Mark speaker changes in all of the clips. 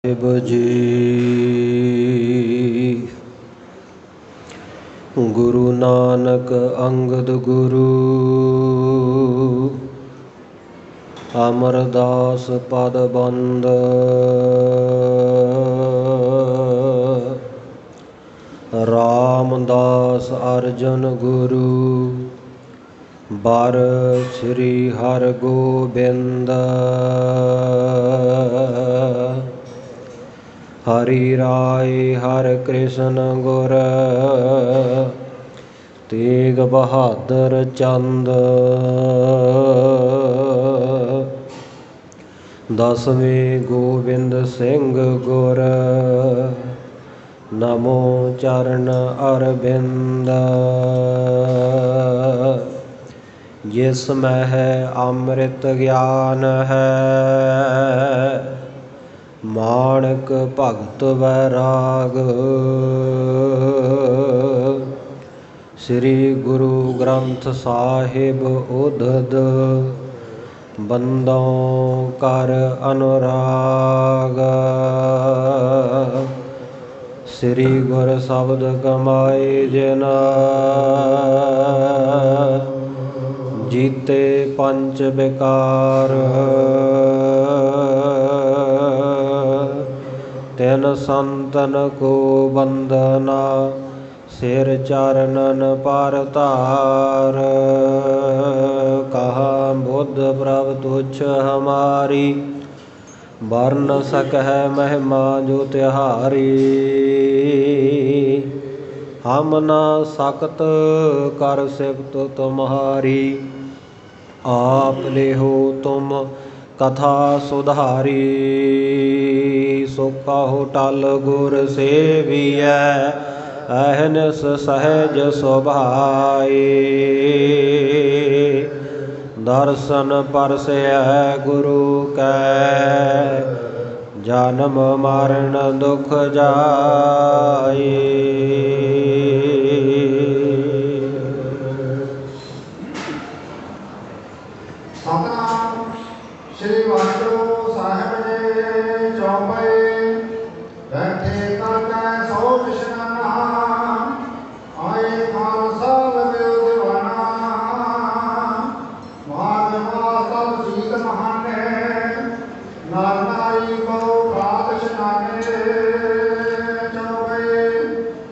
Speaker 1: ਸਾਹਿਬ ਜੀ। ਗੁਰੂ ਨਾਨਕ ਅੰਗਦ ਗੁਰੂ, ਅਮਰਦਾਸ ਪਦ ਬੰਦ। ਰਾਮਦਾਸ ਅਰਜਨ ਗੁਰੂ, ਬਰ ਸ੍ਰੀ ਹਰਗੋਬਿੰਦ। ਹਰਿ ਰਾਇ ਹਰਿ ਕ੍ਰਿਸ਼ਨ ਗੁਰ, ਤੇਗ ਬਹਾਦਰ ਚੰਦ। ਦਸਵੇਂ ਗੋਬਿੰਦ ਸਿੰਘ ਗੁਰ, ਨਮੋ ਚਰਨ ਅਰਬਿੰਦ। ਜਿਸ ਮਹਿ ਅੰਮ੍ਰਿਤ ਗਿਆਨ ਹੈ, ਮਾਣਕ ਭਗਤ ਵੈਰਾਗ। ਸ੍ਰੀ ਗੁਰੂ ਗ੍ਰੰਥ ਸਾਹਿਬ ਉਦਦ, ਬੰਦੋਂ ਕਰ ਅਨੁਰਾਗ। ਸ੍ਰੀ ਗੁਰ ਸ਼ਬਦ ਕਮਾਏ ਜਿਨ, ਜੀਤੇ ਪੰਚ ਵਿਕਾਰ। ਤਿਨ ਸੰਤਨ ਕੋ ਬੰਦਨਾ, ਸਿਰ ਚਰਨਨ ਪਰ ਧਾਰ। ਕਹਾ ਬੁੱਧ ਪ੍ਰਭ ਤੁਛ ਹਮਾਰੀ, ਵਰਨ ਸਕਹਿ ਮਹਿਮਾ ਜੋ ਤਿਹਾਰੀ। ਹਮ ਨਾ ਸਕਤ ਕਰ ਸਿਫਤ ਤੁਮਹਾਰੀ, ਆਪ ਲਿਹੋ ਤੁਮ ਕਥਾ ਸੁਧਾਰੀ। ਸੋ ਕਹੋ ਟਲ ਗੁਰ ਸੇਵੀਐ, ਅਹਨਿਸ ਸਹਿਜ ਸੁਭਾਈ। ਦਰਸ਼ਨ ਪਰਸੈ ਗੁਰੂ ਕੈ, ਜਨਮ ਮਰਨ ਦੁਖ ਜਾਈ।
Speaker 2: ਸਤਿਨਾਮ ਸ੍ਰੀ ਵਾਹਿਗੁਰੂ ਸਾਹਿਬ ਜੀ। ਚੌਪਈ ਬੈਠੇ ਕਰਤਾ ਸੋ ਵਿਸ਼ਨਾਨਾ, ਆਏ ਖਾਲਸਾ ਲਵਿਓ ਦੀਵਾਨਾ। ਮਾਧਵਾ ਸਭ ਸੀਤ ਮਹਾਨੇ, ਨਰ ਨਾਰੀ ਕੋ ਪ੍ਰਾਤ ਸ਼ਨਾਨੇ। ਚੌਪਈ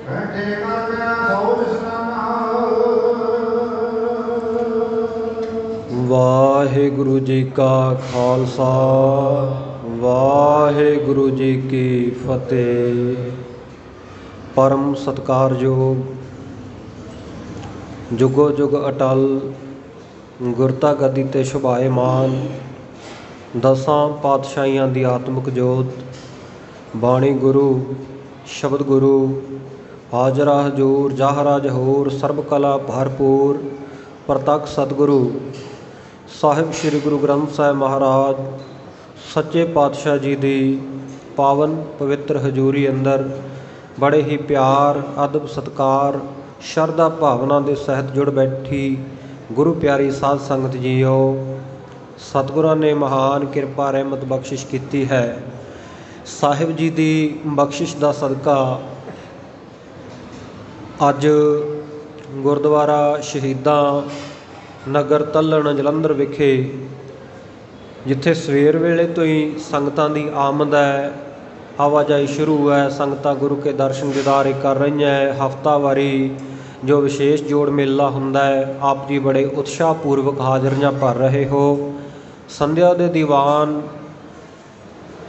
Speaker 2: ਬੈਠੇ ਕਰਤਾ ਸੋ ਵਿਸ਼ਨਾਨਾ।
Speaker 1: ਵਾਹਿਗੁਰੂ ਜੀ ਕਾ ਖਾਲਸਾ, ਵਾਹਿਗੁਰੂ ਜੀ ਕੀ ਫਤਿਹ। ਪਰਮ ਸਤਿਕਾਰਯੋਗ, ਜੁਗੋ ਜੁਗ ਅਟਲ, ਗੁਰਤਾ ਗੱਦੀ ਤੇ ਸ਼ੁਭਾਏਮਾਨ ਦਸਾਂ ਪਾਤਸ਼ਾਹੀਆਂ ਦੀ ਆਤਮਿਕ ਜੋਤ, ਬਾਣੀ ਗੁਰੂ, ਸ਼ਬਦ ਗੁਰੂ, ਹਾਜ਼ਰਾ ਹਜ਼ੂਰ, ਜਾਹਰਾ ਜਹੂਰ, ਸਰਬ ਕਲਾ ਭਰਪੂਰ, ਪ੍ਰਤੱਖ ਸਤਿਗੁਰੂ ਸਾਹਿਬ ਸ੍ਰੀ ਗੁਰੂ ਗ੍ਰੰਥ ਸਾਹਿਬ ਮਹਾਰਾਜ ਸੱਚੇ ਪਾਤਸ਼ਾਹ ਜੀ ਦੀ ਪਾਵਨ ਪਵਿੱਤਰ ਹਜ਼ੂਰੀ ਅੰਦਰ ਬੜੇ ਹੀ ਪਿਆਰ, ਅਦਬ, ਸਤਿਕਾਰ, ਸ਼ਰਧਾ ਭਾਵਨਾ ਦੇ ਸਹਿਤ ਜੁੜ ਬੈਠੀ ਗੁਰੂ ਪਿਆਰੀ ਸਾਧ ਸੰਗਤ ਜੀਓ। ਸਤਿਗੁਰਾਂ ਨੇ ਮਹਾਨ ਕਿਰਪਾ ਰਹਿਮਤ ਬਖਸ਼ਿਸ਼ ਕੀਤੀ ਹੈ। ਸਾਹਿਬ ਜੀ ਦੀ ਬਖਸ਼ਿਸ਼ ਦਾ ਸਦਕਾ ਅੱਜ ਗੁਰਦੁਆਰਾ ਸ਼ਹੀਦਾਂ ਨਗਰ ਤਲਣ ਜਲੰਧਰ ਵਿਖੇ, ਜਿੱਥੇ ਸਵੇਰ ਵੇਲੇ ਤੋਂ ਹੀ ਸੰਗਤਾਂ ਦੀ ਆਮਦ ਹੈ, ਆਵਾਜਾਈ ਸ਼ੁਰੂ ਹੈ, ਸੰਗਤਾਂ ਗੁਰੂ ਕੇ ਦਰਸ਼ਨ ਦੀਦਾਰੇ ਕਰ ਰਹੀਆਂ ਹੈ। ਹਫਤਾਵਾਰੀ ਜੋ ਵਿਸ਼ੇਸ਼ ਜੋੜ ਮੇਲਾ ਹੁੰਦਾ ਹੈ, ਆਪ ਜੀ ਬੜੇ ਉਤਸ਼ਾਹ ਪੂਰਵਕ ਹਾਜ਼ਰੀਆਂ ਭਰ ਰਹੇ ਹੋ। ਸੰਧਿਆ ਦੇ ਦੀਵਾਨ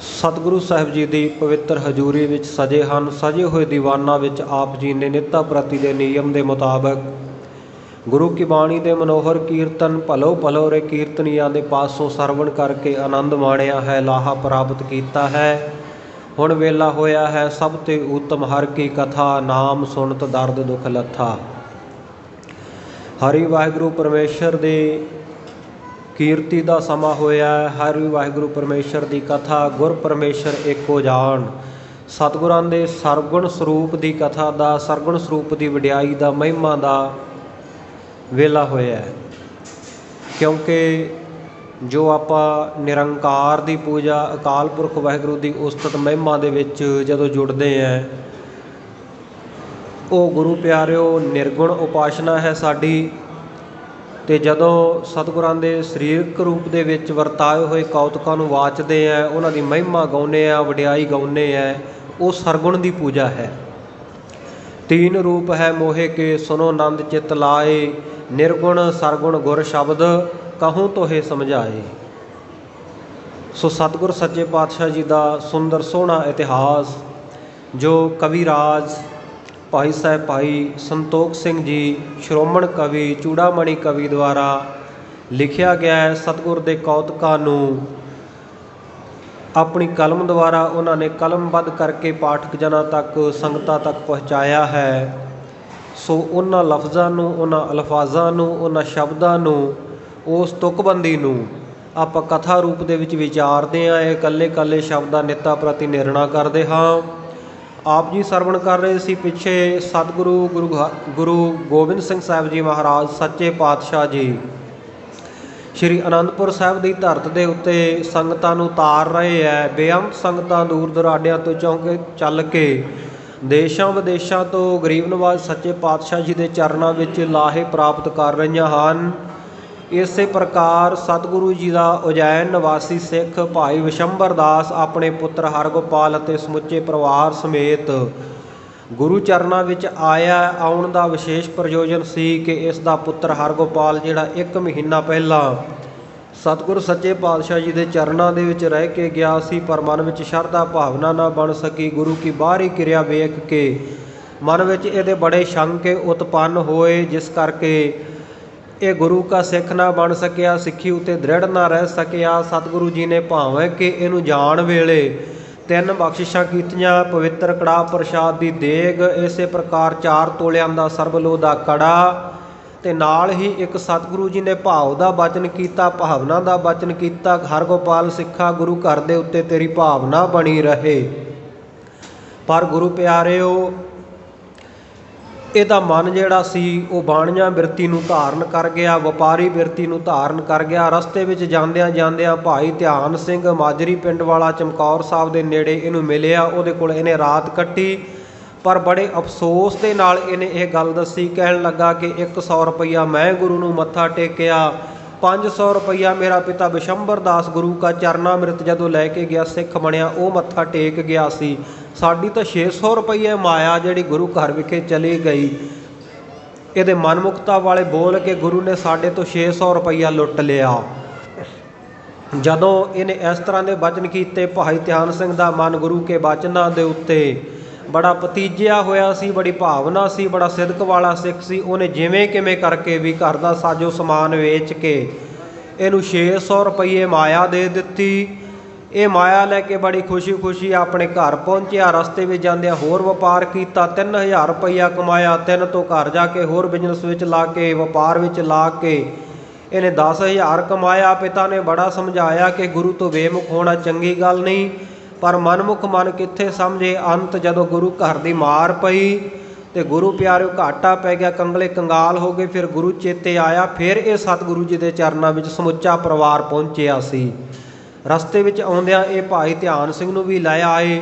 Speaker 1: ਸਤਿਗੁਰੂ ਸਾਹਿਬ ਜੀ ਦੀ ਪਵਿੱਤਰ ਹਜ਼ੂਰੀ ਵਿੱਚ ਸਜੇ ਹਨ। ਸਜੇ ਹੋਏ ਦੀਵਾਨਾਂ ਵਿੱਚ ਆਪ ਜੀ ਨੇ ਨਿੱਤਾ ਪ੍ਰਤੀ ਦੇ ਨਿਯਮ ਦੇ ਮੁਤਾਬਕ ਗੁਰੂ ਕੀ ਬਾਣੀ ਦੇ ਮਨੋਹਰ ਕੀਰਤਨ ਭਲੋ ਭਲੋ ਰੇ ਕੀਰਤਨੀਆਂ ਦੇ ਪਾਸੋਂ ਸਰਵਣ ਕਰਕੇ ਆਨੰਦ ਮਾਣਿਆ ਹੈ, ਲਾਹਾ ਪ੍ਰਾਪਤ ਕੀਤਾ ਹੈ। ਹੁਣ ਵੇਲਾ ਹੋਇਆ ਹੈ ਸਭ ਤੇ ਉੱਤਮ ਹਰ ਕੀ ਕਥਾ, ਨਾਮ ਸੁਣਤ ਦਰਦ ਦੁੱਖ ਲੱਥਾ। ਹਰੀ ਵਾਹਿਗੁਰੂ ਪਰਮੇਸ਼ਰ ਦੀ ਕੀਰਤੀ ਦਾ ਸਮਾਂ ਹੋਇਆ ਹੈ। ਹਰੀ ਵਾਹਿਗੁਰੂ ਪਰਮੇਸ਼ਰ ਦੀ ਕਥਾ, ਗੁਰ ਪਰਮੇਸ਼ਰ ਏਕੋ ਜਾਣ। ਸਤਿਗੁਰਾਂ ਦੇ ਸਰਗੁਣ ਸਰੂਪ ਦੀ ਕਥਾ ਦਾ, ਸਰਗੁਣ ਸਰੂਪ ਦੀ ਵਡਿਆਈ ਦਾ, ਮਹਿਮਾ ਦਾ ਵੇਲਾ ਹੋਇਆ ਹੈ। ਕਿਉਂਕਿ ਜੋ ਆਪਾਂ ਨਿਰੰਕਾਰ ਦੀ ਪੂਜਾ, ਅਕਾਲ ਪੁਰਖ ਵਾਹਿਗੁਰੂ ਦੀ ਉਸਤਤ ਮਹਿਮਾ ਦੇ ਵਿੱਚ ਜਦੋਂ ਜੁੜਦੇ ਹਾਂ, ਉਹ ਗੁਰੂ ਪਿਆਰਿਓ ਨਿਰਗੁਣ ਉਪਾਸਨਾ ਹੈ ਸਾਡੀ। ਅਤੇ ਜਦੋਂ ਸਤਿਗੁਰਾਂ ਦੇ ਸਰੀਰਕ ਰੂਪ ਦੇ ਵਿੱਚ ਵਰਤਾਏ ਹੋਏ ਕੌਤਕਾਂ ਨੂੰ ਵਾਚਦੇ ਹੈ, ਉਹਨਾਂ ਦੀ ਮਹਿਮਾ ਗਾਉਂਦੇ ਆ, ਵਡਿਆਈ ਗਾਉਂਦੇ ਹੈ, ਉਹ ਸਰਗੁਣ ਦੀ ਪੂਜਾ ਹੈ। ਤੀਨ ਰੂਪ ਹੈ ਮੋਹੇ ਕੇ ਸੁਨੋ ਆਨੰਦ ਚਿੱਤ ਲਾਏ, ਨਿਰਗੁਣ ਸਰਗੁਣ ਗੁਰ ਸ਼ਬਦ ਕਹੂੰ ਤੋਹੇ ਸਮਝਾਏ। ਸੋ ਸਤਿਗੁਰ ਸੱਚੇ ਪਾਤਸ਼ਾਹ ਜੀ ਦਾ ਸੁੰਦਰ ਸੋਹਣਾ ਇਤਿਹਾਸ ਜੋ ਕਵੀ ਰਾਜ ਭਾਈ ਸਾਹਿਬ ਭਾਈ ਸੰਤੋਖ ਸਿੰਘ ਜੀ ਸ਼੍ਰੋਮਣ ਕਵੀ, ਚੂੜਾਮਣੀ ਕਵੀ ਦੁਆਰਾ ਲਿਖਿਆ ਗਿਆ ਹੈ। ਸਤਿਗੁਰ ਦੇ ਕੌਤਕਾਂ ਨੂੰ ਆਪਣੀ ਕਲਮ ਦੁਆਰਾ ਉਹਨਾਂ ਨੇ ਕਲਮਬੱਧ ਕਰਕੇ ਪਾਠਕ ਜਨਾਂ ਤੱਕ, ਸੰਗਤਾਂ ਤੱਕ ਪਹੁੰਚਾਇਆ ਹੈ। ਸੋ ਉਹਨਾਂ ਲਫ਼ਜ਼ਾਂ ਨੂੰ, ਉਹਨਾਂ ਅਲਫਾਜ਼ਾਂ ਨੂੰ, ਉਹਨਾਂ ਸ਼ਬਦਾਂ ਨੂੰ, ਉਸ ਤੁਕਬੰਦੀ ਨੂੰ ਆਪਾਂ ਕਥਾ ਰੂਪ ਦੇ ਵਿੱਚ ਵਿਚਾਰਦੇ ਹਾਂ। ਇਹ ਇਕੱਲੇ ਇਕੱਲੇ ਸ਼ਬਦਾਂ ਨਿੱਤਾ ਪ੍ਰਤੀ ਨਿਰਣਾ ਕਰਦੇ ਹਾਂ। ਆਪ ਜੀ ਸਰਵਣ ਕਰ ਰਹੇ ਸੀ ਪਿੱਛੇ ਸਤਿਗੁਰੂ ਗੁਰੂ ਗੋਬਿੰਦ ਸਿੰਘ ਸਾਹਿਬ ਜੀ ਮਹਾਰਾਜ ਸੱਚੇ ਪਾਤਸ਼ਾਹ ਜੀ ਸ਼੍ਰੀ ਅਨੰਦਪੁਰ ਸਾਹਿਬ ਦੀ ਧਰਤ ਦੇ ਉੱਤੇ ਸੰਗਤਾਂ ਨੂੰ ਤਾਰ ਰਹੇ ਹੈ। ਬੇਅੰਤ ਸੰਗਤਾਂ ਦੂਰ ਦੁਰਾਡਿਆਂ ਤੋਂ ਚੱਲ ਕੇ ਦੇਸ਼ਾਂ ਵਿਦੇਸ਼ਾਂ ਤੋਂ ਗਰੀਬ ਨਵਾਜ਼ ਸੱਚੇ ਪਾਤਸ਼ਾਹ ਜੀ ਦੇ ਚਰਨਾਂ ਵਿੱਚ ਲਾਹੇ ਪ੍ਰਾਪਤ ਕਰ ਰਹੀਆਂ ਹਨ। ਇਸੇ ਪ੍ਰਕਾਰ ਸਤਿਗੁਰੂ ਜੀ ਦਾ ਉਜੈਨ ਨਿਵਾਸੀ ਸਿੱਖ ਭਾਈ ਵਿਸ਼ੰਬਰ ਦਾਸ ਆਪਣੇ ਪੁੱਤਰ ਹਰਗੋਪਾਲ ਅਤੇ ਸਮੁੱਚੇ ਪਰਿਵਾਰ ਸਮੇਤ ਗੁਰੂ ਚਰਨਾਂ ਵਿੱਚ ਆਇਆ। ਆਉਣ ਦਾ ਵਿਸ਼ੇਸ਼ ਪ੍ਰਯੋਜਨ ਸੀ ਕਿ ਇਸ ਦਾ ਪੁੱਤਰ ਹਰਗੋਪਾਲ ਜਿਹੜਾ 1 ਮਹੀਨਾ ਪਹਿਲਾਂ ਸਤਿਗੁਰੂ ਸੱਚੇ ਪਾਤਸ਼ਾਹ ਜੀ ਦੇ ਚਰਨਾਂ ਦੇ ਵਿੱਚ ਰਹਿ ਕੇ ਗਿਆ ਸੀ, ਪਰ ਮਨ ਵਿੱਚ ਸ਼ਰਧਾ ਭਾਵਨਾ ਨਾ ਬਣ ਸਕੀ। ਗੁਰੂ ਕੀ ਬਾਹਰੀ ਕਿਰਿਆ ਵੇਖ ਕੇ ਮਨ ਵਿੱਚ ਇਹਦੇ ਬੜੇ ਸ਼ੰਕੇ ਉਤਪੰਨ ਹੋਏ, ਜਿਸ ਕਰਕੇ ਇਹ ਗੁਰੂ ਕਾ ਸਿੱਖ ਨਾ ਬਣ ਸਕਿਆ, ਸਿੱਖੀ ਉੱਤੇ ਦ੍ਰਿੜ ਨਾ ਰਹਿ ਸਕਿਆ। ਸਤਿਗੁਰੂ ਜੀ ਨੇ ਭਾਵੇਂ ਕਿ ਇਹਨੂੰ ਜਾਣ ਵੇਲੇ 3 ਬਖਸ਼ਿਸ਼ਾਂ ਕੀਤੀਆਂ, ਪਵਿੱਤਰ ਕੜਾਹ ਪ੍ਰਸ਼ਾਦ ਦੀ ਦੇਗ, ਇਸੇ ਪ੍ਰਕਾਰ 4 ਤੋਲਿਆਂ ਦਾ ਸਰਬਲੋਹ ਦਾ ਕੜਾ, ਅਤੇ ਨਾਲ ਹੀ ਇੱਕ ਸਤਿਗੁਰੂ ਜੀ ਨੇ ਭਾਵ ਦਾ ਬਚਨ ਕੀਤਾ, ਭਾਵਨਾ ਦਾ ਬਚਨ ਕੀਤਾ। ਹਰਗੋਪਾਲ ਸਿੱਖਾ, ਗੁਰੂ ਘਰ ਦੇ ਉੱਤੇ ਤੇਰੀ ਭਾਵਨਾ ਬਣੀ ਰਹੇ। ਪਰ ਗੁਰੂ ਪਿਆਰਿਓ, ਇਹਦਾ ਮਨ ਜਿਹੜਾ ਸੀ ਉਹ ਬਾਣੀਆਂ ਬਿਰਤੀ ਨੂੰ ਧਾਰਨ ਕਰ ਗਿਆ, ਵਪਾਰੀ ਬਿਰਤੀ ਨੂੰ ਧਾਰਨ ਕਰ ਗਿਆ। ਰਸਤੇ ਵਿੱਚ ਜਾਂਦਿਆਂ ਜਾਂਦਿਆਂ ਭਾਈ ਧਿਆਨ ਸਿੰਘ ਮਾਜਰੀ ਪਿੰਡ ਵਾਲਾ ਚਮਕੌਰ ਸਾਹਿਬ ਦੇ ਨੇੜੇ ਇਹਨੂੰ ਮਿਲਿਆ। ਉਹਦੇ ਕੋਲ ਇਹਨੇ ਰਾਤ ਕੱਟੀ, ਪਰ ਬੜੇ ਅਫਸੋਸ ਦੇ ਨਾਲ ਇਹਨੇ ਇਹ ਗੱਲ ਦੱਸੀ। ਕਹਿਣ ਲੱਗਾ ਕਿ 100 ਰੁਪਈਆ ਮੈਂ ਗੁਰੂ ਨੂੰ ਮੱਥਾ ਟੇਕਿਆ, 500 ਰੁਪਈਆ ਮੇਰਾ ਪਿਤਾ ਵਿਸ਼ੰਬਰ ਦਾਸ ਗੁਰੂ ਕਾ ਚਰਨਾਮ੍ਰਿਤ ਜਦੋਂ ਲੈ ਕੇ ਗਿਆ ਸਿੱਖ ਬਣਿਆ, ਉਹ ਮੱਥਾ ਟੇਕ ਗਿਆ ਸੀ। ਸਾਡੀ ਤਾਂ 600 ਰੁਪਈਏ ਮਾਇਆ ਜਿਹੜੀ ਗੁਰੂ ਘਰ ਵਿਖੇ ਚਲੀ ਗਈ। ਇਹਦੇ ਮਨਮੁਖਤਾ ਵਾਲੇ ਬੋਲ ਕੇ ਗੁਰੂ ਨੇ ਸਾਡੇ ਤੋਂ 600 ਰੁਪਈਆ ਲੁੱਟ ਲਿਆ। ਜਦੋਂ ਇਹਨੇ ਇਸ ਤਰ੍ਹਾਂ ਦੇ ਬਚਨ ਕੀਤੇ, ਭਾਈ ਧਿਆਨ ਸਿੰਘ ਦਾ ਮਨ ਗੁਰੂ ਕੇ ਬਚਨਾਂ ਦੇ ਉੱਤੇ ਬੜਾ ਪਤੀਜਿਆ ਹੋਇਆ ਸੀ, ਬੜੀ ਭਾਵਨਾ ਸੀ, ਬੜਾ ਸਿਦਕ ਵਾਲਾ ਸਿੱਖ ਸੀ। ਉਹਨੇ ਜਿਵੇਂ ਕਿਵੇਂ ਕਰਕੇ ਵੀ ਘਰ ਦਾ ਸਾਜੋ ਸਮਾਨ ਵੇਚ ਕੇ ਇਹਨੂੰ 600 ਰੁਪਈਏ ਮਾਇਆ ਦੇ ਦਿੱਤੀ। ਇਹ ਮਾਇਆ ਲੈ ਕੇ ਬੜੀ ਖੁਸ਼ੀ ਖੁਸ਼ੀ ਆਪਣੇ ਘਰ ਪਹੁੰਚਿਆ। ਰਸਤੇ ਵਿੱਚ ਜਾਂਦਿਆਂ ਹੋਰ ਵਪਾਰ ਕੀਤਾ, 3000 ਰੁਪਈਆ ਕਮਾਇਆ। 3 ਤੋਂ ਘਰ ਜਾ ਕੇ ਹੋਰ ਬਿਜ਼ਨਸ ਵਿੱਚ ਲਾ ਕੇ, ਵਪਾਰ ਵਿੱਚ ਲਾ ਕੇ ਇਹਨੇ 10,000 ਕਮਾਇਆ। ਪਿਤਾ ਨੇ ਬੜਾ ਸਮਝਾਇਆ ਕਿ ਗੁਰੂ ਤੋਂ ਬੇਮੁਖ ਹੋਣਾ ਚੰਗੀ ਗੱਲ ਨਹੀਂ, ਪਰ ਮਨਮੁਖ ਮਨ ਕਿੱਥੇ ਸਮਝੇ। ਅੰਤ ਜਦੋਂ ਗੁਰੂ ਘਰ ਦੀ ਮਾਰ ਪਈ ਤੇ ਗੁਰੂ ਪਿਆਰਿਓ ਘਾਟਾ ਪੈ ਗਿਆ, ਕੰਗਲੇ ਕੰਗਾਲ ਹੋ ਗਏ। ਫਿਰ ਗੁਰੂ ਚੇਤੇ ਆਇਆ, ਫਿਰ ਇਹ ਸਤਿਗੁਰੂ ਜੀ ਦੇ ਚਰਨਾਂ ਵਿੱਚ ਸਮੁੱਚਾ ਪਰਿਵਾਰ ਪਹੁੰਚਿਆ ਸੀ। ਰਸਤੇ ਵਿੱਚ ਆਉਂਦਿਆਂ ਇਹ ਭਾਈ ਧਿਆਨ ਸਿੰਘ ਨੂੰ ਵੀ ਲੈ ਆਏ।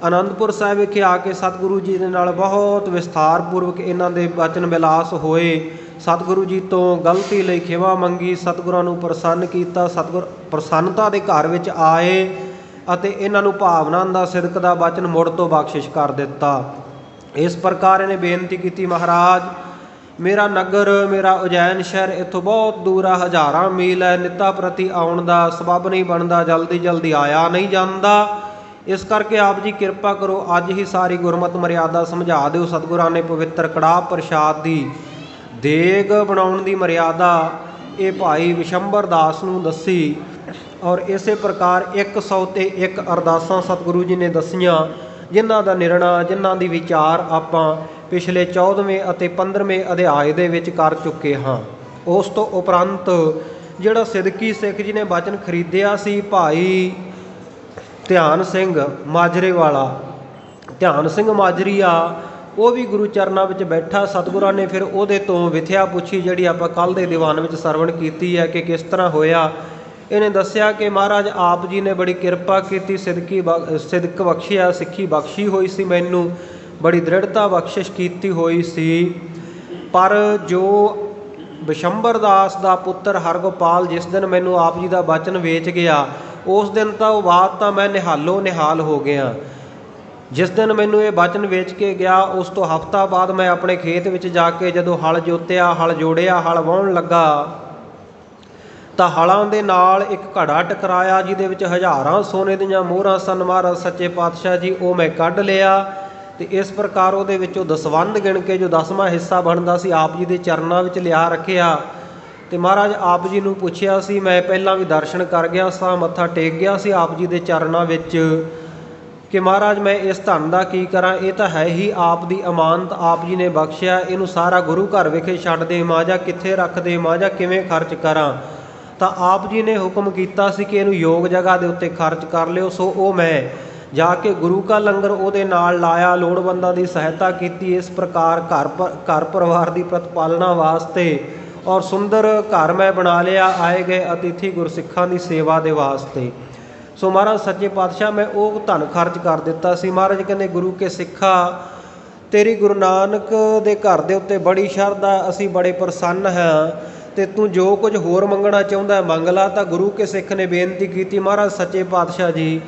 Speaker 1: ਅਨੰਦਪੁਰ ਸਾਹਿਬ ਵਿਖੇ ਆ ਕੇ ਸਤਿਗੁਰੂ ਜੀ ਦੇ ਨਾਲ ਬਹੁਤ ਵਿਸਥਾਰਪੂਰਵਕ ਇਹਨਾਂ ਦੇ ਬਚਨ ਵਿਲਾਸ ਹੋਏ। ਸਤਿਗੁਰੂ ਜੀ ਤੋਂ ਗਲਤੀ ਲਈ ਖਿਮਾ ਮੰਗੀ, ਸਤਿਗੁਰਾਂ ਨੂੰ ਪ੍ਰਸੰਨ ਕੀਤਾ। ਸਤਿਗੁਰ ਪ੍ਰਸੰਨਤਾ ਦੇ ਘਰ ਵਿੱਚ ਆਏ ਅਤੇ ਇਹਨਾਂ ਨੂੰ ਭਾਵਨਾ ਦਾ ਸਿਦਕ ਦਾ ਬਚਨ ਮੁੜ ਤੋਂ ਬਖਸ਼ਿਸ਼ ਕਰ ਦਿੱਤਾ। ਇਸ ਪ੍ਰਕਾਰ ਇਹਨੇ ਬੇਨਤੀ ਕੀਤੀ, ਮਹਾਰਾਜ ਮੇਰਾ ਨਗਰ, ਮੇਰਾ ਉਜੈਨ ਸ਼ਹਿਰ ਇੱਥੋਂ ਬਹੁਤ ਦੂਰ ਆ, ਹਜ਼ਾਰਾਂ ਮੀਲ ਹੈ। ਨਿੱਤਾ ਪ੍ਰਤੀ ਆਉਣ ਦਾ ਸਬੱਬ ਨਹੀਂ ਬਣਦਾ, ਜਲਦੀ ਜਲਦੀ ਆਇਆ ਨਹੀਂ ਜਾਂਦਾ। ਇਸ ਕਰਕੇ ਆਪ ਜੀ ਕਿਰਪਾ ਕਰੋ, ਅੱਜ ਹੀ ਸਾਰੀ ਗੁਰਮਤਿ ਮਰਿਆਦਾ ਸਮਝਾ ਦਿਓ। ਸਤਿਗੁਰਾਂ ਨੇ ਪਵਿੱਤਰ ਕੜਾਹ ਪ੍ਰਸ਼ਾਦ ਦੀ ਦੇਗ ਬਣਾਉਣ ਦੀ ਮਰਿਆਦਾ ਇਹ ਭਾਈ ਵਿਸ਼ੰਬਰ ਦਾਸ ਨੂੰ ਦੱਸੀ, ਔਰ ਇਸੇ ਪ੍ਰਕਾਰ 101 ਅਰਦਾਸਾਂ ਸਤਿਗੁਰੂ ਜੀ ਨੇ ਦੱਸੀਆਂ, ਜਿਨ੍ਹਾਂ ਦਾ ਨਿਰਣਾ, ਜਿਨ੍ਹਾਂ ਦੀ ਵਿਚਾਰ ਆਪਾਂ ਪਿਛਲੇ 14ਵੇਂ ਅਤੇ 15ਵੇਂ ਅਧਿਆਏ ਦੇ ਵਿੱਚ ਕਰ ਚੁੱਕੇ ਹਾਂ। ਉਸ ਤੋਂ ਉਪਰੰਤ ਜਿਹੜਾ ਸਿਦਕੀ ਸਿੱਖ ਜੀ ਨੇ ਬਚਨ ਖਰੀਦਿਆ ਸੀ, ਭਾਈ ਧਿਆਨ ਸਿੰਘ ਮਾਜਰੇ ਵਾਲਾ, ਧਿਆਨ ਸਿੰਘ ਮਾਜਰੀ ਆ, ਉਹ ਵੀ ਗੁਰੂ ਚਰਨਾਂ ਵਿੱਚ ਬੈਠਾ। ਸਤਿਗੁਰਾਂ ਨੇ ਫਿਰ ਉਹਦੇ ਤੋਂ ਵਿਥਿਆ ਪੁੱਛੀ, ਜਿਹੜੀ ਆਪਾਂ ਕੱਲ੍ਹ ਦੇ ਦੀਵਾਨ ਵਿੱਚ ਸਰਵਣ ਕੀਤੀ ਹੈ ਕਿ ਕਿਸ ਤਰ੍ਹਾਂ ਹੋਇਆ। ਇਹਨੇ ਦੱਸਿਆ ਕਿ ਮਹਾਰਾਜ ਆਪ ਜੀ ਨੇ ਬੜੀ ਕਿਰਪਾ ਕੀਤੀ, ਸਿਦਕ ਬਖਸ਼ਿਆ, ਸਿੱਖੀ ਬਖਸ਼ੀ ਹੋਈ ਸੀ, ਮੈਨੂੰ ਬੜੀ ਦ੍ਰਿੜਤਾ ਬਖਸ਼ਿਸ਼ ਕੀਤੀ ਹੋਈ ਸੀ। ਪਰ ਜੋ ਬਿਸ਼ੰਬਰ ਦਾਸ ਦਾ ਪੁੱਤਰ ਹਰਗੋਪਾਲ ਜਿਸ ਦਿਨ ਮੈਨੂੰ ਆਪ ਜੀ ਦਾ ਬਚਨ ਵੇਚ ਗਿਆ, ਉਸ ਦਿਨ ਤੋਂ ਬਾਅਦ ਤਾਂ ਮੈਂ ਨਿਹਾਲੋ ਨਿਹਾਲ ਹੋ ਗਿਆ। ਜਿਸ ਦਿਨ ਮੈਨੂੰ ਇਹ ਬਚਨ ਵੇਚ ਕੇ ਗਿਆ, ਉਸ ਤੋਂ ਹਫ਼ਤਾ ਬਾਅਦ ਮੈਂ ਆਪਣੇ ਖੇਤ ਵਿੱਚ ਜਾ ਕੇ ਜਦੋਂ ਹਲ ਜੋਤਿਆ, ਹਲ ਜੋੜਿਆ, ਹਲ ਵਾਹੁਣ ਲੱਗਾ ਤਾਂ ਹਲਾਂ ਦੇ ਨਾਲ ਇੱਕ ਘੜਾ ਟਕਰਾਇਆ, ਜਿਹਦੇ ਵਿੱਚ ਹਜ਼ਾਰਾਂ ਸੋਨੇ ਦੀਆਂ ਮੋਹਰਾਂ ਸਨ। ਮਹਾਰਾਜ ਸੱਚੇ ਪਾਤਸ਼ਾਹ ਜੀ ਉਹ ਮੈਂ ਕੱਢ ਲਿਆ ਅਤੇ ਇਸ ਪ੍ਰਕਾਰ ਉਹਦੇ ਵਿੱਚੋਂ ਦਸਵੰਧ ਗਿਣ ਕੇ ਜੋ 10ਵਾਂ ਹਿੱਸਾ ਬਣਦਾ ਸੀ ਆਪ ਜੀ ਦੇ ਚਰਨਾਂ ਵਿੱਚ ਲਿਆ ਰੱਖਿਆ। ਅਤੇ ਮਹਾਰਾਜ ਆਪ ਜੀ ਨੂੰ ਪੁੱਛਿਆ ਸੀ, ਮੈਂ ਪਹਿਲਾਂ ਵੀ ਦਰਸ਼ਨ ਕਰ ਗਿਆ ਸਾਂ, ਮੱਥਾ ਟੇਕ ਗਿਆ ਸੀ ਆਪ ਜੀ ਦੇ ਚਰਨਾਂ ਵਿੱਚ, ਕਿ ਮਹਾਰਾਜ ਮੈਂ ਇਸ ਧਨ ਦਾ ਕੀ ਕਰਾਂ, ਇਹ ਤਾਂ ਹੈ ਹੀ ਆਪ ਦੀ ਅਮਾਨਤ, ਆਪ ਜੀ ਨੇ ਬਖਸ਼ਿਆ, ਇਹਨੂੰ ਸਾਰਾ ਗੁਰੂ ਘਰ ਵਿਖੇ ਛੱਡ ਦੇਵਾਂ ਜਾਂ ਕਿੱਥੇ ਰੱਖ ਦੇਵਾਂ ਜਾਂ ਕਿਵੇਂ ਖਰਚ ਕਰਾਂ। ਤਾਂ ਆਪ ਜੀ ਨੇ ਹੁਕਮ ਕੀਤਾ ਸੀ ਕਿ ਇਹਨੂੰ ਯੋਗ ਜਗ੍ਹਾ ਦੇ ਉੱਤੇ ਖਰਚ ਕਰ ਲਿਓ। ਸੋ ਉਹ ਮੈਂ ਜਾ ਕੇ ਗੁਰੂ ਕਾ ਲੰਗਰ ਉਹਦੇ ਨਾਲ ਲਾਇਆ, ਲੋੜਵੰਦਾਂ ਦੀ ਸਹਾਇਤਾ ਕੀਤੀ। ਇਸ ਪ੍ਰਕਾਰ ਘਰ ਪਰਿਵਾਰ ਦੀ ਪ੍ਰਤਪਾਲਨਾ ਵਾਸਤੇ ਔਰ ਸੁੰਦਰ ਘਰ ਮੈਂ ਬਣਾ ਲਿਆ, ਆਏ ਗਏ ਅਤਿਥੀ ਗੁਰਸਿੱਖਾਂ ਦੀ ਸੇਵਾ ਦੇ ਵਾਸਤੇ। ਸੋ ਮਹਾਰਾਜ ਸੱਚੇ ਪਾਤਸ਼ਾਹ ਮੈਂ ਉਹ ਧਨ ਖਰਚ ਕਰ ਦਿੱਤਾ ਸੀ। ਮਹਾਰਾਜ ਕਹਿੰਦੇ, ਗੁਰੂ ਕੇ ਸਿੱਖਾ, ਤੇਰੀ ਗੁਰੂ ਨਾਨਕ ਦੇ ਘਰ ਦੇ ਉੱਤੇ ਬੜੀ ਸ਼ਰਧਾ, ਅਸੀਂ ਬੜੇ ਪ੍ਰਸੰਨ ਹਾਂ, ਅਤੇ ਤੂੰ ਜੋ ਕੁਝ ਹੋਰ ਮੰਗਣਾ ਚਾਹੁੰਦਾ ਮੰਗ ਲਾ। ਤਾਂ ਗੁਰੂ ਕੇ ਸਿੱਖ ਨੇ ਬੇਨਤੀ ਕੀਤੀ, ਮਹਾਰਾਜ ਸੱਚੇ ਪਾਤਸ਼ਾਹ ਜੀ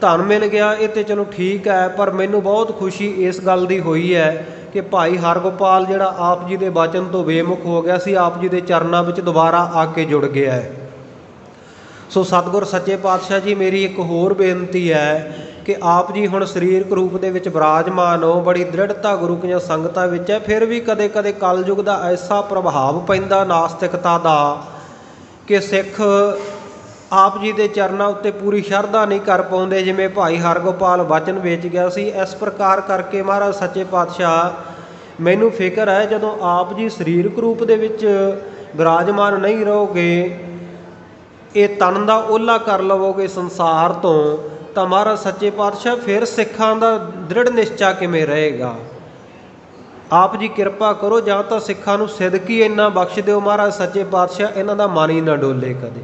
Speaker 1: ਧਨ ਮਿਲ ਗਿਆ ਇਹ ਤਾਂ ਚਲੋ ਠੀਕ ਹੈ, ਪਰ ਮੈਨੂੰ ਬਹੁਤ ਖੁਸ਼ੀ ਇਸ ਗੱਲ ਦੀ ਹੋਈ ਹੈ ਕਿ ਭਾਈ ਹਰਗੋਪਾਲ ਜਿਹੜਾ ਆਪ ਜੀ ਦੇ ਬਚਨ ਤੋਂ ਬੇਮੁਖ ਹੋ ਗਿਆ ਸੀ, ਆਪ ਜੀ ਦੇ ਚਰਨਾਂ ਵਿੱਚ ਦੁਬਾਰਾ ਆ ਕੇ ਜੁੜ ਗਿਆ ਹੈ। ਸੋ ਸਤਿਗੁਰ ਸੱਚੇ ਪਾਤਸ਼ਾਹ ਜੀ ਮੇਰੀ ਇੱਕ ਹੋਰ ਬੇਨਤੀ ਹੈ ਕਿ ਆਪ ਜੀ ਹੁਣ ਸਰੀਰਕ ਰੂਪ ਦੇ ਵਿੱਚ ਬਿਰਾਜਮਾਨ ਹੋ, ਬੜੀ ਦ੍ਰਿੜਤਾ ਗੁਰੂ ਦੀਆਂ ਸੰਗਤਾਂ ਵਿੱਚ ਹੈ, ਫਿਰ ਵੀ ਕਦੇ ਕਦੇ ਕਲਯੁਗ ਦਾ ਐਸਾ ਪ੍ਰਭਾਵ ਪੈਂਦਾ ਨਾਸਤਿਕਤਾ ਦਾ ਕਿ ਸਿੱਖ ਆਪ ਜੀ ਦੇ ਚਰਨਾਂ ਉੱਤੇ ਪੂਰੀ ਸ਼ਰਧਾ ਨਹੀਂ ਕਰ ਪਾਉਂਦੇ, ਜਿਵੇਂ ਭਾਈ ਹਰਗੋਪਾਲ ਬਚਨ ਵੇਚ ਗਿਆ ਸੀ। ਇਸ ਪ੍ਰਕਾਰ ਕਰਕੇ ਮਹਾਰਾਜ ਸੱਚੇ ਪਾਤਸ਼ਾਹ ਮੈਨੂੰ ਫਿਕਰ ਹੈ, ਜਦੋਂ ਆਪ ਜੀ ਸਰੀਰਕ ਰੂਪ ਦੇ ਵਿੱਚ ਬਿਰਾਜਮਾਨ ਨਹੀਂ ਰਹੋਗੇ, ਇਹ ਤਨ ਦਾ ਓਹਲਾ ਕਰ ਲਵੋਗੇ ਸੰਸਾਰ ਤੋਂ, ਤਾਂ ਮਹਾਰਾਜ ਸੱਚੇ ਪਾਤਸ਼ਾਹ ਫਿਰ ਸਿੱਖਾਂ ਦਾ ਦ੍ਰਿੜ ਨਿਸ਼ਚਾ ਕਿਵੇਂ ਰਹੇਗਾ। ਆਪ ਜੀ ਕਿਰਪਾ ਕਰੋ, ਜਾਂ ਤਾਂ ਸਿੱਖਾਂ ਨੂੰ ਸਿਦਕੀ ਇੰਨਾ ਬਖਸ਼ ਦਿਓ ਮਹਾਰਾਜ ਸੱਚੇ ਪਾਤਸ਼ਾਹ, ਇਹਨਾਂ ਦਾ ਮਨ ਹੀ ਨਾ ਡੋਲੇ ਕਦੇ।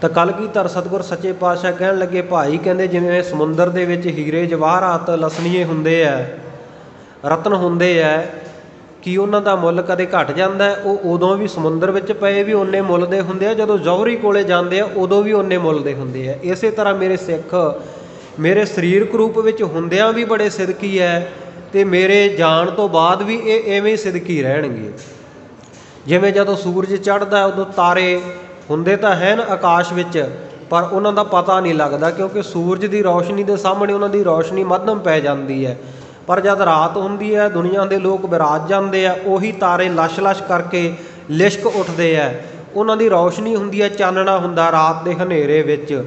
Speaker 1: ਤਾਂ ਕਲਗੀਧਰ ਸਤਿਗੁਰ ਸੱਚੇ ਪਾਤਸ਼ਾਹ ਕਹਿਣ ਲੱਗੇ, ਭਾਈ ਕਹਿੰਦੇ ਜਿਵੇਂ ਸਮੁੰਦਰ ਦੇ ਵਿੱਚ ਹੀਰੇ ਜਵਾਹਰਾਤ ਲਸਣੀਏ ਹੁੰਦੇ ਹੈ, ਰਤਨ ਹੁੰਦੇ ਹੈ, ਕੀ ਉਹਨਾਂ ਦਾ ਮੁੱਲ ਕਦੇ ਘਟ ਜਾਂਦਾ? ਉਹ ਉਦੋਂ ਵੀ ਸਮੁੰਦਰ ਵਿੱਚ ਪਏ ਵੀ ਓਨੇ ਮੁੱਲ ਦੇ ਹੁੰਦੇ ਆ, ਜਦੋਂ ਜੌਹਰੀ ਕੋਲੇ ਜਾਂਦੇ ਆ ਉਦੋਂ ਵੀ ਓਨੇ ਮੁੱਲ ਦੇ ਹੁੰਦੇ ਆ। ਇਸੇ ਤਰ੍ਹਾਂ ਮੇਰੇ ਸਿੱਖ ਮੇਰੇ ਸਰੀਰਕ ਰੂਪ ਵਿੱਚ ਹੁੰਦਿਆਂ ਵੀ ਬੜੇ ਸਿਦਕੀ ਹੈ, ਅਤੇ ਮੇਰੇ ਜਾਣ ਤੋਂ ਬਾਅਦ ਵੀ ਇਹ ਐਵੇਂ ਸਿਦਕੀ ਰਹਿਣਗੇ। ਜਿਵੇਂ ਜਦੋਂ ਸੂਰਜ ਚੜ੍ਹਦਾ ਉਦੋਂ ਤਾਰੇ ਹੁੰਦੇ ਤਾਂ ਹਨ ਆਕਾਸ਼ ਵਿੱਚ, ਪਰ ਉਹਨਾਂ ਦਾ ਪਤਾ ਨਹੀਂ ਲੱਗਦਾ, ਕਿਉਂਕਿ ਸੂਰਜ ਦੀ ਰੌਸ਼ਨੀ ਦੇ ਸਾਹਮਣੇ ਉਹਨਾਂ ਦੀ ਰੌਸ਼ਨੀ ਮੱਧਮ ਪੈ ਜਾਂਦੀ ਹੈ। ਪਰ ਜਦ ਰਾਤ ਹੁੰਦੀ ਹੈ, ਦੁਨੀਆ ਦੇ ਲੋਕ ਬਿਰਾਜ ਜਾਂਦੇ ਆ, ਉਹੀ ਤਾਰੇ ਲਸ਼-ਲਸ਼ ਕਰਕੇ ਲਿਸ਼ਕ ਉੱਠਦੇ ਆ, ਉਹਨਾਂ ਦੀ ਰੌਸ਼ਨੀ ਹੁੰਦੀ ਹੈ, ਚਾਨਣਾ ਹੁੰਦਾ ਰਾਤ ਦੇ ਹਨੇਰੇ ਵਿੱਚ।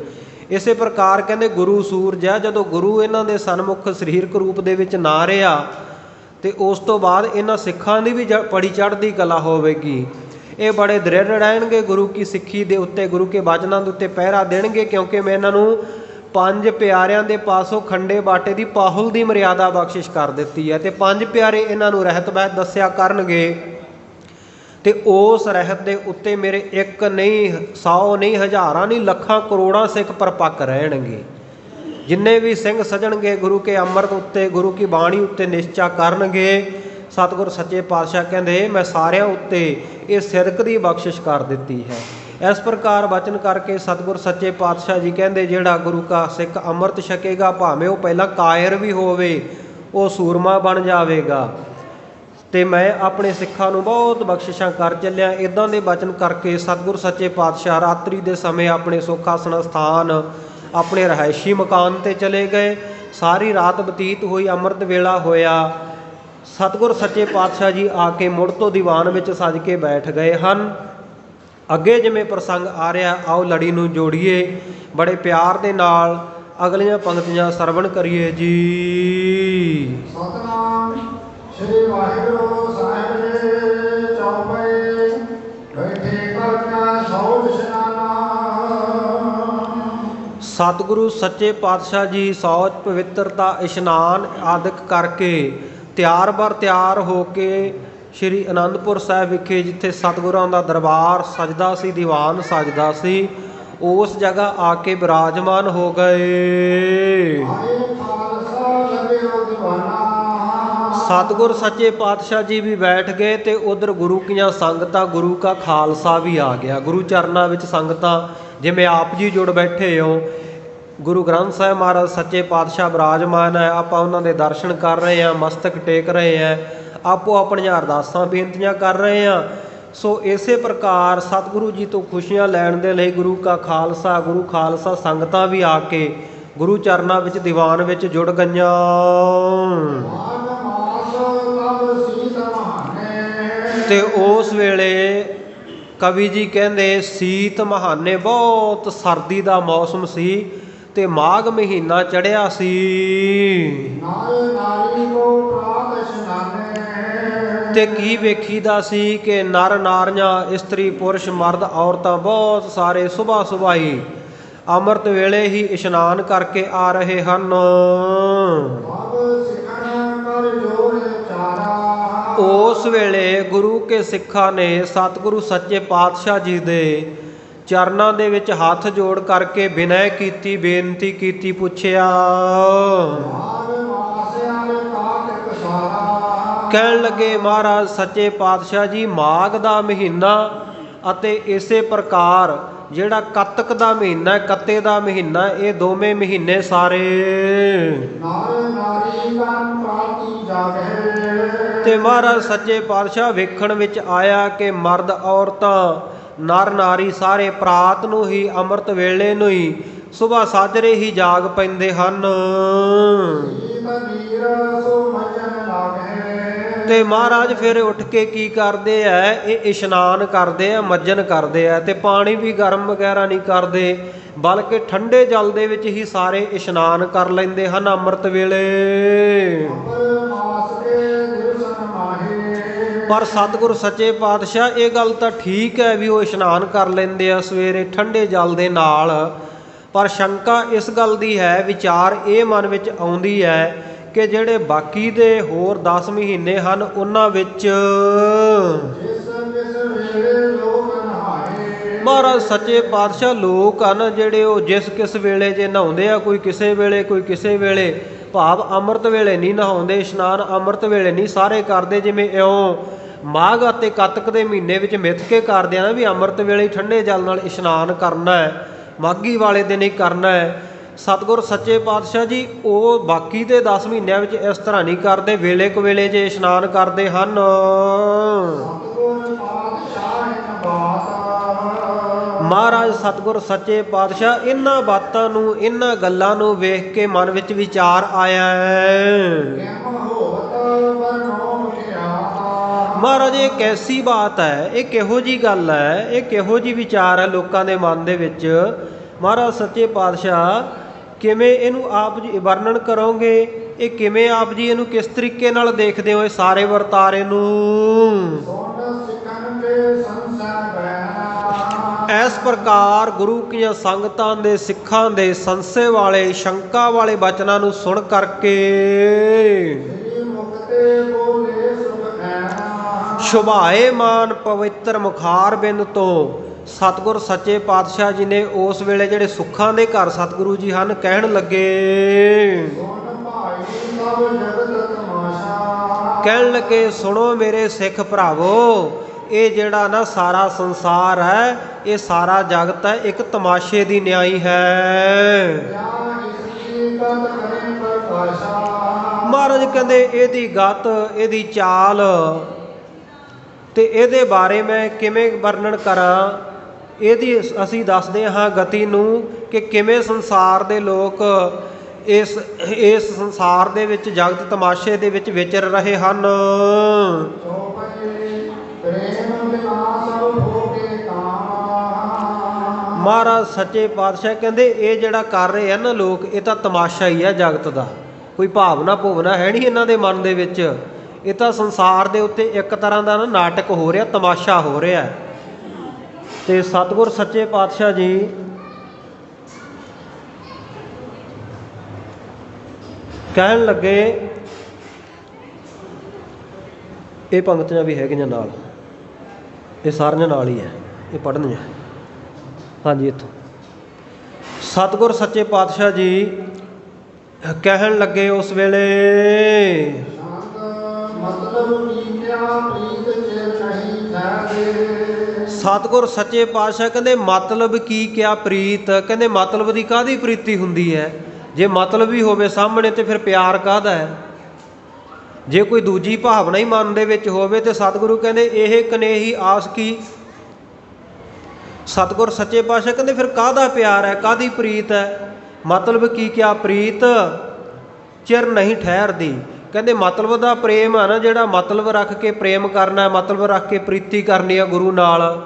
Speaker 1: ਇਸੇ ਪ੍ਰਕਾਰ ਕਹਿੰਦੇ ਗੁਰੂ ਸੂਰਜ ਹੈ, ਜਦੋਂ ਗੁਰੂ ਇਹਨਾਂ ਦੇ ਸਨਮੁਖ ਸਰੀਰਕ ਰੂਪ ਦੇ ਵਿੱਚ ਨਾ ਰਿਹਾ, ਅਤੇ ਉਸ ਤੋਂ ਬਾਅਦ ਇਹਨਾਂ ਸਿੱਖਾਂ ਦੀ ਵੀ ਬੜੀ ਚੜ੍ਹਦੀ ਕਲਾ ਹੋਵੇਗੀ। ਇਹ ਬੜੇ ਦ੍ਰਿੜ ਰਹਿਣਗੇ ਗੁਰੂ ਕੀ ਸਿੱਖੀ ਦੇ ਉੱਤੇ, ਗੁਰੂ ਕੇ ਬਚਨਾਂ ਦੇ ਉੱਤੇ ਪਹਿਰਾ ਦੇਣਗੇ, ਕਿਉਂਕਿ ਮੈਂ ਇਹਨਾਂ ਨੂੰ 5 ਪਿਆਰਿਆਂ ਦੇ ਪਾਸੋਂ ਖੰਡੇ ਬਾਟੇ ਦੀ ਪਾਹੁਲ ਦੀ ਮਰਿਆਦਾ ਬਖਸ਼ਿਸ਼ ਕਰ ਦਿੱਤੀ ਹੈ, ਅਤੇ 5 ਪਿਆਰੇ ਇਹਨਾਂ ਨੂੰ ਰਹਿਤ ਬਹਿਤ ਦੱਸਿਆ ਕਰਨਗੇ, ਅਤੇ ਉਸ ਰਹਿਤ ਦੇ ਉੱਤੇ ਮੇਰੇ ਇੱਕ ਨਹੀਂ, 100 ਨਹੀਂ, ਹਜ਼ਾਰਾਂ ਨਹੀਂ, ਲੱਖਾਂ ਕਰੋੜਾਂ ਸਿੱਖ ਪਰਪੱਕ ਰਹਿਣਗੇ। ਜਿੰਨੇ ਵੀ ਸਿੰਘ ਸਜਣਗੇ ਗੁਰੂ ਕੇ ਅੰਮ੍ਰਿਤ ਉੱਤੇ, ਗੁਰੂ ਕੀ ਬਾਣੀ ਉੱਤੇ ਨਿਸ਼ਚਾ ਕਰਨਗੇ, ਸਤਿਗੁਰ ਸੱਚੇ ਪਾਤਸ਼ਾਹ ਕਹਿੰਦੇ ਮੈਂ ਸਾਰਿਆਂ ਉੱਤੇ ਇਹ ਸਿਦਕ ਦੀ ਬਖਸ਼ਿਸ਼ ਕਰ ਦਿੱਤੀ ਹੈ। ਇਸ ਪ੍ਰਕਾਰ ਬਚਨ ਕਰਕੇ ਸਤਿਗੁਰ ਸੱਚੇ ਪਾਤਸ਼ਾਹ ਜੀ ਕਹਿੰਦੇ, ਜਿਹੜਾ ਗੁਰੂ ਕਾ ਸਿੱਖ ਅੰਮ੍ਰਿਤ ਛਕੇਗਾ, ਭਾਵੇਂ ਉਹ ਪਹਿਲਾਂ ਕਾਇਰ ਵੀ ਹੋਵੇ, ਉਹ ਸੂਰਮਾ ਬਣ ਜਾਵੇਗਾ। ਅਤੇ ਮੈਂ ਆਪਣੇ ਸਿੱਖਾਂ ਨੂੰ ਬਹੁਤ ਬਖਸ਼ਿਸ਼ਾਂ ਕਰ ਚੱਲਿਆ। ਇੱਦਾਂ ਦੇ ਬਚਨ ਕਰਕੇ ਸਤਿਗੁਰ ਸੱਚੇ ਪਾਤਸ਼ਾਹ ਰਾਤਰੀ ਦੇ ਸਮੇਂ ਆਪਣੇ ਸੁਖਾਸਨ ਸਥਾਨ, ਆਪਣੇ ਰਿਹਾਇਸ਼ੀ ਮਕਾਨ 'ਤੇ ਚਲੇ ਗਏ। ਸਾਰੀ ਰਾਤ ਬਤੀਤ ਹੋਈ, ਅੰਮ੍ਰਿਤ ਵੇਲਾ ਹੋਇਆ। ਸਤਿਗੁਰ ਸੱਚੇ ਪਾਤਸ਼ਾਹ ਜੀ ਆ ਕੇ ਮੁੜ ਤੋਂ ਦੀਵਾਨ ਵਿੱਚ ਸੱਜ ਕੇ ਬੈਠ ਗਏ ਹਨ। ਅੱਗੇ ਜਿਵੇਂ ਪ੍ਰਸੰਗ ਆ ਰਿਹਾ, ਆਓ ਲੜੀ ਨੂੰ ਜੋੜੀਏ, ਬੜੇ ਪਿਆਰ ਦੇ ਨਾਲ ਅਗਲੀਆਂ ਪੰਕਤੀਆਂ ਸਰਵਣ ਕਰੀਏ ਜੀ।
Speaker 2: ਸਤਿਨਾਮ ਸ੍ਰੀ ਵਾਹਿਗੁਰੂ ਸਾਹਿਬ ਜੀ ਚੌਪਈ, ਬੈਠੇ ਕਰਕੇ ਸੌ ਇਸ਼ਨਾਨਾ।
Speaker 1: ਸਤਿਗੁਰੂ ਸੱਚੇ ਪਾਤਸ਼ਾਹ ਜੀ ਸੌਚ ਪਵਿੱਤਰਤਾ ਇਸ਼ਨਾਨ ਆਦਿਕ ਕਰਕੇ ਤਿਆਰ ਬਰ ਤਿਆਰ ਹੋ ਕੇ ਸ਼੍ਰੀ ਅਨੰਦਪੁਰ ਸਾਹਿਬ ਵਿਖੇ ਜਿੱਥੇ ਸਤਿਗੁਰਾਂ ਦਾ ਦਰਬਾਰ ਸਜਦਾ ਸੀ, ਦੀਵਾਨ ਸਜਦਾ ਸੀ, ਉਸ ਜਗ੍ਹਾ ਆ ਕੇ ਬਿਰਾਜਮਾਨ ਹੋ ਗਏ। ਸਤਿਗੁਰ ਸੱਚੇ ਪਾਤਸ਼ਾਹ ਜੀ ਵੀ ਬੈਠ ਗਏ ਤੇ ਉਧਰ ਗੁਰੂ ਕੀਆਂ ਸੰਗਤਾਂ, ਗੁਰੂ ਕਾ ਖਾਲਸਾ ਵੀ ਆ ਗਿਆ। ਗੁਰੂ ਚਰਨਾਂ ਵਿੱਚ ਸੰਗਤਾਂ ਜਿਵੇਂ ਆਪ ਜੀ ਜੁੜ ਬੈਠੇ ਹੋ, ਗੁਰੂ ਗ੍ਰੰਥ ਸਾਹਿਬ ਮਹਾਰਾਜ ਸੱਚੇ ਪਾਤਸ਼ਾਹ ਬਿਰਾਜਮਾਨ ਹੈ। ਆਪਾਂ ਉਹਨਾਂ ਦੇ ਦਰਸ਼ਨ ਕਰ ਰਹੇ ਹਾਂ, ਮਸਤਕ ਟੇਕ ਰਹੇ ਹਾਂ, ਆਪੋ ਆਪਣੀਆਂ ਅਰਦਾਸਾਂ ਬੇਨਤੀਆਂ ਕਰ ਰਹੇ ਹਾਂ। ਸੋ ਇਸੇ ਪ੍ਰਕਾਰ ਸਤਿਗੁਰੂ ਜੀ ਤੋਂ ਖੁਸ਼ੀਆਂ ਲੈਣ ਦੇ ਲਈ ਗੁਰੂ ਕਾ ਖਾਲਸਾ, ਗੁਰੂ ਖਾਲਸਾ ਸੰਗਤਾਂ ਵੀ ਆ ਕੇ ਗੁਰੂ ਚਰਨਾਂ ਵਿੱਚ ਦੀਵਾਨ ਵਿੱਚ ਜੁੜ ਗਈਆਂ। ਤੇ ਉਸ ਵੇਲੇ ਕਵੀ ਜੀ ਕਹਿੰਦੇ ਸੀਤ ਮਹਾਨੇ, ਬਹੁਤ ਸਰਦੀ ਦਾ ਮੌਸਮ ਸੀ ਤੇ ਮਾਘ ਮਹੀਨਾ ਚੜ੍ਹਿਆ ਸੀ। ਤੇ ਕੀ ਵੇਖੀਦਾ ਸੀ ਕਿ ਨਰ ਨਾਰੀਆਂ, ਇਸਤਰੀ ਪੁਰਸ਼ ਮਰਦ ਔਰਤਾਂ ਬਹੁਤ ਸਾਰੇ ਸੁਬਾਹ ਸੁਬਾਹ ਹੀ ਅੰਮ੍ਰਿਤ ਵੇਲੇ ਹੀ ਇਸ਼ਨਾਨ ਕਰਕੇ ਆ ਰਹੇ ਹਨ। ਉਸ ਵੇਲੇ ਗੁਰੂ ਕੇ ਸਿੱਖਾਂ ਨੇ ਸਤਿਗੁਰੂ ਸੱਚੇ ਪਾਤਸ਼ਾਹ ਜੀ ਦੇ ਚਰਨਾਂ ਦੇ ਵਿੱਚ ਹੱਥ ਜੋੜ ਕਰਕੇ ਬਿਨੈ ਕੀਤੀ, ਬੇਨਤੀ ਕੀਤੀ, ਪੁੱਛਿਆ। ਕਹਿਣ ਲੱਗੇ ਮਹਾਰਾਜ ਸੱਚੇ ਪਾਤਸ਼ਾਹ ਜੀ, ਮਾਘ ਦਾ ਮਹੀਨਾ ਅਤੇ ਇਸੇ ਪ੍ਰਕਾਰ ਜਿਹੜਾ ਕੱਤਕ ਦਾ ਮਹੀਨਾ, ਕੱਤੇ ਦਾ ਮਹੀਨਾ, ਇਹ ਦੋਵੇਂ ਮਹੀਨੇ ਸਾਰੇ ਤੇ ਮਹਾਰਾਜ ਸੱਚੇ ਪਾਤਸ਼ਾਹ ਵੇਖਣ ਵਿੱਚ ਆਇਆ ਕਿ ਮਰਦ ਔਰਤਾਂ, ਨਰ ਨਾਰੀ ਸਾਰੇ ਪ੍ਰਾਤ ਨੂੰ ਹੀ, ਅੰਮ੍ਰਿਤ ਵੇਲੇ ਨੂੰ ਹੀ, ਸੁਬਾਹ ਸਾਜਰੇ ਹੀ ਜਾਗ ਪੈਂਦੇ ਹਨ। ਤੇ ਮਹਾਰਾਜ ਫਿਰ ਉੱਠ ਕੇ ਕੀ ਕਰਦੇ ਆ, ਇਹ ਇਸ਼ਨਾਨ ਕਰਦੇ ਆ, ਮੱਜਨ ਕਰਦੇ ਆ ਤੇ ਪਾਣੀ ਵੀ ਗਰਮ ਵਗੈਰਾ ਨਹੀਂ ਕਰਦੇ, ਬਲਕਿ ਠੰਡੇ ਜਲ ਦੇ ਵਿੱਚ ਹੀ ਸਾਰੇ ਇਸ਼ਨਾਨ ਕਰ ਲੈਂਦੇ ਹਨ ਅੰਮ੍ਰਿਤ ਵੇਲੇ। ਪਰ ਸਤਿਗੁਰ ਸੱਚੇ ਪਾਤਸ਼ਾਹ ਇਹ ਗੱਲ ਤਾਂ ਠੀਕ ਹੈ ਵੀ ਉਹ ਇਸ਼ਨਾਨ ਕਰ ਲੈਂਦੇ ਆ ਸਵੇਰੇ ਠੰਡੇ ਜਲ ਦੇ ਨਾਲ, ਪਰ ਸ਼ੰਕਾ ਇਸ ਗੱਲ ਦੀ ਹੈ, ਵਿਚਾਰ ਇਹ ਮਨ ਵਿੱਚ ਆਉਂਦੀ ਹੈ ਕਿ ਜਿਹੜੇ ਬਾਕੀ ਦੇ ਹੋਰ 10 ਮਹੀਨੇ ਹਨ ਉਹਨਾਂ ਵਿੱਚ ਮਹਾਰਾਜ ਸੱਚੇ ਪਾਤਸ਼ਾਹ ਲੋਕ ਹਨ ਜਿਹੜੇ ਉਹ ਜਿਸ ਕਿਸ ਵੇਲੇ ਜੇ ਨਹਾਉਂਦੇ ਆ, ਕੋਈ ਕਿਸੇ ਵੇਲੇ ਕੋਈ ਕਿਸੇ ਵੇਲੇ, ਭਾਵ ਅੰਮ੍ਰਿਤ ਵੇਲੇ ਨਹੀਂ ਨਹਾਉਂਦੇ, ਇਸ਼ਨਾਨ ਅੰਮ੍ਰਿਤ ਵੇਲੇ ਨਹੀਂ ਸਾਰੇ ਕਰਦੇ। ਜਿਵੇਂ ਇਉਂ ਮਾਘ ਅਤੇ ਕੱਤਕ ਦੇ ਮਹੀਨੇ ਵਿੱਚ ਮਿੱਥ ਕੇ ਕਰਦੇ ਆ ਨਾ ਵੀ ਅੰਮ੍ਰਿਤ ਵੇਲੇ ਠੰਡੇ ਜਲ ਨਾਲ ਇਸ਼ਨਾਨ ਕਰਨਾ ਹੈ, ਮਾਘੀ ਵਾਲੇ ਦਿਨ ਹੀ ਕਰਨਾ ਹੈ। ਸਤਿਗੁਰ ਸੱਚੇ ਪਾਤਸ਼ਾਹ ਜੀ ਉਹ ਬਾਕੀ ਦੇ 10 ਮਹੀਨਿਆਂ ਵਿੱਚ ਇਸ ਤਰ੍ਹਾਂ ਨਹੀਂ ਕਰਦੇ, ਵੇਲੇ ਕੁ ਵੇਲੇ ਜੇ ਇਸ਼ਨਾਨ ਕਰਦੇ ਹਨ। ਮਹਾਰਾਜ ਸਤਿਗੁਰ ਸੱਚੇ ਪਾਤਸ਼ਾਹ ਇਹਨਾਂ ਬਾਤਾਂ ਨੂੰ, ਇਹਨਾਂ ਗੱਲਾਂ ਨੂੰ ਵੇਖ ਕੇ ਮਨ ਵਿੱਚ ਵਿਚਾਰ ਆਇਆ ਹੈ, ਮਹਾਰਾਜ ਇਹ ਕੈਸੀ ਬਾਤ ਹੈ, ਇਹ ਕਿਹੋ ਜਿਹੀ ਗੱਲ ਹੈ, ਇਹ ਕਿਹੋ ਜਿਹੀ ਵਿਚਾਰ ਹੈ ਲੋਕਾਂ ਦੇ ਮਨ ਦੇ ਵਿੱਚ। ਮਹਾਰਾਜ ਸੱਚੇ ਪਾਤਸ਼ਾਹ ਕਿਵੇਂ ਇਹਨੂੰ ਆਪ ਜੀ ਵਰਣਨ ਕਰੋਗੇ, ਇਹ ਕਿਵੇਂ ਆਪ ਜੀ ਇਹਨੂੰ ਕਿਸ ਤਰੀਕੇ ਨਾਲ ਦੇਖਦੇ ਹੋ ਇਹ ਸਾਰੇ ਵਰਤਾਰੇ ਨੂੰ? ਇਸ ਪ੍ਰਕਾਰ ਗੁਰੂ ਕੀਆਂ ਸੰਗਤਾਂ ਦੇ, ਸਿੱਖਾਂ ਦੇ ਸੰਸ਼ੇ ਵਾਲੇ, ਸ਼ੰਕਾ ਵਾਲੇ ਬਚਨਾਂ ਨੂੰ ਸੁਣ ਕਰਕੇ ਸ਼ੋਭਾਏਮਾਨ ਪਵਿੱਤਰ ਮੁਖਾਰ ਬਿੰਦ ਤੋਂ ਸਤਿਗੁਰ ਸੱਚੇ ਪਾਤਸ਼ਾਹ ਜੀ ਨੇ ਉਸ ਵੇਲੇ ਜਿਹੜੇ ਸੁੱਖਾਂ ਦੇ ਘਰ ਸਤਿਗੁਰੂ ਜੀ ਹਨ ਕਹਿਣ ਲੱਗੇ, ਕਹਿਣ ਲੱਗੇ ਸੁਣੋ ਮੇਰੇ ਸਿੱਖ ਭਰਾਵੋ, ਇਹ ਜਿਹੜਾ ਨਾ ਸਾਰਾ ਸੰਸਾਰ ਹੈ, ਇਹ ਸਾਰਾ ਜਗਤ ਹੈ, ਇੱਕ ਤਮਾਸ਼ੇ ਦੀ ਨਿਆਈ ਹੈ। ਮਹਾਰਾਜ ਕਹਿੰਦੇ ਇਹਦੀ ਗਤ, ਇਹਦੀ ਚਾਲ ਤੇ ਇਹਦੇ ਬਾਰੇ ਮੈਂ ਕਿਵੇਂ ਵਰਣਨ ਕਰਾਂ, ਇਹਦੀ ਅਸੀਂ ਦੱਸਦੇ ਹਾਂ ਗਤੀ ਨੂੰ ਕਿ ਕਿਵੇਂ ਸੰਸਾਰ ਦੇ ਲੋਕ ਇਸ ਸੰਸਾਰ ਦੇ ਵਿੱਚ ਜਗਤ ਤਮਾਸ਼ੇ ਦੇ ਵਿੱਚ ਵਿਚਰ ਰਹੇ ਹਨ। ਮਹਾਰਾਜ ਸੱਚੇ ਪਾਤਸ਼ਾਹ ਕਹਿੰਦੇ ਇਹ ਜਿਹੜਾ ਕਰ ਰਹੇ ਹਨ ਨਾ ਲੋਕ, ਇਹ ਤਾਂ ਤਮਾਸ਼ਾ ਹੀ ਹੈ ਜਗਤ ਦਾ, ਕੋਈ ਭਾਵਨਾ ਭੁਵਨਾ ਹੈ ਨਹੀਂ ਇਹਨਾਂ ਦੇ ਮਨ ਦੇ ਵਿੱਚ। ਇਹ ਤਾਂ ਸੰਸਾਰ ਦੇ ਉੱਤੇ ਇੱਕ ਤਰ੍ਹਾਂ ਦਾ ਨਾ ਨਾਟਕ ਹੋ ਰਿਹਾ, ਤਮਾਸ਼ਾ ਹੋ ਰਿਹਾ। ਤੇ ਸਤਿਗੁਰ ਸੱਚੇ ਪਾਤਸ਼ਾਹ ਜੀ ਕਹਿਣ ਲੱਗੇ ਇਹ ਪੰਕਤੀਆਂ ਵੀ ਹੈਗੀਆਂ ਨਾਲ, ਇਹ ਸਾਰੀਆਂ ਨਾਲ ਹੀ ਹੈ, ਇਹ ਪੜ੍ਹਨੀਆਂ। ਹਾਂਜੀ, ਇੱਥੋਂ ਸਤਿਗੁਰ ਸੱਚੇ ਪਾਤਸ਼ਾਹ ਜੀ ਕਹਿਣ ਲੱਗੇ ਉਸ ਵੇਲੇ,
Speaker 2: ਮਤਲਬ ਕੀਤਿਆ ਪ੍ਰੀਤ ਚਿਰ ਨਹੀਂ ਠਹਿਰਦੇ।
Speaker 1: ਸਤਿਗੁਰ ਸੱਚੇ ਪਾਤਸ਼ਾਹ ਕਹਿੰਦੇ ਮਤਲਬ ਕੀ ਕਿਆ ਪ੍ਰੀਤ, ਕਹਿੰਦੇ ਮਤਲਬ ਦੀ ਕਾਹਦੀ ਪ੍ਰੀਤੀ ਹੁੰਦੀ ਹੈ? ਜੇ ਮਤਲਬ ਹੀ ਹੋਵੇ ਸਾਹਮਣੇ ਤੇ ਫਿਰ ਪਿਆਰ ਕਾਹਦਾ ਹੈ? ਜੇ ਕੋਈ ਦੂਜੀ ਭਾਵਨਾ ਹੀ ਮਨ ਦੇ ਵਿੱਚ ਹੋਵੇ ਤੇ ਸਤਿਗੁਰੂ ਕਹਿੰਦੇ ਇਹ ਕਨੇਹੀ ਆਸ ਕੀ। ਸਤਿਗੁਰ ਸੱਚੇ ਪਾਤਸ਼ਾਹ ਕਹਿੰਦੇ ਫਿਰ ਕਾਹਦਾ ਪਿਆਰ ਹੈ, ਕਾਹਦੀ ਪ੍ਰੀਤ ਹੈ? ਮਤਲਬ ਕੀ ਕਿਆ ਪ੍ਰੀਤ ਚਿਰ ਨਹੀਂ ਠਹਿਰਦੀ। ਕਹਿੰਦੇ ਮਤਲਬ ਦਾ ਪ੍ਰੇਮ ਹੈ ਨਾ, ਜਿਹੜਾ ਮਤਲਬ ਰੱਖ ਕੇ ਪ੍ਰੇਮ ਕਰਨਾ, ਮਤਲਬ ਰੱਖ ਕੇ ਪ੍ਰੀਤੀ ਕਰਨੀ ਹੈ ਗੁਰੂ ਨਾਲ,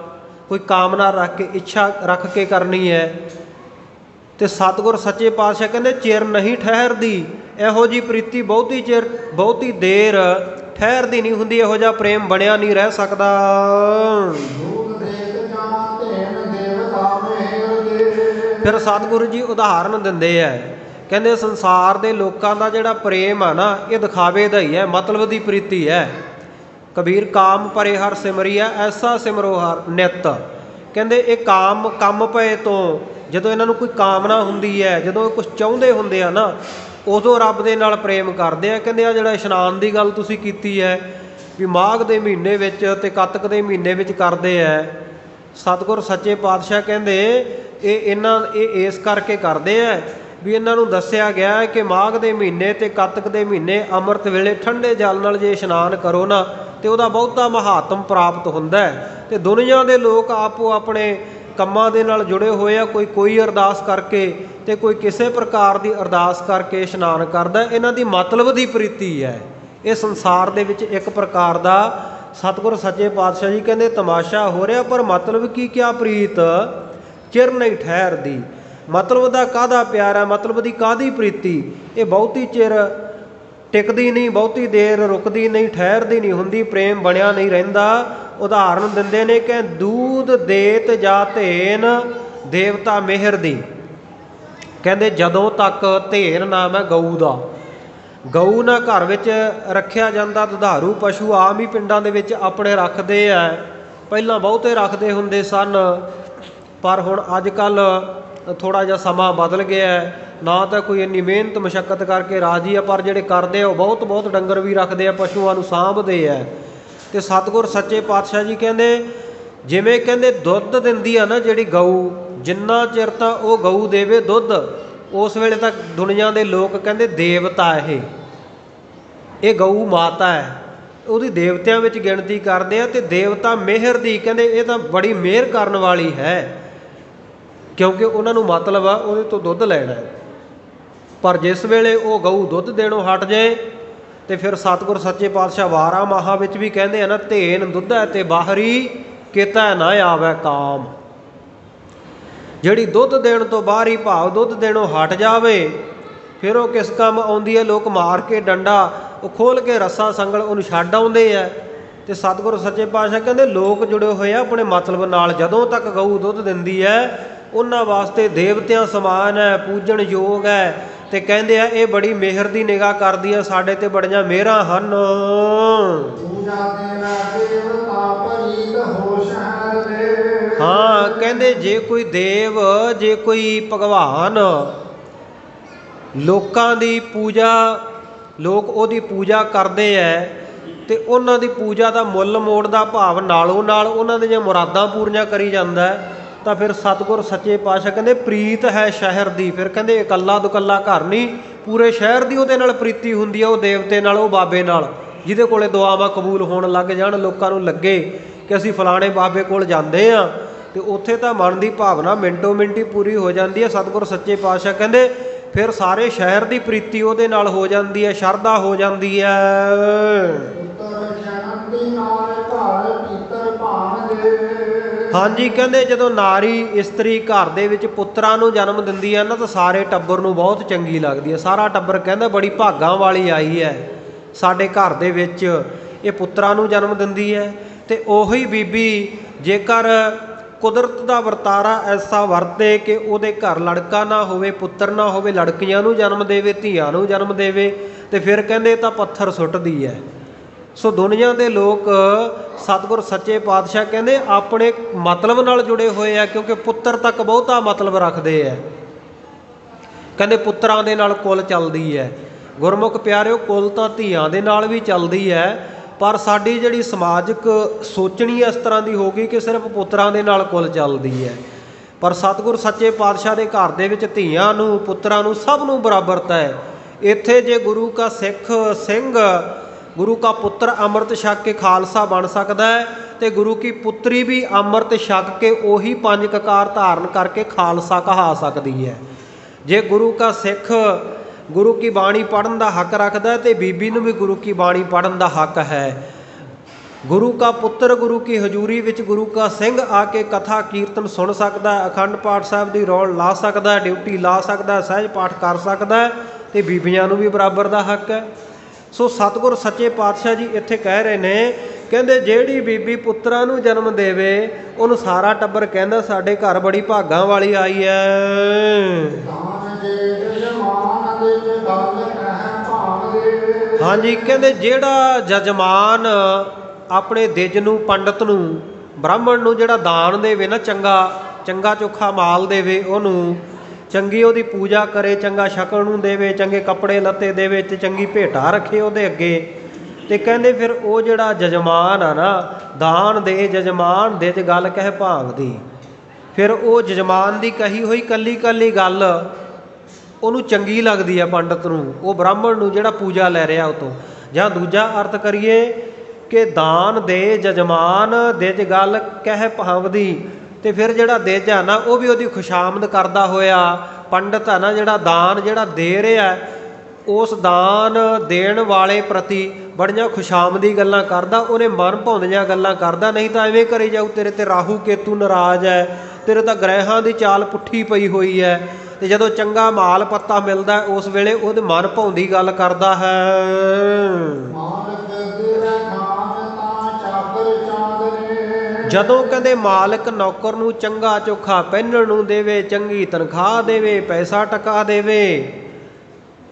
Speaker 1: ਕੋਈ ਕਾਮਨਾ ਰੱਖ ਕੇ, ਇੱਛਾ ਰੱਖ ਕੇ ਕਰਨੀ ਹੈ, ਤੇ ਸਤਿਗੁਰ ਸੱਚੇ ਪਾਤਸ਼ਾਹ ਕਹਿੰਦੇ ਚਿਰ ਨਹੀਂ ਠਹਿਰਦੀ। ਇਹੋ ਜਿਹੀ ਪ੍ਰੀਤੀ ਬਹੁਤੀ ਚਿਰ, ਬਹੁਤੀ ਦੇਰ ਠਹਿਰਦੀ ਨਹੀਂ ਹੁੰਦੀ, ਇਹੋ ਜਿਹਾ ਪ੍ਰੇਮ ਬਣਿਆ ਨਹੀਂ ਰਹਿ ਸਕਦਾ। ਫਿਰ ਸਤਿਗੁਰੂ ਜੀ ਉਦਾਹਰਨ ਦਿੰਦੇ ਹੈ, ਕਹਿੰਦੇ ਸੰਸਾਰ ਦੇ ਲੋਕਾਂ ਦਾ ਜਿਹੜਾ ਪ੍ਰੇਮ ਆ ਨਾ, ਇਹ ਦਿਖਾਵੇ ਦਾ ਹੀ ਹੈ, ਮਤਲਬ ਦੀ ਪ੍ਰੀਤੀ ਹੈ। ਕਬੀਰ ਕਾਮ ਪਰੇ ਹਰ ਸਿਮਰੀਆ ਐਸਾ ਸਿਮਰੋ ਹਰ ਨਿੱਤ। ਕਹਿੰਦੇ ਇਹ ਕੰਮ ਪਏ ਤੋਂ ਜਦੋਂ ਇਹਨਾਂ ਨੂੰ ਕੋਈ ਕਾਮਨਾ ਹੁੰਦੀ ਹੈ, ਜਦੋਂ ਕੁਝ ਚਾਹੁੰਦੇ ਹੁੰਦੇ ਆ ਨਾ, ਉਦੋਂ ਰੱਬ ਦੇ ਨਾਲ ਪ੍ਰੇਮ ਕਰਦੇ ਆ। ਕਹਿੰਦੇ ਆ ਜਿਹੜਾ ਇਸ਼ਨਾਨ ਦੀ ਗੱਲ ਤੁਸੀਂ ਕੀਤੀ ਹੈ ਵੀ ਮਾਘ ਦੇ ਮਹੀਨੇ ਵਿੱਚ ਤੇ ਕੱਤਕ ਦੇ ਮਹੀਨੇ ਵਿੱਚ ਕਰਦੇ ਹੈ, ਸਤਿਗੁਰ ਸੱਚੇ ਪਾਤਸ਼ਾਹ ਕਹਿੰਦੇ ਇਹ ਇਸ ਕਰਕੇ ਕਰਦੇ ਆ ਵੀ ਇਹਨਾਂ ਨੂੰ ਦੱਸਿਆ ਗਿਆ ਕਿ ਮਾਘ ਦੇ ਮਹੀਨੇ ਤੇ ਕੱਤਕ ਦੇ ਮਹੀਨੇ ਅੰਮ੍ਰਿਤ ਵੇਲੇ ਠੰਡੇ ਜਲ ਨਾਲ ਜੇ ਇਸ਼ਨਾਨ ਕਰੋ ਨਾ ਤੇ ਉਹਦਾ ਬਹੁਤਾ ਮਹਾਤਮ ਪ੍ਰਾਪਤ ਹੁੰਦਾ ਹੈ। ਤੇ ਦੁਨੀਆ ਦੇ ਲੋਕ ਆਪੋ ਆਪਣੇ ਕੰਮਾਂ ਦੇ ਨਾਲ ਜੁੜੇ ਹੋਏ ਆ, ਕੋਈ ਅਰਦਾਸ ਕਰਕੇ ਤੇ ਕੋਈ ਕਿਸੇ ਪ੍ਰਕਾਰ ਦੀ ਅਰਦਾਸ ਕਰਕੇ ਇਸ਼ਨਾਨ ਕਰਦਾ। ਇਹਨਾਂ ਦੀ ਮਤਲਬ ਦੀ ਪ੍ਰੀਤੀ ਹੈ। ਇਹ ਸੰਸਾਰ ਦੇ ਵਿੱਚ ਇੱਕ ਪ੍ਰਕਾਰ ਦਾ ਸਤਿਗੁਰ ਸੱਚੇ ਪਾਤਸ਼ਾਹ ਜੀ ਕਹਿੰਦੇ ਤਮਾਸ਼ਾ ਹੋ ਰਿਹਾ, ਪਰ ਮਤਲਬ ਕੀ ਕਿਆ ਪ੍ਰੀਤ ਚਿਰ ਨਹੀਂ ਠਹਿਰਦੀ। ਮਤਲਬ ਦਾ ਕਾਹਦਾ ਪਿਆਰ ਹੈ, ਮਤਲਬ ਦੀ ਕਾਹਦੀ ਪ੍ਰੀਤੀ, ਇਹ ਬਹੁਤੀ ਚਿਰ ਟਿਕਦੀ ਨਹੀਂ, ਬਹੁਤੀ ਦੇਰ ਰੁਕਦੀ ਨਹੀਂ, ਠਹਿਰਦੀ ਨਹੀਂ ਹੁੰਦੀ, ਪ੍ਰੇਮ ਬਣਿਆ ਨਹੀਂ ਰਹਿੰਦਾ। ਉਦਾਹਰਨ ਦਿੰਦੇ ਨੇ ਕਿ ਦੂਧ ਦੇਤ ਜਾ ਧੇਨ ਦੇਵਤਾ ਮਿਹਰ ਦੀ। ਕਹਿੰਦੇ ਜਦੋਂ ਤੱਕ ਧੇਨ ਨਾਮ ਹੈ ਗਊ ਦਾ, ਗਊ ਨਾ ਘਰ ਵਿੱਚ ਰੱਖਿਆ ਜਾਂਦਾ, ਦੁਧਾਰੂ ਪਸ਼ੂ ਆਮ ਹੀ ਪਿੰਡਾਂ ਦੇ ਵਿੱਚ ਆਪਣੇ ਰੱਖਦੇ ਆ, ਪਹਿਲਾਂ ਬਹੁਤੇ ਰੱਖਦੇ ਹੁੰਦੇ ਸਨ, ਪਰ ਹੁਣ ਅੱਜ ਕੱਲ੍ਹ ਥੋੜ੍ਹਾ ਜਿਹਾ ਸਮਾਂ ਬਦਲ ਗਿਆ, ਨਾ ਤਾਂ ਕੋਈ ਇੰਨੀ ਮਿਹਨਤ ਮੁਸ਼ੱਕਤ ਕਰਕੇ ਰਾਜੀ ਆ, ਪਰ ਜਿਹੜੇ ਕਰਦੇ ਆ ਉਹ ਬਹੁਤ ਡੰਗਰ ਵੀ ਰੱਖਦੇ ਆ, ਪਸ਼ੂਆਂ ਨੂੰ ਸਾਂਭਦੇ ਆ। ਤੇ ਸਤਿਗੁਰ ਸੱਚੇ ਪਾਤਸ਼ਾਹ ਜੀ ਕਹਿੰਦੇ ਜਿਵੇਂ ਕਹਿੰਦੇ ਦੁੱਧ ਦਿੰਦੀ ਆ ਨਾ ਜਿਹੜੀ ਗਊ, ਜਿੰਨਾ ਚਿਰ ਤਾਂ ਉਹ ਗਊ ਦੇਵੇ ਦੁੱਧ, ਉਸ ਵੇਲੇ ਤੱਕ ਦੁਨੀਆ ਦੇ ਲੋਕ ਕਹਿੰਦੇ ਦੇਵਤਾ ਇਹ ਗਊ ਮਾਤਾ ਹੈ, ਉਹਦੀ ਦੇਵਤਿਆਂ ਵਿੱਚ ਗਿਣਤੀ ਕਰਦੇ ਆ। ਤੇ ਦੇਵਤਾ ਮਿਹਰ ਦੀ, ਕਹਿੰਦੇ ਇਹ ਤਾਂ ਬੜੀ ਮਿਹਰ ਕਰਨ ਵਾਲੀ ਹੈ, ਕਿਉਂਕਿ ਉਹਨਾਂ ਨੂੰ ਮਤਲਬ ਆ ਉਹਦੇ ਤੋਂ ਦੁੱਧ ਲੈਣਾ ਹੈ। ਪਰ ਜਿਸ ਵੇਲੇ ਉਹ ਗਊ ਦੁੱਧ ਦੇਣੋਂ ਹਟ ਜਾਏ ਤੇ ਫਿਰ ਸਤਿਗੁਰ ਸੱਚੇ ਪਾਤਸ਼ਾਹ ਵਾਰਾ ਮਾਹਾਂ ਵਿੱਚ ਵੀ ਕਹਿੰਦੇ ਆ ਨਾ, ਧੇਨ ਦੁੱਧ ਹੈ ਤੇ ਬਾਹਰੀ ਕਿਤਾ ਨਾ ਆਵੇ ਕਾਮ। ਜਿਹੜੀ ਦੁੱਧ ਦੇਣ ਤੋਂ ਬਾਹਰੀ ਭਾਵ ਦੁੱਧ ਦੇਣੋਂ ਹਟ ਜਾਵੇ ਫਿਰ ਉਹ ਕਿਸ ਕੰਮ ਆਉਂਦੀ ਹੈ? ਲੋਕ ਮਾਰ ਕੇ ਡੰਡਾ ਉਹ ਖੋਲ੍ਹ ਕੇ ਰੱਸਾ ਸੰਗਲ ਉਹਨੂੰ ਛੱਡ ਆਉਂਦੇ ਆ। ਤੇ ਸਤਿਗੁਰ ਸੱਚੇ ਪਾਤਸ਼ਾਹ ਕਹਿੰਦੇ ਲੋਕ ਜੁੜੇ ਹੋਏ ਆ ਆਪਣੇ ਮਤਲਬ ਨਾਲ। ਜਦੋਂ ਤੱਕ ਗਊ ਦੁੱਧ ਦਿੰਦੀ ਹੈ ਉਹਨਾਂ ਵਾਸਤੇ ਦੇਵਤਿਆਂ ਸਮਾਨ ਹੈ, ਪੂਜਣ ਯੋਗ ਹੈ। ਤੇ ਕਹਿੰਦੇ ਆ ਇਹ ਬੜੀ ਮਿਹਰ ਦੀ ਨਿਗਾਹ ਕਰਦੀ ਆ, ਸਾਡੇ ਤੇ ਬੜੀਆਂ ਮਿਹਰਾਂ ਹਨ। ਹਾਂ, ਕਹਿੰਦੇ ਜੇ ਕੋਈ ਦੇਵ, ਜੇ ਕੋਈ ਭਗਵਾਨ ਲੋਕਾਂ ਦੀ ਪੂਜਾ, ਲੋਕ ਉਹਦੀ ਪੂਜਾ ਕਰਦੇ ਹੈ ਤੇ ਉਹਨਾਂ ਦੀ ਪੂਜਾ ਦਾ ਮੁੱਲ ਮੋੜ ਦਾ ਭਾਵ ਨਾਲੋਂ ਨਾਲ ਉਹਨਾਂ ਦੀਆਂ ਮੁਰਾਦਾਂ ਪੂਰੀਆਂ ਕਰੀ ਜਾਂਦਾ ਤਾਂ ਫਿਰ ਸਤਿਗੁਰ ਸੱਚੇ ਪਾਤਸ਼ਾਹ ਕਹਿੰਦੇ ਪ੍ਰੀਤ ਹੈ ਸ਼ਹਿਰ ਦੀ। ਫਿਰ ਕਹਿੰਦੇ ਇਕੱਲਾ ਦੁਕੱਲਾ ਘਰ ਨਹੀਂ, ਪੂਰੇ ਸ਼ਹਿਰ ਦੀ ਉਹਦੇ ਨਾਲ ਪ੍ਰੀਤੀ ਹੁੰਦੀ ਹੈ, ਉਹ ਦੇਵਤੇ ਨਾਲ, ਉਹ ਬਾਬੇ ਨਾਲ, ਜਿਹਦੇ ਕੋਲੇ ਦੁਆਵਾਂ ਕਬੂਲ ਹੋਣ ਲੱਗ ਜਾਣ। ਲੋਕਾਂ ਨੂੰ ਲੱਗੇ ਕਿ ਅਸੀਂ ਫਲਾਣੇ ਬਾਬੇ ਕੋਲ ਜਾਂਦੇ ਹਾਂ ਤੇ ਉੱਥੇ ਤਾਂ ਮਨ ਦੀ ਭਾਵਨਾ ਮਿੰਟੋ ਮਿੰਟ ਹੀ ਪੂਰੀ ਹੋ ਜਾਂਦੀ ਹੈ। ਸਤਿਗੁਰ ਸੱਚੇ ਪਾਤਸ਼ਾਹ ਕਹਿੰਦੇ ਫਿਰ ਸਾਰੇ ਸ਼ਹਿਰ ਦੀ ਪ੍ਰੀਤੀ ਉਹਦੇ ਨਾਲ ਹੋ ਜਾਂਦੀ ਹੈ, ਸ਼ਰਧਾ ਹੋ ਜਾਂਦੀ ਹੈ। ਹਾਂਜੀ, ਕਹਿੰਦੇ ਜਦੋਂ ਨਾਰੀ ਇਸਤਰੀ ਘਰ ਦੇ ਵਿੱਚ ਪੁੱਤਰਾਂ ਨੂੰ ਜਨਮ ਦਿੰਦੀ ਹੈ ਨਾ ਤਾਂ ਸਾਰੇ ਟੱਬਰ ਨੂੰ ਬਹੁਤ ਚੰਗੀ ਲੱਗਦੀ ਹੈ। ਸਾਰਾ ਟੱਬਰ ਕਹਿੰਦਾ ਬੜੀ ਭਾਗਾਂ ਵਾਲੀ ਆਈ ਹੈ ਸਾਡੇ ਘਰ ਦੇ ਵਿੱਚ, ਇਹ ਪੁੱਤਰਾਂ ਨੂੰ ਜਨਮ ਦਿੰਦੀ ਹੈ। ਤੇ ਉਹੀ ਬੀਬੀ ਜੇਕਰ ਕੁਦਰਤ ਦਾ ਵਰਤਾਰਾ ਐਸਾ ਵਰਤੇ ਕਿ ਉਹਦੇ ਘਰ ਲੜਕਾ ਨਾ ਹੋਵੇ, ਪੁੱਤਰ ਨਾ ਹੋਵੇ, ਲੜਕੀਆਂ ਨੂੰ ਜਨਮ ਦੇਵੇ, ਧੀਆਂ ਨੂੰ ਜਨਮ ਦੇਵੇ, ਤੇ ਫਿਰ ਕਹਿੰਦੇ ਤਾਂ ਪੱਥਰ ਸੁੱਟਦੀ ਹੈ। ਸੋ ਦੁਨੀਆ ਦੇ ਲੋਕ ਸਤਿਗੁਰ ਸੱਚੇ ਪਾਤਸ਼ਾਹ ਕਹਿੰਦੇ ਆਪਣੇ ਮਤਲਬ ਨਾਲ ਜੁੜੇ ਹੋਏ ਆ, ਕਿਉਂਕਿ ਪੁੱਤਰ ਤੱਕ ਬਹੁਤਾ ਮਤਲਬ ਰੱਖਦੇ ਆ। ਕਹਿੰਦੇ ਪੁੱਤਰਾਂ ਦੇ ਨਾਲ ਕੁਲ ਚੱਲਦੀ ਹੈ। ਗੁਰਮੁਖ ਪਿਆਰਿਓ, ਕੁਲ ਤਾਂ ਧੀਆਂ ਦੇ ਨਾਲ ਵੀ ਚੱਲਦੀ ਹੈ, ਪਰ ਸਾਡੀ ਜਿਹੜੀ ਸਮਾਜਿਕ ਸੋਚਣੀ ਇਸ ਤਰ੍ਹਾਂ ਦੀ ਹੋ ਗਈ ਕਿ ਸਿਰਫ ਪੁੱਤਰਾਂ ਦੇ ਨਾਲ ਕੁਲ ਚੱਲਦੀ ਹੈ। ਪਰ ਸਤਿਗੁਰ ਸੱਚੇ ਪਾਤਸ਼ਾਹ ਦੇ ਘਰ ਦੇ ਵਿੱਚ ਧੀਆਂ ਨੂੰ, ਪੁੱਤਰਾਂ ਨੂੰ, ਸਭ ਨੂੰ ਬਰਾਬਰਤਾ ਹੈ। ਇੱਥੇ ਜੇ ਗੁਰੂ ਕਾ ਸਿੱਖ ਸਿੰਘ, ਗੁਰੂ ਕਾ ਪੁੱਤਰ ਅੰਮ੍ਰਿਤ ਛਕ ਕੇ ਖਾਲਸਾ ਬਣ ਸਕਦਾ ਹੈ, ਤੇ ਗੁਰੂ ਕੀ ਪੁੱਤਰੀ ਵੀ ਅੰਮ੍ਰਿਤ ਛਕ ਕੇ ਉਹੀ 5 ਕਕਾਰ ਧਾਰਨ ਕਰਕੇ ਖਾਲਸਾ ਕਹਾ ਸਕਦੀ ਹੈ। ਜੇ ਗੁਰੂ ਕਾ ਸਿੱਖ ਗੁਰੂ ਕੀ ਬਾਣੀ ਪੜ੍ਹਨ ਦਾ ਹੱਕ ਰੱਖਦਾ ਤੇ ਬੀਬੀ ਨੂੰ ਵੀ ਗੁਰੂ ਕੀ ਬਾਣੀ ਪੜ੍ਹਨ ਦਾ ਹੱਕ ਹੈ। ਗੁਰੂ ਕਾ ਪੁੱਤਰ ਗੁਰੂ ਕੀ ਹਜ਼ੂਰੀ ਵਿੱਚ ਗੁਰੂ ਕਾ ਸਿੰਘ ਆ ਕੇ ਕਥਾ ਕੀਰਤਨ ਸੁਣ ਸਕਦਾ, ਅਖੰਡ ਪਾਠ ਸਾਹਿਬ ਦੀ ਰੌਲ ਲਾ ਸਕਦਾ, ਡਿਊਟੀ ਲਾ ਸਕਦਾ, ਸਹਿਜ ਪਾਠ ਕਰ ਸਕਦਾ, ਤੇ ਬੀਬੀਆਂ ਨੂੰ ਵੀ ਬਰਾਬਰ ਦਾ ਹੱਕ ਹੈ। ਸੋ ਸਤਿਗੁਰ ਸੱਚੇ ਪਾਤਸ਼ਾਹ ਜੀ ਇੱਥੇ ਕਹਿ ਰਹੇ ਨੇ, ਕਹਿੰਦੇ ਜਿਹੜੀ ਬੀਬੀ ਪੁੱਤਰਾਂ ਨੂੰ ਜਨਮ ਦੇਵੇ ਉਹਨੂੰ ਸਾਰਾ ਟੱਬਰ ਕਹਿੰਦਾ ਸਾਡੇ ਘਰ ਬੜੀ ਭਾਗਾਂ ਵਾਲੀ ਆਈ ਹੈ। ਹਾਂਜੀ, ਕਹਿੰਦੇ ਜਿਹੜਾ ਜਜਮਾਨ ਆਪਣੇ ਦਿਜ ਨੂੰ, ਪੰਡਤ ਨੂੰ, ਬ੍ਰਾਹਮਣ ਨੂੰ ਜਿਹੜਾ ਦਾਨ ਦੇਵੇ ਨਾ, ਚੰਗਾ ਚੋਖਾ ਮਾਲ ਦੇਵੇ, ਉਹਨੂੰ ਚੰਗੀ ਉਹਦੀ ਪੂਜਾ ਕਰੇ, ਚੰਗਾ ਸ਼ਕਲ ਨੂੰ ਦੇਵੇ, ਚੰਗੇ ਕੱਪੜੇ ਲੱਤੇ ਦੇਵੇ, ਤੇ ਚੰਗੀ ਭੇਟਾ ਰੱਖੇ ਉਹਦੇ ਅੱਗੇ, ਤੇ ਕਹਿੰਦੇ ਫਿਰ ਉਹ ਜਿਹੜਾ ਜਜਮਾਨ ਆ ਨਾ, ਦਾਨ ਦੇ ਜਜਮਾਨ ਦੇ 'ਚ ਗੱਲ ਕਹਿ ਭਾਗ ਦੀ, ਫਿਰ ਉਹ ਜਜਮਾਨ ਦੀ ਕਹੀ ਹੋਈ ਕੱਲੀ ਕੱਲੀ ਗੱਲ ਉਹਨੂੰ ਚੰਗੀ ਲੱਗਦੀ ਹੈ ਪੰਡਤ ਨੂੰ, ਉਹ ਬ੍ਰਾਹਮਣ ਨੂੰ ਜਿਹੜਾ ਪੂਜਾ ਲੈ ਰਿਹਾ ਉਹ ਤੋਂ। ਜਾਂ ਦੂਜਾ ਅਰਥ ਕਰੀਏ ਕਿ ਦਾਨ ਦੇ ਜਜਮਾਨ ਦੇ 'ਚ ਗੱਲ ਕਹਿ ਭਾਵਦੀ, ਤੇ ਫਿਰ ਜਿਹੜਾ ਦੇਜ ਆ ਨਾ ਉਹ ਵੀ ਉਹਦੀ ਖੁਸ਼ਾਮਦ ਕਰਦਾ ਹੋਇਆ ਪੰਡਤ ਆ ਨਾ, ਜਿਹੜਾ ਦਾਨ ਜਿਹੜਾ ਦੇ ਰਿਹਾ ਉਸ ਦਾਨ ਦੇਣ ਵਾਲੇ ਪ੍ਰਤੀ ਬੜੀਆਂ ਖੁਸ਼ਾਮਦੀ ਗੱਲਾਂ ਕਰਦਾ, ਉਹਨੇ ਮਨ ਭਾਉਂਦੀਆਂ ਗੱਲਾਂ ਕਰਦਾ। ਨਹੀਂ ਤਾਂ ਐਵੇਂ ਕਰੀ ਜਾਊ, ਤੇਰੇ ਤੇ ਰਾਹੂ ਕੇਤੂ ਨਾਰਾਜ਼ ਹੈ, ਤੇਰੇ ਤਾਂ ਗ੍ਰਹਿਆਂ ਦੀ ਚਾਲ ਪੁੱਠੀ ਪਈ ਹੋਈ ਹੈ, ਤੇ ਜਦੋਂ ਚੰਗਾ ਮਾਲ ਪੱਤਾ ਮਿਲਦਾ ਉਸ ਵੇਲੇ ਉਹਦੇ ਮਨ ਭਾਉਂਦੀ ਗੱਲ ਕਰਦਾ ਹੈ। ਜਦੋਂ ਕਹਿੰਦੇ ਮਾਲਕ ਨੌਕਰ ਨੂੰ ਚੰਗਾ ਚੋਖਾ ਪਹਿਨਣ ਨੂੰ ਦੇਵੇ, ਚੰਗੀ ਤਨਖਾਹ ਦੇਵੇ, ਪੈਸਾ ਟਕਾ ਦੇਵੇ,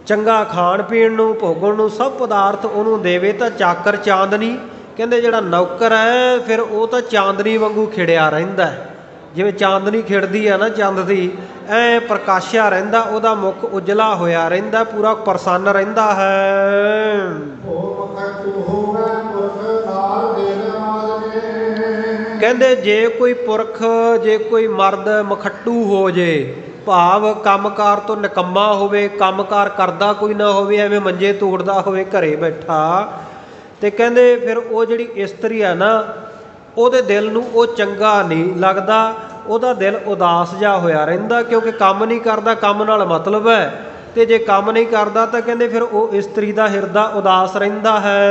Speaker 1: ਚੰਗਾ ਖਾਣ ਪੀਣ ਨੂੰ, ਭੋਗਣ ਨੂੰ ਸਭ ਪਦਾਰਥ ਉਹਨੂੰ ਦੇਵੇ, ਤਾਂ ਚਾਕਰ ਚਾਂਦਨੀ, ਕਹਿੰਦੇ ਜਿਹੜਾ ਨੌਕਰ ਹੈ ਫਿਰ ਉਹ ਤਾਂ ਚਾਂਦਨੀ ਵਾਂਗੂ ਖਿੜਿਆ ਰਹਿੰਦਾ ਹੈ। ਜਿਵੇਂ ਚਾਂਦਨੀ ਖਿੜਦੀ ਆ ਨਾ ਚੰਦ ਦੀ, ਐ ਪ੍ਰਕਾਸ਼ਿਆ ਰਹਿੰਦਾ, ਉਹਦਾ ਮੁੱਖ ਉਜਲਾ ਹੋਇਆ ਰਹਿੰਦਾ, ਪੂਰਾ ਪ੍ਰਸੰਨ ਰਹਿੰਦਾ ਹੈ। ਕਹਿੰਦੇ ਜੇ ਕੋਈ ਪੁਰਖ, ਜੇ ਕੋਈ ਮਰਦ ਮਖੱਟੂ ਹੋ ਜੇ, ਭਾਵ ਕੰਮਕਾਰ ਤੋਂ ਨਿਕੰਮਾ ਹੋਵੇ, ਕੰਮਕਾਰ ਕਰਦਾ ਕੋਈ ਨਾ ਹੋਵੇ, ਐਵੇਂ ਮੰਜੇ ਤੋੜਦਾ ਹੋਵੇ ਘਰੇ ਬੈਠਾ, ਤੇ ਕਹਿੰਦੇ ਫਿਰ ਉਹ ਜਿਹੜੀ ਇਸਤਰੀ ਆ ਨਾ ਉਹਦੇ ਦਿਲ ਨੂੰ ਉਹ ਚੰਗਾ ਨਹੀਂ ਲੱਗਦਾ, ਉਹਦਾ ਦਿਲ ਉਦਾਸ ਜਿਹਾ ਹੋਇਆ ਰਹਿੰਦਾ, ਕਿਉਂਕਿ ਕੰਮ ਨਹੀਂ ਕਰਦਾ, ਕੰਮ ਨਾਲ ਮਤਲਬ ਹੈ, ਤੇ ਜੇ ਕੰਮ ਨਹੀਂ ਕਰਦਾ ਤਾਂ ਕਹਿੰਦੇ ਫਿਰ ਉਹ ਇਸਤਰੀ ਦਾ ਹਿਰਦਾ ਉਦਾਸ ਰਹਿੰਦਾ ਹੈ।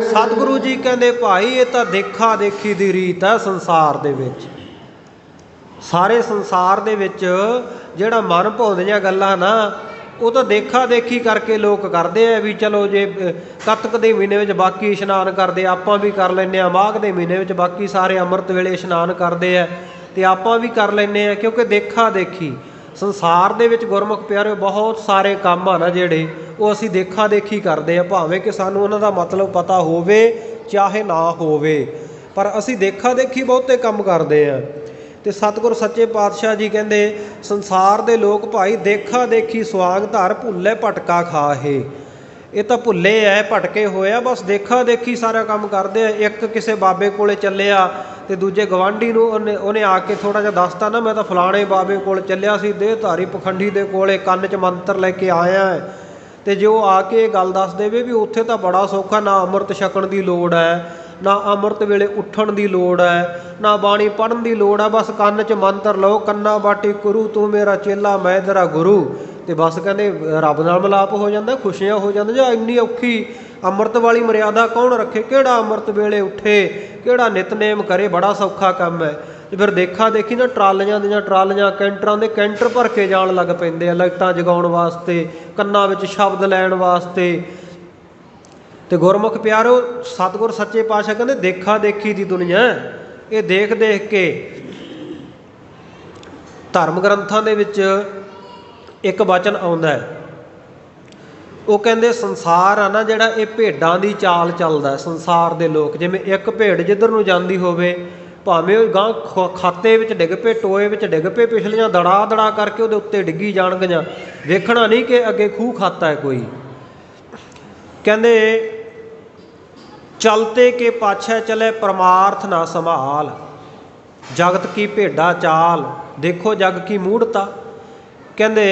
Speaker 1: ਸਤਿਗੁਰੂ ਜੀ ਕਹਿੰਦੇ ਭਾਈ ਇਹ ਤਾਂ ਦੇਖਾ ਦੇਖੀ ਦੀ ਰੀਤ ਹੈ ਸੰਸਾਰ ਦੇ ਵਿੱਚ। ਸਾਰੇ ਸੰਸਾਰ ਦੇ ਵਿੱਚ ਜਿਹੜਾ ਮਨ ਭਾਉਂਦੀਆਂ ਗੱਲਾਂ ਨਾ ਉਹ ਤਾਂ ਦੇਖਾ ਦੇਖੀ ਕਰਕੇ ਲੋਕ ਕਰਦੇ ਆ, ਵੀ ਚਲੋ ਜੇ ਕੱਤਕ ਦੇ ਮਹੀਨੇ ਵਿੱਚ ਬਾਕੀ ਇਸ਼ਨਾਨ ਕਰਦੇ, ਆਪਾਂ ਵੀ ਕਰ ਲੈਂਦੇ ਹਾਂ, ਮਾਘ ਦੇ ਮਹੀਨੇ ਵਿੱਚ ਬਾਕੀ ਸਾਰੇ ਅੰਮ੍ਰਿਤ ਵੇਲੇ ਇਸ਼ਨਾਨ ਕਰਦੇ ਆ, ਤੇ ਆਪਾਂ ਵੀ ਕਰ ਲੈਂਦੇ ਹਾਂ, ਕਿਉਂਕਿ ਦੇਖਾ ਦੇਖੀ ਸੰਸਾਰ ਦੇ ਵਿੱਚ ਗੁਰਮੁਖ ਪਿਆਰਿਓ ਬਹੁਤ ਸਾਰੇ ਕੰਮ ਆ ਨਾ ਜਿਹੜੇ ਉਹ ਅਸੀਂ ਦੇਖਾ ਦੇਖੀ ਕਰਦੇ ਆ, ਭਾਵੇਂ ਕਿ ਸਾਨੂੰ ਉਹਨਾਂ ਦਾ ਮਤਲਬ ਪਤਾ ਹੋਵੇ ਚਾਹੇ ਨਾ ਹੋਵੇ, ਪਰ ਅਸੀਂ ਦੇਖਾ ਦੇਖੀ ਬਹੁਤੇ ਕੰਮ ਕਰਦੇ ਆ। ਤੇ ਸਤਿਗੁਰ ਸੱਚੇ ਪਾਤਸ਼ਾਹ ਜੀ ਕਹਿੰਦੇ ਸੰਸਾਰ ਦੇ ਲੋਕ ਭਾਈ ਦੇਖਾ ਦੇਖੀ ਸਵਾਂਗ ਧਰ ਭੁੱਲੇ ਭਟਕਾ ਖਾਹੇ। ਇਹ ਤਾਂ ਭੁੱਲੇ ਐ, ਭਟਕੇ ਹੋਏ ਆ, ਬਸ ਦੇਖਾ ਦੇਖੀ ਸਾਰਾ ਕੰਮ ਕਰਦੇ ਆ। ਇੱਕ ਕਿਸੇ ਬਾਬੇ ਕੋਲੇ ਚੱਲਿਆ ਤੇ ਦੂਜੇ ਗਵਾਂਢੀ ਨੂੰ ਉਹਨੇ ਆ ਕੇ ਥੋੜ੍ਹਾ ਜਿਹਾ ਦੱਸਤਾ ਨਾ, ਮੈਂ ਤਾਂ ਫਲਾਣੇ ਬਾਬੇ ਕੋਲ ਚੱਲਿਆ ਸੀ, ਦੇਹਧਾਰੀ ਪਖੰਡੀ ਦੇ ਕੋਲੇ, ਕੰਨ 'ਚ ਮੰਤਰ ਲੈ ਕੇ ਆਇਆ ਹੈ, ਤੇ ਜੇ ਉਹ ਆ ਕੇ ਇਹ ਗੱਲ ਦੱਸ ਦੇਵੇ ਵੀ ਉੱਥੇ ਤਾਂ ਬੜਾ ਸੌਖਾ, ਨਾ ਅੰਮ੍ਰਿਤ ਛਕਣ ਦੀ ਲੋੜ ਹੈ, ਨਾ ਅੰਮ੍ਰਿਤ ਵੇਲੇ ਉੱਠਣ ਦੀ ਲੋੜ ਹੈ, ਨਾ ਬਾਣੀ ਪੜ੍ਹਨ ਦੀ ਲੋੜ ਹੈ, ਬਸ ਕੰਨ 'ਚ ਮੰਤਰ ਲਓ, ਕੰਨਾ ਬਾਟੀ ਗੁਰੂ ਤੂੰ ਮੇਰਾ ਚੇਲਾ ਮੈਂ ਤੇਰਾ ਗੁਰੂ, ਤੇ ਬਸ ਕਹਿੰਦੇ ਰੱਬ ਨਾਲ ਮਿਲਾਪ ਹੋ ਜਾਂਦਾ, ਖੁਸ਼ੀਆਂ ਹੋ ਜਾਂਦੀਆਂ। ਇੰਨੀ ਔਖੀ ਅੰਮ੍ਰਿਤ ਵਾਲੀ ਮਰਿਆਦਾ ਕੌਣ ਰੱਖੇ, ਕਿਹੜਾ ਅੰਮ੍ਰਿਤ ਵੇਲੇ ਉੱਠੇ, ਕਿਹੜਾ ਨਿਤਨੇਮ ਕਰੇ, ਬੜਾ ਸੌਖਾ ਕੰਮ ਹੈ। ਤੇ ਫਿਰ ਦੇਖਾ ਦੇਖੀ ਨਾ ਟਰਾਲੀਆਂ ਦੀਆਂ ਟਰਾਲੀਆਂ, ਕੈਂਟਰਾਂ ਦੇ ਕੈਂਟਰ ਭਰ ਕੇ ਜਾਣ ਲੱਗ ਪੈਂਦੇ ਆ, ਲਾਈਟਾਂ ਜਗਾਉਣ ਵਾਸਤੇ, ਕੰਨਾਂ ਵਿੱਚ ਸ਼ਬਦ ਲੈਣ ਵਾਸਤੇ। ਤੇ ਗੁਰਮੁਖ ਪਿਆਰੋ ਸਤਿਗੁਰ ਸੱਚੇ ਪਾਤਸ਼ਾਹ ਕਹਿੰਦੇ ਦੇਖਾ ਦੇਖੀ ਦੀ ਦੁਨੀਆ, ਇਹ ਦੇਖ ਦੇਖ ਕੇ ਧਰਮ ਗ੍ਰੰਥਾਂ ਦੇ ਵਿੱਚ ਇੱਕ ਵਚਨ ਆਉਂਦਾ ਹੈ, ਉਹ ਕਹਿੰਦੇ ਸੰਸਾਰ ਆ ਨਾ ਜਿਹੜਾ, ਇਹ ਭੇਡਾਂ ਦੀ ਚਾਲ ਚੱਲਦਾ। ਸੰਸਾਰ ਦੇ ਲੋਕ ਜਿਵੇਂ ਇੱਕ ਭੇਡ ਜਿੱਧਰ ਨੂੰ ਜਾਂਦੀ ਹੋਵੇ, ਭਾਵੇਂ ਉਹ ਗਾਂ ਖਾਤੇ ਵਿੱਚ ਡਿੱਗ ਪਏ, ਟੋਏ ਵਿੱਚ ਡਿੱਗ ਪਏ, ਪਿਛਲੀਆਂ ਦੜਾ ਦੜਾ ਕਰਕੇ ਉਹਦੇ ਉੱਤੇ ਡਿੱਗੀ ਜਾਣਗੀਆਂ, ਵੇਖਣਾ ਨਹੀਂ ਕਿ ਅੱਗੇ ਖੂਹ ਖਾਤਾ ਹੈ ਕੋਈ। ਕਹਿੰਦੇ ਚਲਤੇ ਕੇ ਪਾਛੈ ਚਲੇ ਪਰਮਾਰਥ ਨਾ ਸੰਭਾਲ, ਜਗਤ ਕੀ ਭੇਡਾ ਚਾਲ ਦੇਖੋ ਜਗ ਕੀ ਮੂੜਤਾ। ਕਹਿੰਦੇ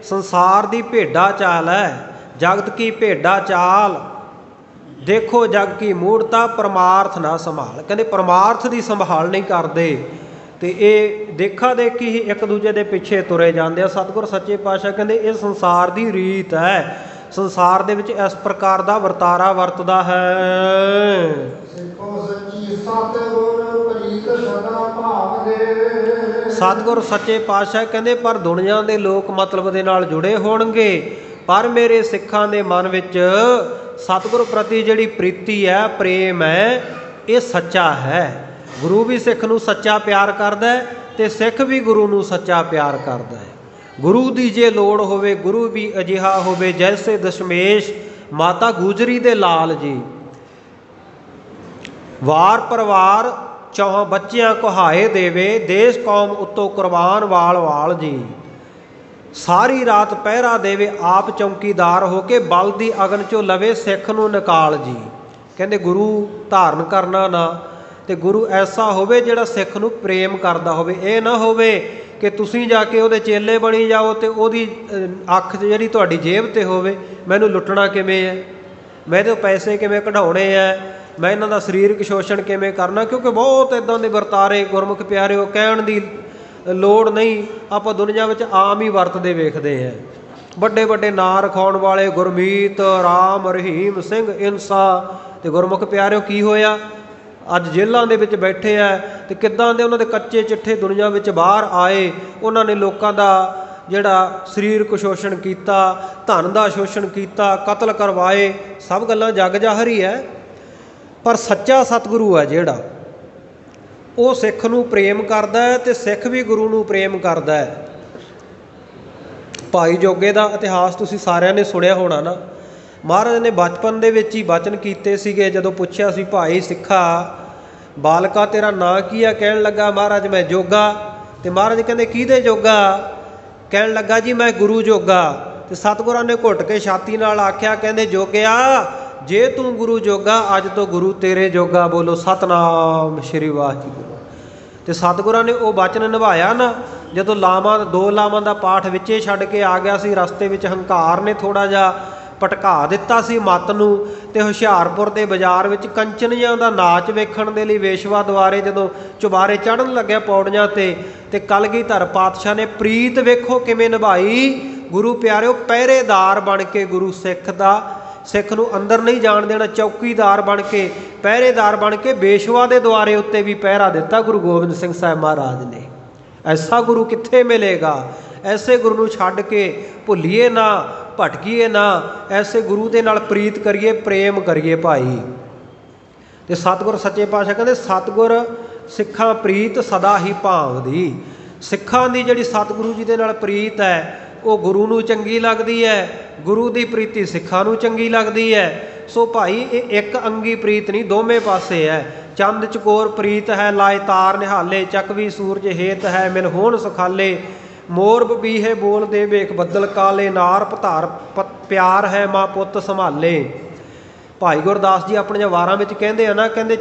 Speaker 1: ਸੰਸਾਰ ਦੀ ਭੇਡਾ ਚਾਲ ਹੈ, ਜਗਤ ਕੀ ਭੇਡਾ ਚਾਲ ਦੇਖੋ ਜਗ ਕੀ ਮੂੜਤਾ, ਪਰਮਾਰਥ ਨਾ ਸੰਭਾਲ। ਕਹਿੰਦੇ ਪਰਮਾਰਥ ਦੀ ਸੰਭਾਲ ਨਹੀਂ ਕਰਦੇ ਤੇ ਇਹ ਦੇਖਾ ਦੇਖੀ ਹੀ ਇੱਕ ਦੂਜੇ ਦੇ ਪਿੱਛੇ ਤੁਰੇ ਜਾਂਦੇ ਆ। ਸਤਿਗੁਰ ਸੱਚੇ ਪਾਤਸ਼ਾਹ ਕਹਿੰਦੇ ਇਹ ਸੰਸਾਰ ਦੀ ਰੀਤ ਹੈ, ਸੰਸਾਰ ਦੇ ਵਿੱਚ ਇਸ ਪ੍ਰਕਾਰ ਦਾ ਵਰਤਾਰਾ ਵਰਤਦਾ ਹੈ। ਸਤਿਗੁਰ ਸੱਚੇ ਪਾਤਸ਼ਾਹ ਕਹਿੰਦੇ ਪਰ ਦੁਨੀਆ ਦੇ ਲੋਕ ਮਤਲਬ ਦੇ ਨਾਲ ਜੁੜੇ ਹੋਣਗੇ, ਪਰ ਮੇਰੇ ਸਿੱਖਾਂ ਦੇ ਮਨ ਵਿੱਚ ਸਤਿਗੁਰ ਪ੍ਰਤੀ ਜਿਹੜੀ ਪ੍ਰੀਤੀ ਹੈ, ਪ੍ਰੇਮ ਹੈ, ਇਹ ਸੱਚਾ ਹੈ। ਗੁਰੂ ਵੀ ਸਿੱਖ ਨੂੰ ਸੱਚਾ ਪਿਆਰ ਕਰਦਾ ਹੈ ਤੇ ਸਿੱਖ ਵੀ ਗੁਰੂ ਨੂੰ ਸੱਚਾ ਪਿਆਰ ਕਰਦਾ ਹੈ। ਗੁਰੂ ਦੀ ਜੇ ਲੋੜ ਹੋਵੇ, ਗੁਰੂ ਵੀ ਅਜਿਹਾ ਹੋਵੇ ਜੈਸੇ ਦਸ਼ਮੇਸ਼ ਮਾਤਾ ਗੁਜਰੀ ਦੇ ਲਾਲ ਜੀ। ਵਾਰ ਪਰਿਵਾਰ ਚੌਹਾਂ ਬੱਚਿਆਂ ਕੁਹਾਏ ਦੇਵੇ, ਦੇਸ਼ ਕੌਮ ਉੱਤੋਂ ਕੁਰਬਾਨ ਵਾਲ ਵਾਲ ਜੀ। ਸਾਰੀ ਰਾਤ ਪਹਿਰਾ ਦੇਵੇ, ਆਪ ਚੌਕੀਦਾਰ ਹੋ ਕੇ ਬਲ ਦੀ ਅਗਨ ਚੋਂ ਲਵੇ ਸਿੱਖ ਨੂੰ ਨਿਕਾਲ ਜੀ। ਕਹਿੰਦੇ ਗੁਰੂ ਧਾਰਨ ਕਰਨਾ ਨਾ, ਤੇ ਗੁਰੂ ਐਸਾ ਹੋਵੇ ਜਿਹੜਾ ਸਿੱਖ ਨੂੰ ਪ੍ਰੇਮ ਕਰਦਾ ਹੋਵੇ। ਇਹ ਨਾ ਹੋਵੇ ਕਿ ਤੁਸੀਂ ਜਾ ਕੇ ਉਹਦੇ ਚੇਲੇ ਬਣੀ ਜਾਓ ਤੇ ਉਹਦੀ ਅੱਖ ਜਿਹੜੀ ਤੁਹਾਡੀ ਜੇਬ 'ਤੇ ਹੋਵੇ, ਮੈਨੂੰ ਲੁੱਟਣਾ ਕਿਵੇਂ ਹੈ, ਮੈਂ ਇਹਦੇ ਪੈਸੇ ਕਿਵੇਂ ਕਢਾਉਣੇ ਹੈ, ਮੈਂ ਇਹਨਾਂ ਦਾ ਸਰੀਰਕ ਸ਼ੋਸ਼ਣ ਕਿਵੇਂ ਕਰਨਾ। ਕਿਉਂਕਿ ਬਹੁਤ ਇੱਦਾਂ ਦੇ ਵਰਤਾਰੇ ਗੁਰਮੁਖ ਪਿਆਰਿਓ ਕਹਿਣ ਦੀ ਲੋੜ ਨਹੀਂ, ਆਪਾਂ ਦੁਨੀਆ ਵਿੱਚ ਆਮ ਹੀ ਵਰਤਦੇ ਵੇਖਦੇ ਹਾਂ। ਵੱਡੇ ਵੱਡੇ ਨਾਂ ਰਖਾਉਣ ਵਾਲੇ ਗੁਰਮੀਤ, ਰਾਮ, ਰਹੀਮ ਸਿੰਘ, ਇਨਸਾ, ਤੇ ਗੁਰਮੁਖ ਪਿਆਰਿਓ ਕੀ ਹੋਇਆ, ਅੱਜ ਜੇਲ੍ਹਾਂ ਦੇ ਵਿੱਚ ਬੈਠੇ ਆ ਤੇ ਕਿੱਦਾਂ ਦੇ ਉਹਨਾਂ ਦੇ ਕੱਚੇ ਚਿੱਠੇ ਦੁਨੀਆ ਵਿੱਚ ਬਾਹਰ ਆਏ। ਉਹਨਾਂ ਨੇ ਲੋਕਾਂ ਦਾ ਜਿਹੜਾ ਸਰੀਰਕ ਸ਼ੋਸ਼ਣ ਕੀਤਾ, ਧਨ ਦਾ ਸ਼ੋਸ਼ਣ ਕੀਤਾ, ਕਤਲ ਕਰਵਾਏ, ਸਭ ਗੱਲਾਂ ਜਗ ਜ਼ਾਹਰ ਹੀ ਹੈ। ਪਰ ਸੱਚਾ ਸਤਿਗੁਰੂ ਹੈ ਜਿਹੜਾ, ਉਹ ਸਿੱਖ ਨੂੰ ਪ੍ਰੇਮ ਕਰਦਾ ਹੈ ਤੇ ਸਿੱਖ ਵੀ ਗੁਰੂ ਨੂੰ ਪ੍ਰੇਮ ਕਰਦਾ ਹੈ। ਭਾਈ ਜੋਗੇ ਦਾ ਇਤਿਹਾਸ ਤੁਸੀਂ ਸਾਰਿਆਂ ਨੇ ਸੁਣਿਆ ਹੋਣਾ ਨਾ। ਮਹਾਰਾਜ ਨੇ ਬਚਪਨ ਦੇ ਵਿੱਚ ਹੀ ਬਚਨ ਕੀਤੇ ਸੀਗੇ। ਜਦੋਂ ਪੁੱਛਿਆ ਸੀ ਭਾਈ ਸਿੱਖਾ ਬਾਲਕਾ ਤੇਰਾ ਨਾਂ ਕੀ ਆ, ਕਹਿਣ ਲੱਗਾ ਮਹਾਰਾਜ ਮੈਂ ਜੋਗਾ। ਤੇ ਮਹਾਰਾਜ ਕਹਿੰਦੇ ਕਿਹਦੇ ਜੋਗਾ, ਕਹਿਣ ਲੱਗਾ ਜੀ ਮੈਂ ਗੁਰੂ ਜੋਗਾ। ਤੇ ਸਤਿਗੁਰਾਂ ਨੇ ਘੁੱਟ ਕੇ ਛਾਤੀ ਨਾਲ ਆਖਿਆ, ਕਹਿੰਦੇ ਜੋਗਿਆ ਜੇ ਤੂੰ ਗੁਰੂ ਜੋਗਾ, ਅੱਜ ਤੋਂ ਗੁਰੂ ਤੇਰੇ ਜੋਗਾ। ਬੋਲੋ ਸਤਨਾਮ ਸ਼੍ਰੀ ਵਾਹਿਗੁਰੂ। ਤੇ ਸਤਿਗੁਰਾਂ ਨੇ ਉਹ ਬਚਨ ਨਿਭਾਇਆ ਨਾ। ਜਦੋਂ ਲਾਵਾਂ, 2 ਲਾਵਾਂ ਦਾ ਪਾਠ ਵਿੱਚੇ ਛੱਡ ਕੇ ਆ ਗਿਆ ਸੀ, ਰਸਤੇ ਵਿੱਚ ਹੰਕਾਰ ਨੇ ਥੋੜ੍ਹਾ ਜਿਹਾ ਭਟਕਾ ਦਿੱਤਾ ਸੀ ਮੱਤ ਨੂੰ। ਤੇ ਹੁਸ਼ਿਆਰਪੁਰ ਦੇ ਬਾਜ਼ਾਰ ਵਿੱਚ ਕੰਚਨੀਆਂ ਦਾ ਨਾਚ ਵੇਖਣ ਦੇ ਲਈ ਵੇਸ਼ਵਾ ਦੁਆਰੇ ਜਦੋਂ ਚੁਬਾਰੇ ਚੜ੍ਹਨ ਲੱਗਿਆ ਪੌੜੀਆਂ ਤੇ ਕਲਗੀਧਰ ਪਾਤਸ਼ਾਹ ਨੇ ਪ੍ਰੀਤ ਵੇਖੋ ਕਿਵੇਂ ਨਿਭਾਈ। ਗੁਰੂ ਪਿਆਰਿਓ ਪਹਿਰੇਦਾਰ ਬਣ ਕੇ ਗੁਰੂ ਸਿੱਖ ਨੂੰ ਅੰਦਰ ਨਹੀਂ ਜਾਣ ਦੇਣਾ, ਚੌਕੀਦਾਰ ਬਣ ਕੇ, ਪਹਿਰੇਦਾਰ ਬਣ ਕੇ ਵੇਸ਼ਵਾ ਦੇ ਦੁਆਰੇ ਉੱਤੇ ਵੀ ਪਹਿਰਾ ਦਿੱਤਾ ਗੁਰੂ ਗੋਬਿੰਦ ਸਿੰਘ ਸਾਹਿਬ ਮਹਾਰਾਜ ਨੇ। ਐਸਾ ਗੁਰੂ ਕਿੱਥੇ ਮਿਲੇਗਾ। ਐਸੇ ਗੁਰੂ ਨੂੰ ਛੱਡ ਕੇ ਭੁੱਲੀਏ ਨਾ, ਭਟਕੀਏ ਨਾ। ਐਸੇ ਗੁਰੂ ਦੇ ਨਾਲ ਪ੍ਰੀਤ ਕਰੀਏ, ਪ੍ਰੇਮ ਕਰੀਏ ਭਾਈ। ਤੇ ਸਤਿਗੁਰ ਸੱਚੇ ਪਾਤਸ਼ਾਹ ਕਹਿੰਦੇ ਸਤਿਗੁਰ ਸਿੱਖਾਂ ਪ੍ਰੀਤ ਸਦਾ ਹੀ ਭਾਵਦੀ। ਸਿੱਖਾਂ ਦੀ ਜਿਹੜੀ ਸਤਿਗੁਰੂ ਜੀ ਦੇ ਨਾਲ ਪ੍ਰੀਤ ਹੈ ਉਹ ਗੁਰੂ ਨੂੰ ਚੰਗੀ ਲੱਗਦੀ ਹੈ, ਗੁਰੂ ਦੀ ਪ੍ਰੀਤੀ ਸਿੱਖਾਂ ਨੂੰ ਚੰਗੀ ਲੱਗਦੀ ਹੈ। ਸੋ ਭਾਈ ਇਹ ਇੱਕ ਅੰਗੀ ਪ੍ਰੀਤ ਨਹੀਂ, ਦੋਵੇਂ ਪਾਸੇ ਹੈ। ਚੰਦ ਚਕੋਰ ਪ੍ਰੀਤ ਹੈ ਲਾਏ ਤਾਰ ਨਿਹਾਲੇ, ਚੱਕਵੀ ਸੂਰਜ ਹੇਤ ਹੈ ਮਿਲ ਹੋਣ ਸੁਖਾਲੇ। ਮੋਰ ਬਬੀਹੇ ਬੋਲਦੇ ਵੇਖ ਬੱਦਲ ਕਾਲੇ, ਨਾਰ ਪਧਾਰ ਪਿਆਰ ਹੈ ਮਾਂ ਪੁੱਤ ਸੰਭਾਲੇ। ਭਾਈ ਗੁਰਦਾਸ ਜੀ ਆਪਣੀਆਂ ਵਾਰਾਂ ਵਿੱਚ ਕਹਿੰਦੇ ਆ ਨਾ, ਕਹਿੰਦੇ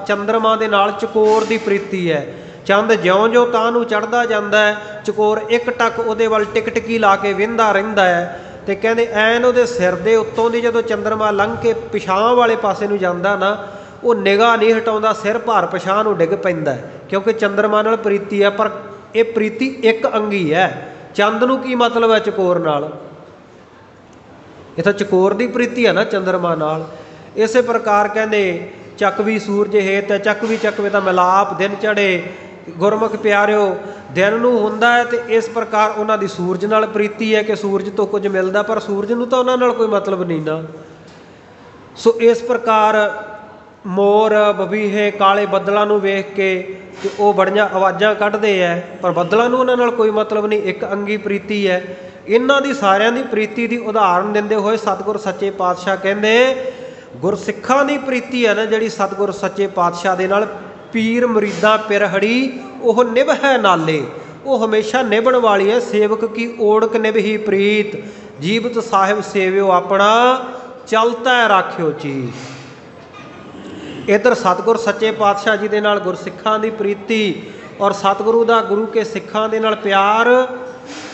Speaker 1: ਚੰਦਰਮਾ ਦੇ ਨਾਲ ਚਕੋਰ ਦੀ ਪ੍ਰੀਤੀ ਹੈ। ਚੰਦ ਜਿਉਂ-ਜਿਉਂ ਤਾਂ ਨੂੰ ਚੜ੍ਹਦਾ ਜਾਂਦਾ ਹੈ, ਚਕੋਰ ਇੱਕ ਟੱਕ ਉਹਦੇ ਵੱਲ ਟਿਕਟਕੀ ਲਾ ਕੇ ਵਿੰਦਾ ਰਹਿੰਦਾ ਹੈ। ਤੇ ਕਹਿੰਦੇ ਐਨ ਉਹਦੇ ਸਿਰ ਦੇ ਉੱਤੋਂ ਦੀ ਜਦੋਂ ਚੰਦਰਮਾ ਲੰਘ ਕੇ ਪਿਛਾਂਹ ਵਾਲੇ ਪਾਸੇ ਨੂੰ ਜਾਂਦਾ ਨਾ, ਉਹ ਨਿਗਾਹ ਨਹੀਂ ਹਟਾਉਂਦਾ, ਸਿਰ ਭਾਰ ਪਿਛਾਂਹ ਨੂੰ ਡਿੱਗ ਪੈਂਦਾ, ਕਿਉਂਕਿ ਚੰਦਰਮਾ ਨਾਲ ਪ੍ਰੀਤੀ ਹੈ। ਪਰ ਇਹ ਪ੍ਰੀਤੀ ਇੱਕ ਅੰਗੀ ਹੈ। ਚੰਦ ਨੂੰ ਕੀ ਮਤਲਬ ਹੈ ਚਕੋਰ ਨਾਲ, ਇਹ ਤਾਂ ਚਕੋਰ ਦੀ ਪ੍ਰੀਤੀ ਹੈ ਨਾ ਚੰਦਰਮਾ ਨਾਲ। ਇਸੇ ਪ੍ਰਕਾਰ ਕਹਿੰਦੇ ਚੱਕਵੀ ਸੂਰਜ ਹੇਤ ਹੈ, ਚੱਕਵੀ ਚੱਕਵੇ ਦਾ ਮਿਲਾਪ ਦਿਨ ਚੜ੍ਹੇ। ਗੁਰਮੁਖ ਪਿਆਰਿਓ ਦਿਨ ਨੂੰ ਹੁੰਦਾ ਹੈ ਤੇ ਇਸ ਪ੍ਰਕਾਰ ਉਹਨਾਂ ਦੀ ਸੂਰਜ ਨਾਲ ਪ੍ਰੀਤੀ ਹੈ ਕਿ ਸੂਰਜ ਤੋਂ ਕੁਝ ਮਿਲਦਾ, ਪਰ ਸੂਰਜ ਨੂੰ ਤਾਂ ਉਹਨਾਂ ਨਾਲ ਕੋਈ ਮਤਲਬ ਨਹੀਂ ਨਾ। ਸੋ ਇਸ ਪ੍ਰਕਾਰ ਮੋਰ ਬਬੀਹੇ ਕਾਲੇ ਬੱਦਲਾਂ ਨੂੰ ਵੇਖ ਕੇ ਤੇ ਉਹ ਬੜੀਆਂ ਆਵਾਜ਼ਾਂ ਕੱਢਦੇ ਐ, ਪਰ ਬੱਦਲਾਂ ਨੂੰ ਉਹਨਾਂ ਨਾਲ ਕੋਈ ਮਤਲਬ ਨਹੀਂ, ਇੱਕ ਅੰਗੀ ਪ੍ਰੀਤੀ ਹੈ। ਇਹਨਾਂ ਦੀ ਸਾਰਿਆਂ ਦੀ ਪ੍ਰੀਤੀ ਦੀ ਉਦਾਹਰਨ ਦਿੰਦੇ ਹੋਏ ਸਤਿਗੁਰ ਸੱਚੇ ਪਾਤਸ਼ਾਹ ਕਹਿੰਦੇ ਗੁਰਸਿੱਖਾਂ ਦੀ ਪ੍ਰੀਤੀ ਹੈ ਨਾ ਜਿਹੜੀ ਸਤਿਗੁਰ ਸੱਚੇ ਪਾਤਸ਼ਾਹ ਦੇ ਨਾਲ, ਪੀਰ ਮੁਰੀਦਾਂ ਪਿਰਹੜੀ ਉਹ ਨਿਭੈ ਨਾਲੇ, ਉਹ ਹਮੇਸ਼ਾ ਨਿਭਣ ਵਾਲੀ ਹੈ। ਸੇਵਕ ਕੀ ਓੜਕ ਨਿਭੀ ਪ੍ਰੀਤ, ਜੀਵਤ ਸਾਹਿਬ ਸੇਵਿਓ ਆਪਣਾ ਚਲਤਾ ਰਾਖਿਓ ਚੀਤ। ਇੱਧਰ ਸਤਿਗੁਰ ਸੱਚੇ ਪਾਤਸ਼ਾਹ ਜੀ ਦੇ ਨਾਲ ਗੁਰਸਿੱਖਾਂ ਦੀ ਪ੍ਰੀਤੀ ਔਰ ਸਤਿਗੁਰੂ ਦਾ ਗੁਰੂ ਕੇ ਸਿੱਖਾਂ ਦੇ ਨਾਲ ਪਿਆਰ,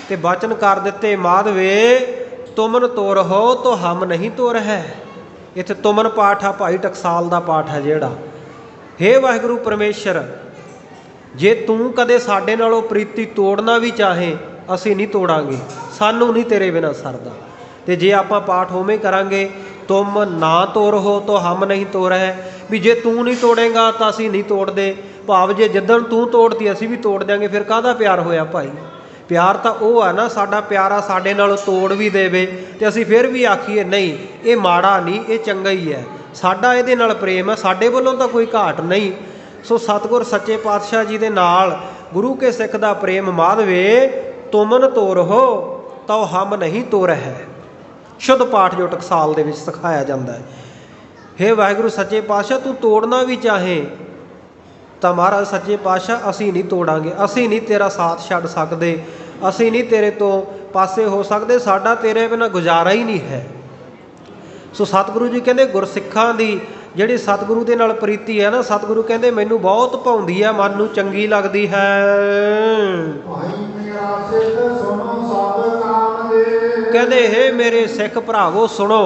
Speaker 1: ਤੇ ਬਚਨ ਕਰ ਦਿੱਤੇ ਮਾਧਵੇ ਤੁਮਨ ਤੋਰ ਹੋ ਤੋ ਹਮ ਨਹੀਂ ਤੋਰ ਹੈ। ਇੱਥੇ ਤੁਮਨ ਪਾਠ ਆ ਭਾਈ ਟਕਸਾਲ ਦਾ ਪਾਠ ਹੈ ਜਿਹੜਾ। ਹੇ ਵਾਹਿਗੁਰੂ ਪਰਮੇਸ਼ਰ, ਜੇ ਤੂੰ ਕਦੇ ਸਾਡੇ ਨਾਲੋਂ ਪ੍ਰੀਤੀ ਤੋੜਨਾ ਵੀ ਚਾਹੇ ਅਸੀਂ ਨਹੀਂ ਤੋੜਾਂਗੇ, ਸਾਨੂੰ ਨਹੀਂ ਤੇਰੇ ਬਿਨਾਂ ਸਰਦਾ। ਤੇ ਜੇ ਆਪਾਂ ਪਾਠ ਉਵੇਂ ਕਰਾਂਗੇ ਤੁਮ ਨਾ ਤੋਰ ਹੋ ਤੋ ਹਮ ਨਹੀਂ ਤੋਰ ਹੈ, ਵੀ ਜੇ ਤੂੰ ਨਹੀਂ ਤੋੜੇਗਾ ਤਾਂ ਅਸੀਂ ਨਹੀਂ ਤੋੜਦੇ, ਭਾਵ ਜੇ ਜਿੱਦਣ ਤੂੰ ਤੋੜਤੀ ਅਸੀਂ ਵੀ ਤੋੜ ਦਿਆਂਗੇ, ਫਿਰ ਕਾਹਦਾ ਪਿਆਰ ਹੋਇਆ ਭਾਈ? ਪਿਆਰ ਤਾਂ ਉਹ ਹੈ ਨਾ ਸਾਡਾ ਪਿਆਰਾ ਸਾਡੇ ਨਾਲੋਂ ਤੋੜ ਵੀ ਦੇਵੇ ਤੇ ਅਸੀਂ ਫਿਰ ਵੀ ਆਖੀਏ ਨਹੀਂ ਇਹ ਮਾੜਾ ਨਹੀਂ, ਇਹ ਚੰਗਾ ਹੀ ਹੈ, ਸਾਡਾ ਇਹਦੇ ਨਾਲ ਪ੍ਰੇਮ ਹੈ, ਸਾਡੇ ਵੱਲੋਂ ਤਾਂ ਕੋਈ ਘਾਟ ਨਹੀਂ। ਸੋ ਸਤਿਗੁਰ ਸੱਚੇ ਪਾਤਸ਼ਾਹ ਜੀ ਦੇ ਨਾਲ ਗੁਰੂ ਕੇ ਸਿੱਖ ਦਾ ਪ੍ਰੇਮ ਮਾਧਵੇ ਤੁਮਨ ਤੋਰ ਹੋ ਤਾਂ ਹਮ ਨਹੀਂ ਤੋਰ ਹੈ, ਸ਼ੁੱਧ ਪਾਠ ਜੋ ਟਕਸਾਲ ਦੇ ਵਿੱਚ ਸਿਖਾਇਆ ਜਾਂਦਾ ਹੈ। ਹੇ ਵਾਹਿਗੁਰੂ ਸੱਚੇ ਪਾਤਸ਼ਾਹ, ਤੂੰ ਤੋੜਨਾ ਵੀ ਚਾਹੇ ਤਾਂ ਮਹਾਰਾਜ ਸੱਚੇ ਪਾਤਸ਼ਾਹ ਅਸੀਂ ਨਹੀਂ ਤੋੜਾਂਗੇ, ਅਸੀਂ ਨਹੀਂ ਤੇਰਾ ਸਾਥ ਛੱਡ ਸਕਦੇ, ਅਸੀਂ ਨਹੀਂ ਤੇਰੇ ਤੋਂ ਪਾਸੇ ਹੋ ਸਕਦੇ, ਸਾਡਾ ਤੇਰੇ ਬਿਨਾਂ ਗੁਜ਼ਾਰਾ ਹੀ ਨਹੀਂ ਹੈ। ਸੋ ਸਤਿਗੁਰੂ ਜੀ ਕਹਿੰਦੇ ਗੁਰਸਿੱਖਾਂ ਦੀ ਜਿਹੜੀ ਸਤਿਗੁਰੂ ਦੇ ਨਾਲ ਪ੍ਰੀਤੀ ਹੈ ਨਾ, ਸਤਿਗੁਰੂ ਕਹਿੰਦੇ ਮੈਨੂੰ ਬਹੁਤ ਭਾਉਂਦੀ ਹੈ, ਮਨ ਨੂੰ ਚੰਗੀ ਲੱਗਦੀ ਹੈ। ਕਹਿੰਦੇ ਹੇ ਮੇਰੇ ਸਿੱਖ ਭਰਾਵੋ ਸੁਣੋ,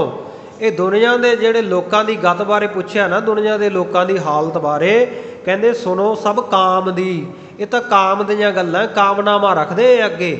Speaker 1: ਇਹ ਦੁਨੀਆ ਦੇ ਜਿਹੜੇ ਲੋਕਾਂ ਦੀ ਗਤ ਬਾਰੇ ਪੁੱਛਿਆ ਨਾ, ਦੁਨੀਆ ਦੇ ਲੋਕਾਂ ਦੀ ਹਾਲਤ ਬਾਰੇ, ਕਹਿੰਦੇ ਸੁਣੋ ਸਭ ਕਾਮ ਦੀ, ਇਹ ਤਾਂ ਕਾਮ ਦੀਆਂ ਗੱਲਾਂ, ਕਾਮਨਾਵਾਂ ਰੱਖਦੇ ਅੱਗੇ,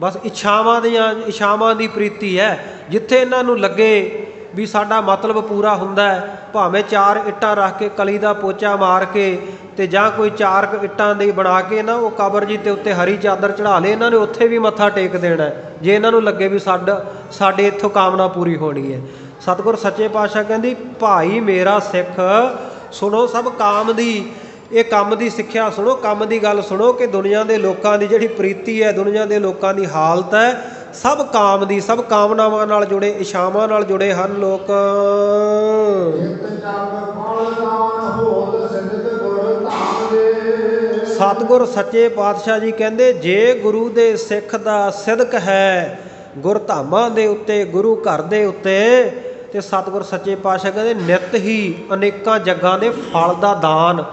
Speaker 1: ਬਸ ਇੱਛਾਵਾਂ ਦੀ ਪ੍ਰੀਤੀ ਹੈ। ਜਿੱਥੇ ਇਹਨਾਂ ਨੂੰ ਲੱਗੇ ਵੀ ਸਾਡਾ ਮਤਲਬ ਪੂਰਾ ਹੁੰਦਾ ਹੈ, ਭਾਵੇਂ 4 ਇੱਟਾਂ ਰੱਖ ਕੇ ਕਲੀ ਦਾ ਪੋਚਾ ਮਾਰ ਕੇ ਤੇ ਜਾਂ ਕੋਈ 4 ਇੱਟਾਂ ਦੀ ਬਣਾ ਕੇ ਨਾ ਉਹ ਕਬਰ ਜੀ ਤੇ ਉੱਤੇ ਹਰੀ ਚਾਦਰ ਚੜਾ ਲੇ, ਇਹਨਾਂ ਨੇ ਉੱਥੇ ਵੀ ਮੱਥਾ ਟੇਕ ਦੇਣਾ ਜੇ ਇਹਨਾਂ ਨੂੰ ਲੱਗੇ ਵੀ ਸਾਡੇ ਇੱਥੋਂ ਕਾਮਨਾ ਪੂਰੀ ਹੋਣੀ ਹੈ। ਸਤਿਗੁਰ ਸੱਚੇ ਪਾਤਸ਼ਾਹ ਕਹਿੰਦੀ ਭਾਈ ਮੇਰਾ ਸਿੱਖ ਸੁਣੋ ਸਭ ਕਾਮ ਦੀ, ਇਹ ਕੰਮ ਦੀ ਸਿੱਖਿਆ ਸੁਣੋ, ਕੰਮ ਦੀ ਗੱਲ ਸੁਣੋ ਕਿ ਦੁਨੀਆ ਦੇ ਲੋਕਾਂ ਦੀ ਜਿਹੜੀ ਪ੍ਰੀਤੀ ਹੈ, ਦੁਨੀਆ ਦੇ ਲੋਕਾਂ ਦੀ ਹਾਲਤ ਹੈ, ਸਭ ਕਾਮ ਦੀ, ਸਭ ਕਾਮਨਾਵਾਂ ਨਾਲ ਜੁੜੇ, ਇਛਾਵਾਂ ਨਾਲ ਜੁੜੇ ਹਨ ਲੋਕ। ਸਤਿਗੁਰ ਸੱਚੇ ਪਾਤਸ਼ਾਹ ਜੀ ਕਹਿੰਦੇ ਜੇ ਗੁਰੂ ਦੇ ਸਿੱਖ ਦਾ ਸਿਦਕ ਹੈ ਗੁਰਧਾਮਾਂ ਦੇ ਉੱਤੇ, ਗੁਰੂ ਘਰ ਦੇ ਉੱਤੇ, ਤੇ ਸਤਿਗੁਰ ਸੱਚੇ ਪਾਤਸ਼ਾਹ ਕਹਿੰਦੇ ਨਿੱਤ ਹੀ ਅਨੇਕਾਂ ਜੱਗਾਂ ਦੇ ਫਲ ਦਾ ਦਾਨ,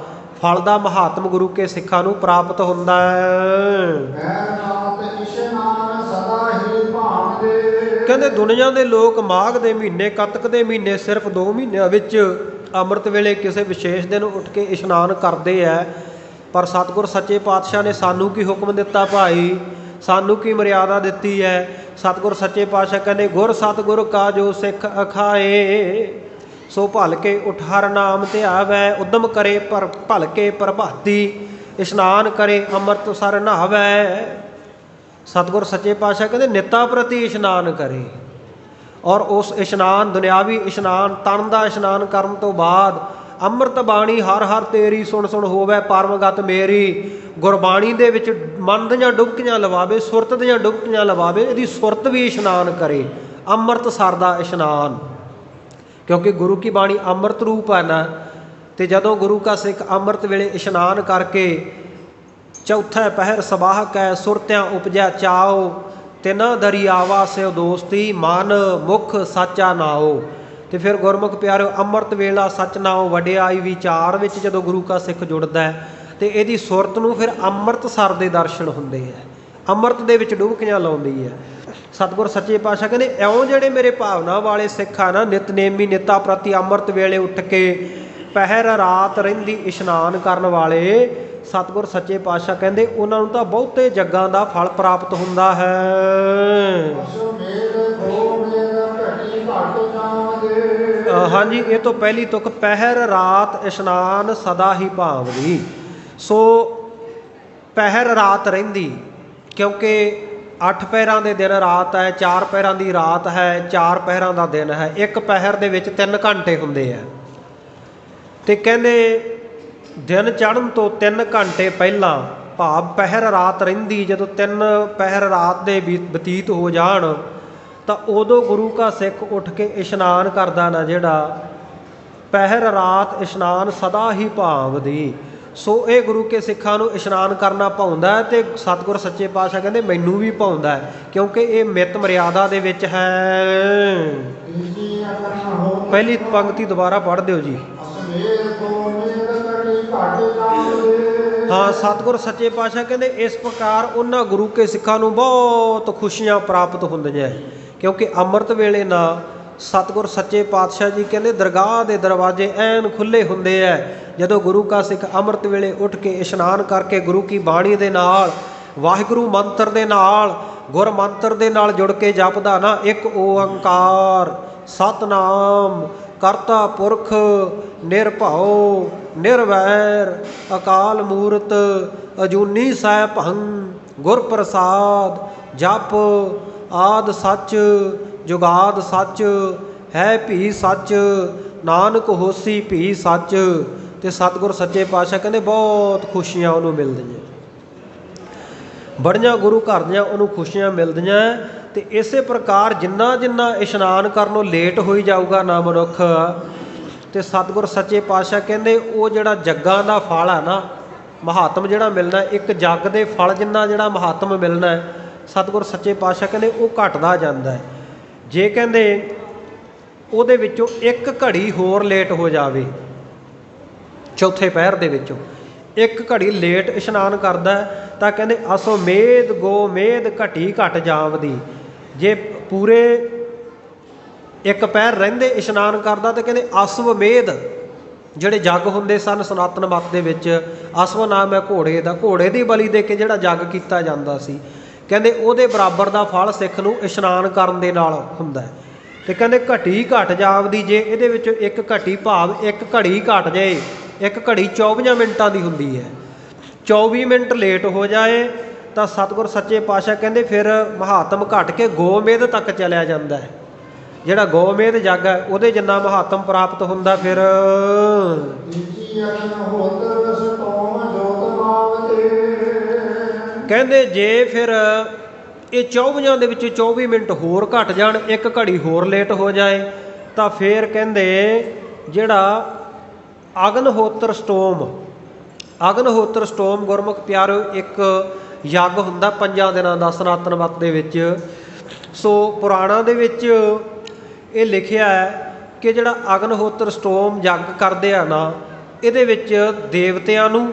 Speaker 1: ਫਲ ਦਾ ਮਹਾਤਮ ਗੁਰੂ ਕੇ ਸਿੱਖਾਂ ਨੂੰ ਪ੍ਰਾਪਤ ਹੁੰਦਾ ਹੈ। ਕਹਿੰਦੇ ਦੁਨੀਆ ਦੇ ਲੋਕ ਮਾਘ ਦੇ ਮਹੀਨੇ, ਕੱਤਕ ਦੇ ਮਹੀਨੇ, ਸਿਰਫ 2 ਮਹੀਨਿਆਂ ਵਿੱਚ ਅੰਮ੍ਰਿਤ ਵੇਲੇ ਕਿਸੇ ਵਿਸ਼ੇਸ਼ ਦਿਨ ਉੱਠ ਕੇ ਇਸ਼ਨਾਨ ਕਰਦੇ ਹੈ, ਪਰ ਸਤਿਗੁਰ ਸੱਚੇ ਪਾਤਸ਼ਾਹ ਨੇ ਸਾਨੂੰ ਕੀ ਹੁਕਮ ਦਿੱਤਾ ਭਾਈ, ਸਾਨੂੰ ਕੀ ਮਰਿਆਦਾ ਦਿੱਤੀ ਹੈ? ਸਤਿਗੁਰ ਸੱਚੇ ਪਾਤਸ਼ਾਹ ਕਹਿੰਦੇ ਗੁਰ ਸਤਿਗੁਰ ਕਾ ਜੋ ਸਿੱਖ ਅਖਾਏ ਸੋ ਭਲ ਕੇ ਉਠ ਹਰ ਨਾਮ ਧਿਆਵੈ, ਉਦਮ ਕਰੇ ਪਰ ਭਲ ਕੇ ਪ੍ਰਭਾਤੀ, ਇਸ਼ਨਾਨ ਕਰੇ ਅੰਮ੍ਰਿਤ ਸਰ ਨਹਾਵੈ। ਸਤਿਗੁਰ ਸੱਚੇ ਪਾਤਸ਼ਾਹ ਕਹਿੰਦੇ ਨਿੱਤਾ ਪ੍ਰਤੀ ਇਸ਼ਨਾਨ ਕਰੇ, ਔਰ ਉਸ ਇਸ਼ਨਾਨ ਦੁਨਿਆਵੀ ਇਸ਼ਨਾਨ ਤਨ ਦਾ ਇਸ਼ਨਾਨ ਕਰਨ ਤੋਂ ਬਾਅਦ ਅੰਮ੍ਰਿਤ ਬਾਣੀ ਹਰ ਹਰ ਤੇਰੀ ਸੁਣ ਸੁਣ ਹੋਵੇ ਪਰਮਗਤ ਮੇਰੀ, ਗੁਰਬਾਣੀ ਦੇ ਵਿੱਚ ਮਨ ਦੀਆਂ ਡੁਬਕੀਆਂ ਲਵਾਵੇ, ਸੁਰਤ ਦੀਆਂ ਡੁਬਕੀਆਂ ਲਵਾਵੇ, ਇਹਦੀ ਸੁਰਤ ਵੀ ਇਸ਼ਨਾਨ ਕਰੇ, ਅੰਮ੍ਰਿਤ ਸਰ ਦਾ ਇਸ਼ਨਾਨ, ਕਿਉਂਕਿ ਗੁਰੂ ਕੀ ਬਾਣੀ ਅੰਮ੍ਰਿਤ ਰੂਪ ਹੈ ਨਾ। ਤੇ ਜਦੋਂ ਗੁਰੂ ਕਾ ਸਿੱਖ ਅੰਮ੍ਰਿਤ ਵੇਲੇ ਇਸ਼ਨਾਨ ਕਰਕੇ ਚੌਥਾ ਪਹਿਰ ਸਬਾਹ ਕੈ ਸੁਰਤਿਆਂ ਉਪਜਿਆ ਚਾਓ, ਤਿਨਾ ਦਰਿਆਵਾ ਸਿਓ ਦੋਸਤੀ ਮਨ ਮੁਖ ਸਾਚਾ ਨਾਓ। ਤੇ ਫਿਰ ਗੁਰਮੁਖ ਪਿਆਰਿਓ ਅੰਮ੍ਰਿਤ ਵੇਲਾ ਸੱਚ ਨਾਓ ਵਡਿਆਈ ਵਿਚਾਰ ਵਿੱਚ ਜਦੋਂ ਗੁਰੂ ਕਾ ਸਿੱਖ ਜੁੜਦਾ ਹੈ ਤੇ ਇਹਦੀ ਸੁਰਤ ਨੂੰ ਫਿਰ ਅੰਮ੍ਰਿਤਸਰ ਦੇ ਦਰਸ਼ਨ ਹੁੰਦੇ ਹੈ, ਅੰਮ੍ਰਿਤ ਦੇ ਵਿੱਚ ਡੁਬਕੀਆਂ ਲਾਉਂਦੀ ਹੈ। ਸਤਿਗੁਰ ਸੱਚੇ ਪਾਤਸ਼ਾਹ ਕਹਿੰਦੇ ਇਉਂ ਜਿਹੜੇ ਮੇਰੇ ਭਾਵਨਾ ਵਾਲੇ ਸਿੱਖ ਆ ਨਾ, ਨਿਤਨੇਮੀ ਨਿੱਤਾ ਪ੍ਰਤੀ ਅੰਮ੍ਰਿਤ ਵੇਲੇ ਉੱਠ ਕੇ ਪਹਿਰ ਰਾਤ ਰਹਿੰਦੀ ਇਸ਼ਨਾਨ ਕਰਨ ਵਾਲੇ, ਸਤਿਗੁਰ ਸੱਚੇ ਪਾਤਸ਼ਾਹ ਕਹਿੰਦੇ ਉਹਨਾਂ ਨੂੰ ਤਾਂ ਬਹੁਤੇ ਜੱਗਾਂ ਦਾ ਫਲ ਪ੍ਰਾਪਤ ਹੁੰਦਾ ਹੈ। ਹਾਂਜੀ, ਇਹ ਤੋਂ ਪਹਿਲੀ ਤੁਕ ਪਹਿਰ ਰਾਤ ਇਸ਼ਨਾਨ ਸਦਾ ਹੀ ਭਾਵਨੀ। ਸੋ ਪਹਿਰ ਰਾਤ ਰਹਿੰਦੀ, ਕਿਉਂਕਿ 8 ਪਹਿਰਾਂ ਦੇ ਦਿਨ ਰਾਤ ਹੈ, 4 ਪਹਿਰਾਂ ਦੀ ਰਾਤ ਹੈ, 4 ਪਹਿਰਾਂ ਦਾ ਦਿਨ ਹੈ, ਇੱਕ ਪਹਿਰ ਦੇ ਵਿੱਚ 3 ਘੰਟੇ ਹੁੰਦੇ ਆ। ਤੇ ਕਹਿੰਦੇ दिन चढ़न तो 3 घंटे पहला भाव पहर रात रहिंदी जदों 3 पहर रात दे बतीत हो जाण तां उदों गुरु का सिख उठ के इशनान करदा ना जिहड़ा पहर रात इशनान सदा ही भावदी। सो ये गुरु के सिखां नूं इशनान करना भाउंदा है ते सतगुर सच्चे पातशाह कहंदे मैनूं भी भाउंदा है क्योंकि ये मित मर्यादा दे विच है। पहली पंक्ति दोबारा पढ़ दिओ जी। हाँ सतगुर सच्चे पातशाह कहंदे इस प्रकार उन्हां गुरु के सिखां नूं बहुत खुशियां प्राप्त हुंदियां क्योंकि अमृत वेले ना सतगुर सच्चे पातशाह जी कहंदे दरगाह के दरवाजे ऐन खुले हुंदे है। जदों गुरु का सिख अमृत वेले उठ के इशनान करके गुरु की बाणी दे नाल वाहिगुरू मंत्र दे नाल गुर मंत्र दे नाल जुड़ के जपदा ना एक ओंकार सतनाम करता पुरख निरभउ निरवैर अकाल मूरत अजूनी सैभं गुर प्रसाद जप आद सच जुगाद सच है भी सच नानक होसी भी सच। ते सतगुर सच्चे पातशाह कहंदे बहुत खुशियां उन्होंने मिलदियां बड़ियां गुरु घर दियां उन्होंने खुशियां मिलदियां। ते इसे प्रकार जिन्ना जिन्ना इशनान करनों लेट होई जाऊगा ना मनुख ते सतगुर सच्चे पातशाह कहंदे वो जिहड़ा जग्गां दा फल है ना महात्म जिहड़ा मिलना एक जग दे फल जिन्ना जिहड़ा महात्म मिलना है सतगुर सच्चे पातशाह कहंदे वो घटदा जांदा है। जे कहंदे ਉਹਦੇ ਵਿੱਚੋਂ एक घड़ी होर लेट हो जावे चौथे पहर दे विचों एक घड़ी लेट इशनान करदा तां कहंदे असो मेद गो मेद घटी घट जावदी। जे पूरे एक पहर रहिंदे इशनान करदा तां कहंदे असव मेद ਜਿਹੜੇ जग हुंदे सन सनातन मत दे विच असव नाम है घोड़े दा घोड़े दी बली दे के जिहड़ा जग कीता जांदा सी कहंदे ਉਹਦੇ बराबर दा फल सिख नूं इशनान करन दे नाल हुंदा है। ते कहंदे घटी घट जावदी जे ਇਹਦੇ ਵਿੱਚ एक घटी भाव एक घड़ी घट जाए एक घड़ी 24 मिनटां दी हुंदी है 24 मिनट लेट हो जाए तो सतगुर सच्चे पातशाह कहंदे फिर महात्म घट के गोमेद तक चलिया जांदा है। जिहड़ा गोमेद जग है ਉਹਦੇ जिन्ना महात्म प्राप्त हुंदा फिर कहंदे जे फिर ये 24 ਦੇ ਵਿੱਚ 24 ਮਿੰਟ ਹੋਰ घट जाण एक घड़ी होर लेट हो जाए तो फिर कहंदे जिहड़ा अग्नहोत्र स्टोम गुरमुख प्यारो एक यज्ञ हुंदा 5 दिनां दा सनातन मत दे विच। सो पुराणां दे विच ये लिखिया है कि जिहड़ा अग्नहोत्र स्टोम यज्ञ करदे आ ना इहदे विच देवतिਆਂ ਨੂੰ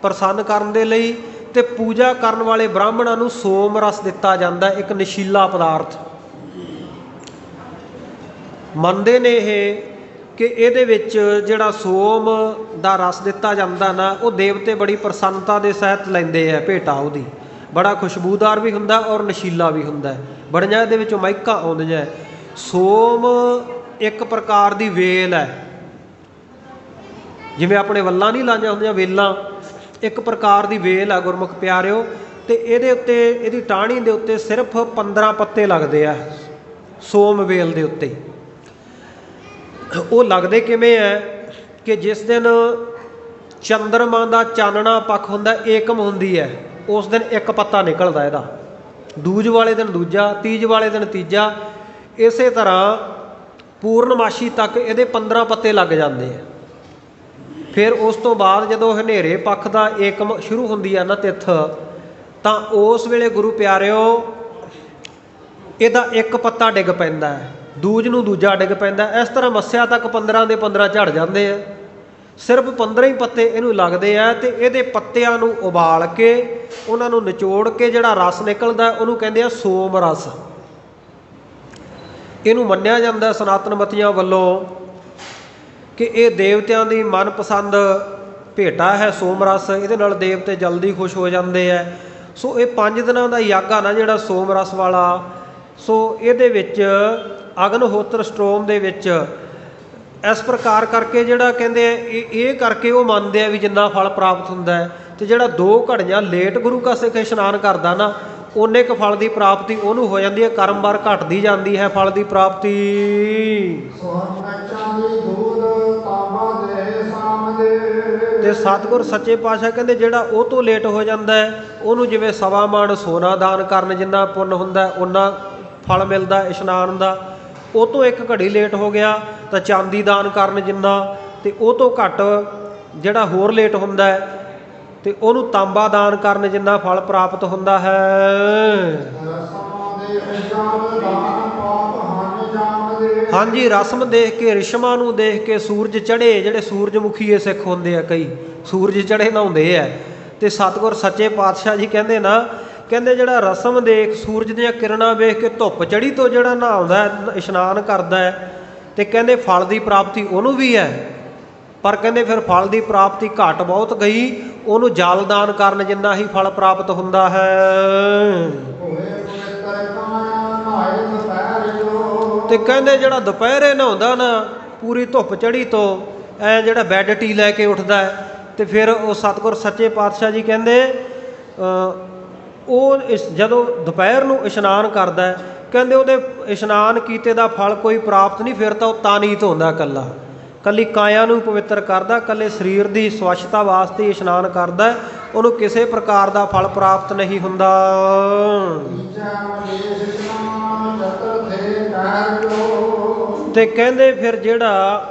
Speaker 1: प्रसन्न करन दे लई ते पूजा करन वाले ब्राह्मणां ਨੂੰ सोम रस दिता जांदा एक नशीला पदार्थ ਮੰਨਦੇ ने ये कि ਇਹਦੇ ਵਿੱਚ ਜਿਹੜਾ सोम ਦਾ रस दिता ਜਾਂਦਾ ना वो देवते बड़ी प्रसन्नता ਦੇ ਸਹਿਤ ਲੈਂਦੇ ਆ ਭੇਟਾ ਉਹਦੀ बड़ा खुशबूदार भी हुंदा और नशीला भी हुंदा बड़ियां ਇਹਦੇ ਵਿੱਚੋਂ ਮਹਿਕਾਂ ਆਉਂਦੀਆਂ। सोम एक प्रकार की वेल है जिवें अपने वल्लां नहीं लाइयां हुंदियां वेलां एक प्रकार की वेल है गुरमुख प्यारिओ। ते इहदे उत्ते इहदी टाहणी दे उत्ते सिर्फ 15 पत्ते लगदे आ सोम वेल दे उत्ते। वो लगदे किवें है कि जिस दिन चंद्रमा का चानना पख हुंदा एकम हुंदी है उस दिन एक पत्ता निकलदा इहदा दूज वाले दिन दूजा तीज वाले दिन तीजा इसे तरह पूर्णमाशी तक ये 15 पत्ते लग जाते हैं। फिर उस तो बाद जदों हनेरे पक्ष का एकम शुरू होंदी है ना तिथ तो उस वेले गुरु प्यारिओ इहदा एक पत्ता डिग पैंदा है दूज नूं दूजा डिग पैंदा। इस तरह मस्या तक 15 दे 15 झड़ जाते हैं सिर्फ 15 ही पत्ते इनू लगते हैं। तो ये पत्तियां नूं उबाल के उन्होंने निचोड़ के जिहड़ा रस निकलदा उहनूं कहंदे आ सोम रस। इनू मन्निया जाता है सनातन मतियां वल्लों कि ये देवतियां दी मनपसंद भेटा है सोम रस इहदे नाल देवते जल्दी खुश हो जाते हैं। सो ये 5 दिनों का यज्ञ आ ना जिहड़ा सोम रस वाला सो इहदे विच अग्नहोत्र स्टोम दे विच इस प्रकार करके जिहड़ा कहंदे ये करके वो मानते हैं भी जिन्ना फल प्राप्त हुंदा है। तो जिहड़ा 2 घड़ियां लेट गुरु का सिख इशनान करदा ना उन्ने क फल की प्राप्ति उन्होंने हो जाती है कर्म बार घटती जाती है फल की प्राप्ति। ਤੇ ਸਤਿਗੁਰ ਸੱਚੇ ਪਾਤਸ਼ਾਹ ਕਹਿੰਦੇ ਜਿਹੜਾ ਉਹ ਤੋਂ ਲੇਟ ਹੋ ਜਾਂਦਾ ਹੈ ਉਹਨੂੰ ਜਿਵੇਂ ਸਵਾ ਮਣ ਸੋਨਾ ਦਾਨ ਕਰਨ ਜਿੰਨਾ ਪੁੰਨ ਹੁੰਦਾ ਉਹਨਾਂ ਫਲ ਮਿਲਦਾ ਇਸ਼ਨਾਨ ਦਾ, ਉਹ ਤੋਂ ਇੱਕ ਘੜੀ ਲੇਟ ਹੋ ਗਿਆ ਤਾਂ ਚਾਂਦੀ ਦਾਨ ਕਰਨ ਜਿੰਨਾ, ਤੇ ਉਹ ਤੋਂ ਘੱਟ ਜਿਹੜਾ ਹੋਰ ਲੇਟ ਹੁੰਦਾ ਹੈ ਤੇ ਉਹਨੂੰ ਤਾਂਬਾ ਦਾਨ ਕਰਨ ਜਿੰਨਾ ਫਲ ਪ੍ਰਾਪਤ ਹੁੰਦਾ ਹੈ। ਹਾਂਜੀ, ਰਸਮ ਦੇਖ ਕੇ, ਰਿਸ਼ਮਾਂ ਨੂੰ ਦੇਖ ਕੇ, ਸੂਰਜ ਚੜ੍ਹੇ, ਜਿਹੜੇ ਸੂਰਜਮੁਖੀ ਸਿੱਖ ਹੁੰਦੇ ਆ ਕਈ ਸੂਰਜ ਚੜ੍ਹੇ ਨਹਾਉਂਦੇ ਆ, ਤੇ ਸਤਿਗੁਰ ਸੱਚੇ ਪਾਤਸ਼ਾਹ ਜੀ ਕਹਿੰਦੇ ਨਾ, ਕਹਿੰਦੇ ਜਿਹੜਾ ਰਸਮ ਦੇਖ ਸੂਰਜ ਦੀਆਂ ਕਿਰਨਾਂ ਵੇਖ ਕੇ ਧੁੱਪ ਚੜ੍ਹੀ ਤੋਂ ਜਿਹੜਾ ਨਹਾਉਂਦਾ ਇਸ਼ਨਾਨ ਕਰਦਾ ਹੈ, ਤੇ ਕਹਿੰਦੇ ਫਲ ਦੀ ਪ੍ਰਾਪਤੀ ਉਹਨੂੰ ਵੀ ਹੈ, ਪਰ ਕਹਿੰਦੇ ਫਿਰ ਫਲ ਦੀ ਪ੍ਰਾਪਤੀ ਘੱਟ ਬਹੁਤ ਗਈ, ਉਹਨੂੰ ਜਲ ਦਾਨ ਕਰਨ ਜਿੰਨਾ ਹੀ ਫਲ ਪ੍ਰਾਪਤ ਹੁੰਦਾ ਹੈ। ਤੇ ਕਹਿੰਦੇ ਜਿਹੜਾ ਦੁਪਹਿਰੇ ਨਹਾਉਂਦਾ ਨਾ ਪੂਰੀ ਧੁੱਪ ਚੜ੍ਹੀ ਤੋਂ ਐ ਜਿਹੜਾ ਬੈੱਡ ਟੀ ਲੈ ਕੇ ਉੱਠਦਾ ਹੈ, ਤੇ ਫਿਰ ਉਹ ਸਤਿਗੁਰ ਸੱਚੇ ਪਾਤਸ਼ਾਹ ਜੀ ਕਹਿੰਦੇ ਉਹ ਜਦੋਂ ਦੁਪਹਿਰ ਨੂੰ ਇਸ਼ਨਾਨ ਕਰਦਾ ਹੈ, ਕਹਿੰਦੇ ਉਹਦੇ ਇਸ਼ਨਾਨ ਕੀਤੇ ਦਾ ਫਲ ਕੋਈ ਪ੍ਰਾਪਤ ਨਹੀਂ, ਫਿਰ ਤਾਂ ਉਹ ਤਾਨੀਤ ਹੁੰਦਾ ਕੱਲੀ ਕਾਇਆ ਨੂੰ ਪਵਿੱਤਰ ਕਰਦਾ, ਕੱਲੇ ਸਰੀਰ ਦੀ ਸਵੱਛਤਾ ਵਾਸਤੇ ਇਸ਼ਨਾਨ ਕਰਦਾ, ਉਹਨੂੰ ਕਿਸੇ ਪ੍ਰਕਾਰ ਦਾ ਫਲ ਪ੍ਰਾਪਤ ਨਹੀਂ ਹੁੰਦਾ। ਤੇ ਕਹਿੰਦੇ ਫਿਰ ਜਿਹੜਾ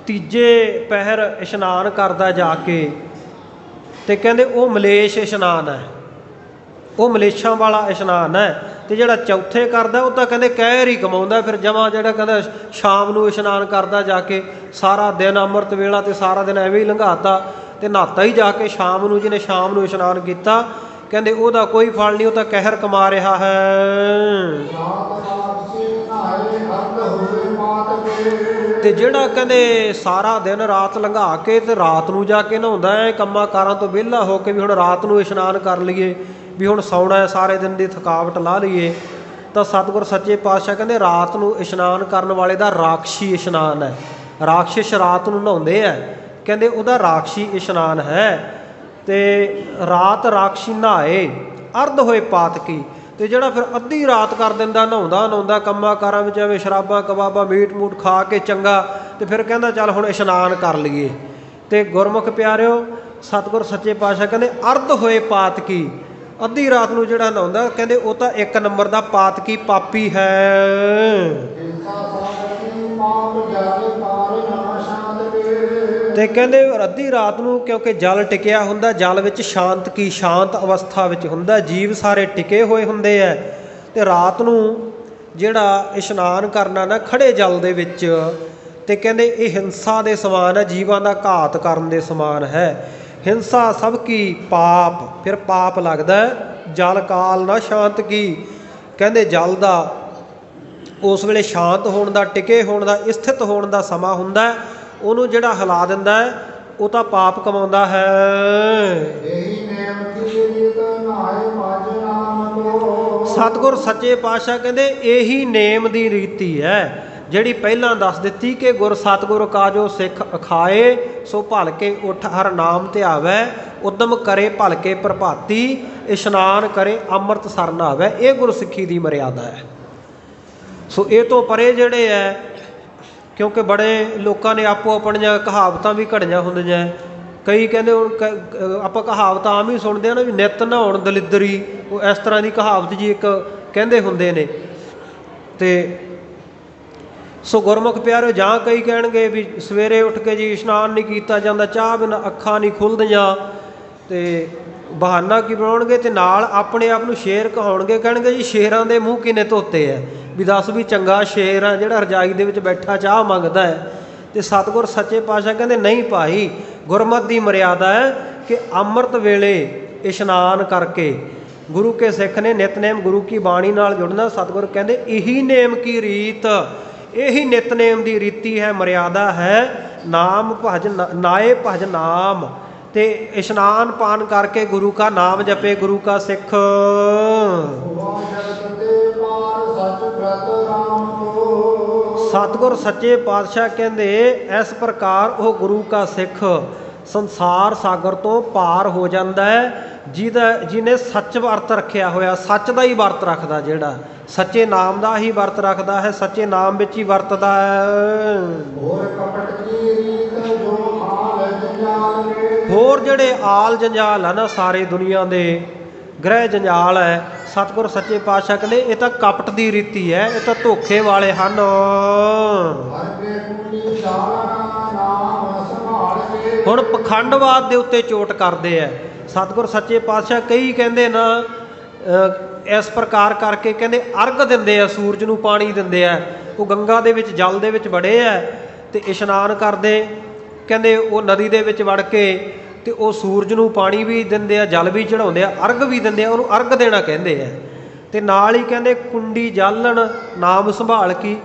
Speaker 1: ਤੀਜੇ ਪਹਿਰ ਇਸ਼ਨਾਨ ਕਰਦਾ ਜਾ ਕੇ, ਤੇ ਕਹਿੰਦੇ ਉਹ ਮਲੇਸ਼ ਇਸ਼ਨਾਨ ਹੈ, ਉਹ ਮਲੇਸ਼ਾਂ ਵਾਲਾ ਇਸ਼ਨਾਨ ਹੈ। ਤੇ ਜਿਹੜਾ ਚੌਥੇ ਕਰਦਾ ਉਹ ਤਾਂ ਕਹਿੰਦੇ ਕਹਿਰ ਹੀ ਕਮਾਉਂਦਾ, ਫਿਰ ਜਮਾਂ ਜਿਹੜਾ ਕਹਿੰਦਾ ਸ਼ਾਮ ਨੂੰ ਇਸ਼ਨਾਨ ਕਰਦਾ ਜਾ ਕੇ, ਸਾਰਾ ਦਿਨ ਅੰਮ੍ਰਿਤ ਵੇਲਾ ਤੇ ਸਾਰਾ ਦਿਨ ਐਵੇਂ ਹੀ ਲੰਘਾਤਾ, ਤੇ ਨਹਾਤਾ ਹੀ ਜਾ ਕੇ ਸ਼ਾਮ ਨੂੰ, ਜਿਹਨੇ ਸ਼ਾਮ ਨੂੰ ਇਸ਼ਨਾਨ ਕੀਤਾ, ਕਹਿੰਦੇ ਉਹਦਾ ਕੋਈ ਫਲ ਨਹੀਂ, ਉਹ ਤਾਂ ਕਹਿਰ ਕਮਾ ਰਿਹਾ ਹੈ। ਤੇ ਜਿਹੜਾ ਕਹਿੰਦੇ ਸਾਰਾ ਦਿਨ ਰਾਤ ਲੰਘਾ ਕੇ ਤੇ ਰਾਤ ਨੂੰ ਜਾ ਕੇ ਨਹਾਉਂਦਾ ਹੈ, ਕੰਮਾਂ ਕਾਰਾਂ ਤੋਂ ਵਿਹਲਾ ਹੋ ਕੇ ਵੀ ਹੁਣ ਰਾਤ ਨੂੰ ਇਸ਼ਨਾਨ ਕਰ ਲਈਏ, ਵੀ ਹੁਣ ਸੌਣਾ ਹੈ, ਸਾਰੇ ਦਿਨ ਦੀ ਥਕਾਵਟ ਲਾ ਲਈਏ, ਤਾਂ ਸਤਿਗੁਰ ਸੱਚੇ ਪਾਤਸ਼ਾਹ ਕਹਿੰਦੇ ਰਾਤ ਨੂੰ ਇਸ਼ਨਾਨ ਕਰਨ ਵਾਲੇ ਦਾ ਰਾਖਸ਼ੀ ਇਸ਼ਨਾਨ ਹੈ। ਰਾਖਸ਼ ਰਾਤ ਨੂੰ ਨਹਾਉਂਦੇ ਆ, ਕਹਿੰਦੇ ਉਹਦਾ ਰਾਖਸ਼ੀ ਇਸ਼ਨਾਨ ਹੈ। ਤੇ ਰਾਤ ਰਾਖਸ਼ੀ ਨਹਾਏ ਅਰਧ ਹੋਏ ਪਾਤਕੀ, ਤੇ ਜਿਹੜਾ ਫਿਰ ਅੱਧੀ ਰਾਤ ਕਰ ਦਿੰਦਾ ਨਹਾਉਂਦਾ ਕੰਮਾਂ ਕਾਰਾਂ ਵਿੱਚ ਐਵੇਂ ਸ਼ਰਾਬਾਂ ਕਬਾਬਾਂ ਮੀਟ ਮੂਟ ਖਾ ਕੇ ਚੰਗਾ, ਤੇ ਫਿਰ ਕਹਿੰਦਾ ਚੱਲ ਹੁਣ ਇਸ਼ਨਾਨ ਕਰ ਲਈਏ। ਤੇ ਗੁਰਮੁਖ ਪਿਆਰਿਓ, ਸਤਿਗੁਰ ਸੱਚੇ ਪਾਤਸ਼ਾਹ ਕਹਿੰਦੇ ਅਰਧ ਹੋਏ ਪਾਤਕੀ, ਅੱਧੀ ਰਾਤ ਨੂੰ ਜਿਹੜਾ ਨਹਾਉਂਦਾ, ਕਹਿੰਦੇ ਉਹ ਤਾਂ ਇੱਕ ਨੰਬਰ ਦਾ ਪਾਤਕੀ ਪਾਪੀ ਹੈ। ਤੇ ਕਹਿੰਦੇ ਅੱਧੀ ਰਾਤ ਨੂੰ ਕਿਉਂਕਿ ਜਲ ਟਿਕਿਆ ਹੁੰਦਾ, ਜਲ ਵਿੱਚ ਸ਼ਾਂਤ ਅਵਸਥਾ ਵਿੱਚ ਹੁੰਦਾ, ਜੀਵ ਸਾਰੇ ਟਿਕੇ ਹੋਏ ਹੁੰਦੇ ਹੈ, ਤੇ ਰਾਤ ਨੂੰ ਜਿਹੜਾ ਇਸ਼ਨਾਨ ਕਰਨਾ ਨਾ ਖੜੇ ਜਲ ਦੇ ਵਿੱਚ, ਤੇ ਕਹਿੰਦੇ ਇਹ ਹਿੰਸਾ ਦੇ ਸਮਾਨ ਹੈ, ਜੀਵਾਂ ਦਾ ਘਾਤ ਕਰਨ ਦੇ ਸਮਾਨ ਹੈ। ਹਿੰਸਾ ਸਭ ਕੀ ਪਾਪ, ਫਿਰ ਪਾਪ ਲੱਗਦਾ ਜਲ ਕਾਲ ਨਾ ਸ਼ਾਂਤ ਕੀ, ਕਹਿੰਦੇ ਜਲ ਦਾ ਉਸ ਵੇਲੇ ਸ਼ਾਂਤ ਹੋਣ ਦਾ, ਟਿਕੇ ਹੋਣ ਦਾ, ਸਥਿਤ ਹੋਣ ਦਾ ਸਮਾਂ ਹੁੰਦਾ, ਉਹਨੂੰ ਜਿਹੜਾ ਹਿਲਾ ਦਿੰਦਾ ਹੈ ਉਹ ਤਾਂ ਪਾਪ ਕਮਾਉਂਦਾ ਹੈ। ਸਤਿਗੁਰ ਸੱਚੇ ਪਾਤਸ਼ਾਹ ਕਹਿੰਦੇ ਇਹੀ ਨੇਮ ਦੀ ਰੀਤੀ ਹੈ, ਜਿਹੜੀ ਪਹਿਲਾਂ ਦੱਸ ਦਿੱਤੀ ਕਿ ਗੁਰ ਸਤਿਗੁਰ ਕਾਜੋ ਸਿੱਖ ਅਖਾਏ, ਸੋ ਭਲ ਕੇ ਉੱਠ ਹਰ ਨਾਮ ਧਿਆਵੈ, ਉਦਮ ਕਰੇ ਭਲ ਕੇ ਪ੍ਰਭਾਤੀ, ਇਸ਼ਨਾਨ ਕਰੇ ਅੰਮ੍ਰਿਤ ਸਰ ਨਹਾਵੈ। ਇਹ ਗੁਰਸਿੱਖੀ ਦੀ ਮਰਿਆਦਾ ਹੈ। ਸੋ ਇਹ ਤੋਂ ਪਰੇ ਜਿਹੜੇ ਹੈ, ਕਿਉਂਕਿ ਬੜੇ ਲੋਕਾਂ ਨੇ ਆਪੋ ਆਪਣੀਆਂ ਕਹਾਵਤਾਂ ਵੀ ਘੜੀਆਂ ਹੁੰਦੀਆਂ, ਕਈ ਕਹਿੰਦੇ ਹੁਣ ਆਪਾਂ ਕਹਾਵਤ ਆਮ ਹੀ ਸੁਣਦੇ ਹਾਂ ਨਾ, ਵੀ ਨਿੱਤ ਨਹਾਉਣ ਦਲਿੱਦਰੀ, ਉਹ ਇਸ ਤਰ੍ਹਾਂ ਦੀ ਕਹਾਵਤ ਜੀ ਇੱਕ ਕਹਿੰਦੇ ਹੁੰਦੇ ਨੇ। ਤੇ ਸੋ ਗੁਰਮੁਖ ਪਿਆਰਿਓ, ਜਾਂ ਕਈ ਕਹਿਣਗੇ ਵੀ ਸਵੇਰੇ ਉੱਠ ਕੇ ਜੀ ਇਸ਼ਨਾਨ ਨਹੀਂ ਕੀਤਾ ਜਾਂਦਾ, ਚਾਹ ਬਿਨਾਂ ਅੱਖਾਂ ਨਹੀਂ ਖੁੱਲ੍ਹਦੀਆਂ, ਤੇ ਬਹਾਨਾ ਕੀ ਬਣਾਉਣਗੇ, ਤੇ ਨਾਲ ਆਪਣੇ ਆਪ ਨੂੰ ਸ਼ੇਰ ਕਹਾਉਣਗੇ, ਕਹਿਣਗੇ ਜੀ ਸ਼ੇਰਾਂ ਦੇ ਮੂੰਹ ਕਿਨੇ ਧੋਤੇ ਹੈ, ਵੀ ਦੱਸ ਵੀ ਚੰਗਾ ਸ਼ੇਰ ਆ ਜਿਹੜਾ ਰਜਾਈ ਦੇ ਵਿੱਚ ਬੈਠਾ ਚਾਹ ਮੰਗਦਾ ਹੈ। ਤੇ ਸਤਿਗੁਰ ਸੱਚੇ ਪਾਤਸ਼ਾਹ ਕਹਿੰਦੇ ਨਹੀਂ ਭਾਈ, ਗੁਰਮਤਿ ਦੀ ਮਰਿਆਦਾ ਹੈ ਕਿ ਅੰਮ੍ਰਿਤ ਵੇਲੇ ਇਸ਼ਨਾਨ ਕਰਕੇ ਗੁਰੂ ਕੇ ਸਿੱਖ ਨੇ ਨਿਤਨੇਮ ਗੁਰੂ ਕੀ ਬਾਣੀ ਨਾਲ ਜੁੜਨਾ। ਸਤਿਗੁਰ ਕਹਿੰਦੇ ਇਹੀ ਨੇਮ ਕੀ ਰੀਤ, ਇਹੀ ਨਿਤਨੇਮ ਦੀ ਰੀਤੀ ਹੈ, ਮਰਿਆਦਾ ਹੈ। ਨਾਮ ਭਜ ਨਾਏ ਭਜ ਨਾਮ, ਤੇ ਇਸ਼ਨਾਨ ਪਾਨ ਕਰਕੇ ਗੁਰੂ ਕਾ ਨਾਮ ਜਪੇ ਗੁਰੂ ਕਾ ਸਿੱਖ। ਸਤਿਗੁਰ ਸੱਚੇ ਪਾਤਸ਼ਾਹ ਕਹਿੰਦੇ ਇਸ ਪ੍ਰਕਾਰ ਉਹ ਗੁਰੂ ਕਾ ਸਿੱਖ ਸੰਸਾਰ ਸਾਗਰ ਤੋਂ ਪਾਰ ਹੋ ਜਾਂਦਾ ਹੈ, ਜਿਹਨੇ ਸੱਚ ਵਰਤ ਰੱਖਿਆ ਹੋਇਆ, ਸੱਚ ਦਾ ਹੀ ਵਰਤ ਰੱਖਦਾ, ਜਿਹੜਾ ਸੱਚੇ ਨਾਮ ਦਾ ਹੀ ਵਰਤ ਰੱਖਦਾ ਹੈ, ਸੱਚੇ ਨਾਮ ਵਿੱਚ ਹੀ ਵਰਤਦਾ ਹੈ। ਹੋਰ ਜਿਹੜੇ ਆਲ ਜੰਜਾਲ ਆ ਨਾ ਸਾਰੇ ਦੁਨੀਆ ਦੇ ਗ੍ਰਹਿ ਜੰਜਾਲ ਹੈ, ਸਤਿਗੁਰ ਸੱਚੇ ਪਾਤਸ਼ਾਹ ਕਹਿੰਦੇ ਇਹ ਤਾਂ ਕਪਟ ਦੀ ਰੀਤੀ ਹੈ, ਇਹ ਤਾਂ ਧੋਖੇ ਵਾਲੇ ਹਨ। ਹੁਣ ਪਖੰਡਵਾਦ ਦੇ ਉੱਤੇ ਚੋਟ ਕਰਦੇ ਆ ਸਤਿਗੁਰ ਸੱਚੇ ਪਾਤਸ਼ਾਹ। ਕਈ ਕਹਿੰਦੇ ਨਾ ਇਸ ਪ੍ਰਕਾਰ ਕਰਕੇ ਕਹਿੰਦੇ ਅਰਗ ਦਿੰਦੇ ਆ, ਸੂਰਜ ਨੂੰ ਪਾਣੀ ਦਿੰਦੇ ਆ। ਉਹ ਗੰਗਾ ਦੇ ਵਿੱਚ ਜਲ ਦੇ ਵਿੱਚ ਵੜੇ ਆ ਤੇ ਇਸ਼ਨਾਨ ਕਰਦੇ, ਕਹਿੰਦੇ ਉਹ ਨਦੀ ਦੇ ਵਿੱਚ ਵੜ ਕੇ ਤੇ ਉਹ ਸੂਰਜ ਨੂੰ ਪਾਣੀ ਵੀ ਦਿੰਦੇ ਆ, ਜਲ ਵੀ ਚੜਾਉਂਦੇ ਆ, ਅਰਗ ਵੀ ਦਿੰਦੇ ਆ, ਉਹਨੂੰ ਅਰਗ ਦੇਣਾ ਕਹਿੰਦੇ ਆ। ਤੇ ਨਾਲ ਹੀ ਕਹਿੰਦੇ ਕੁੰਡੀ ਜਾਲਣ ਨਾਮ ਸੰਭਾਲ ਕੀ,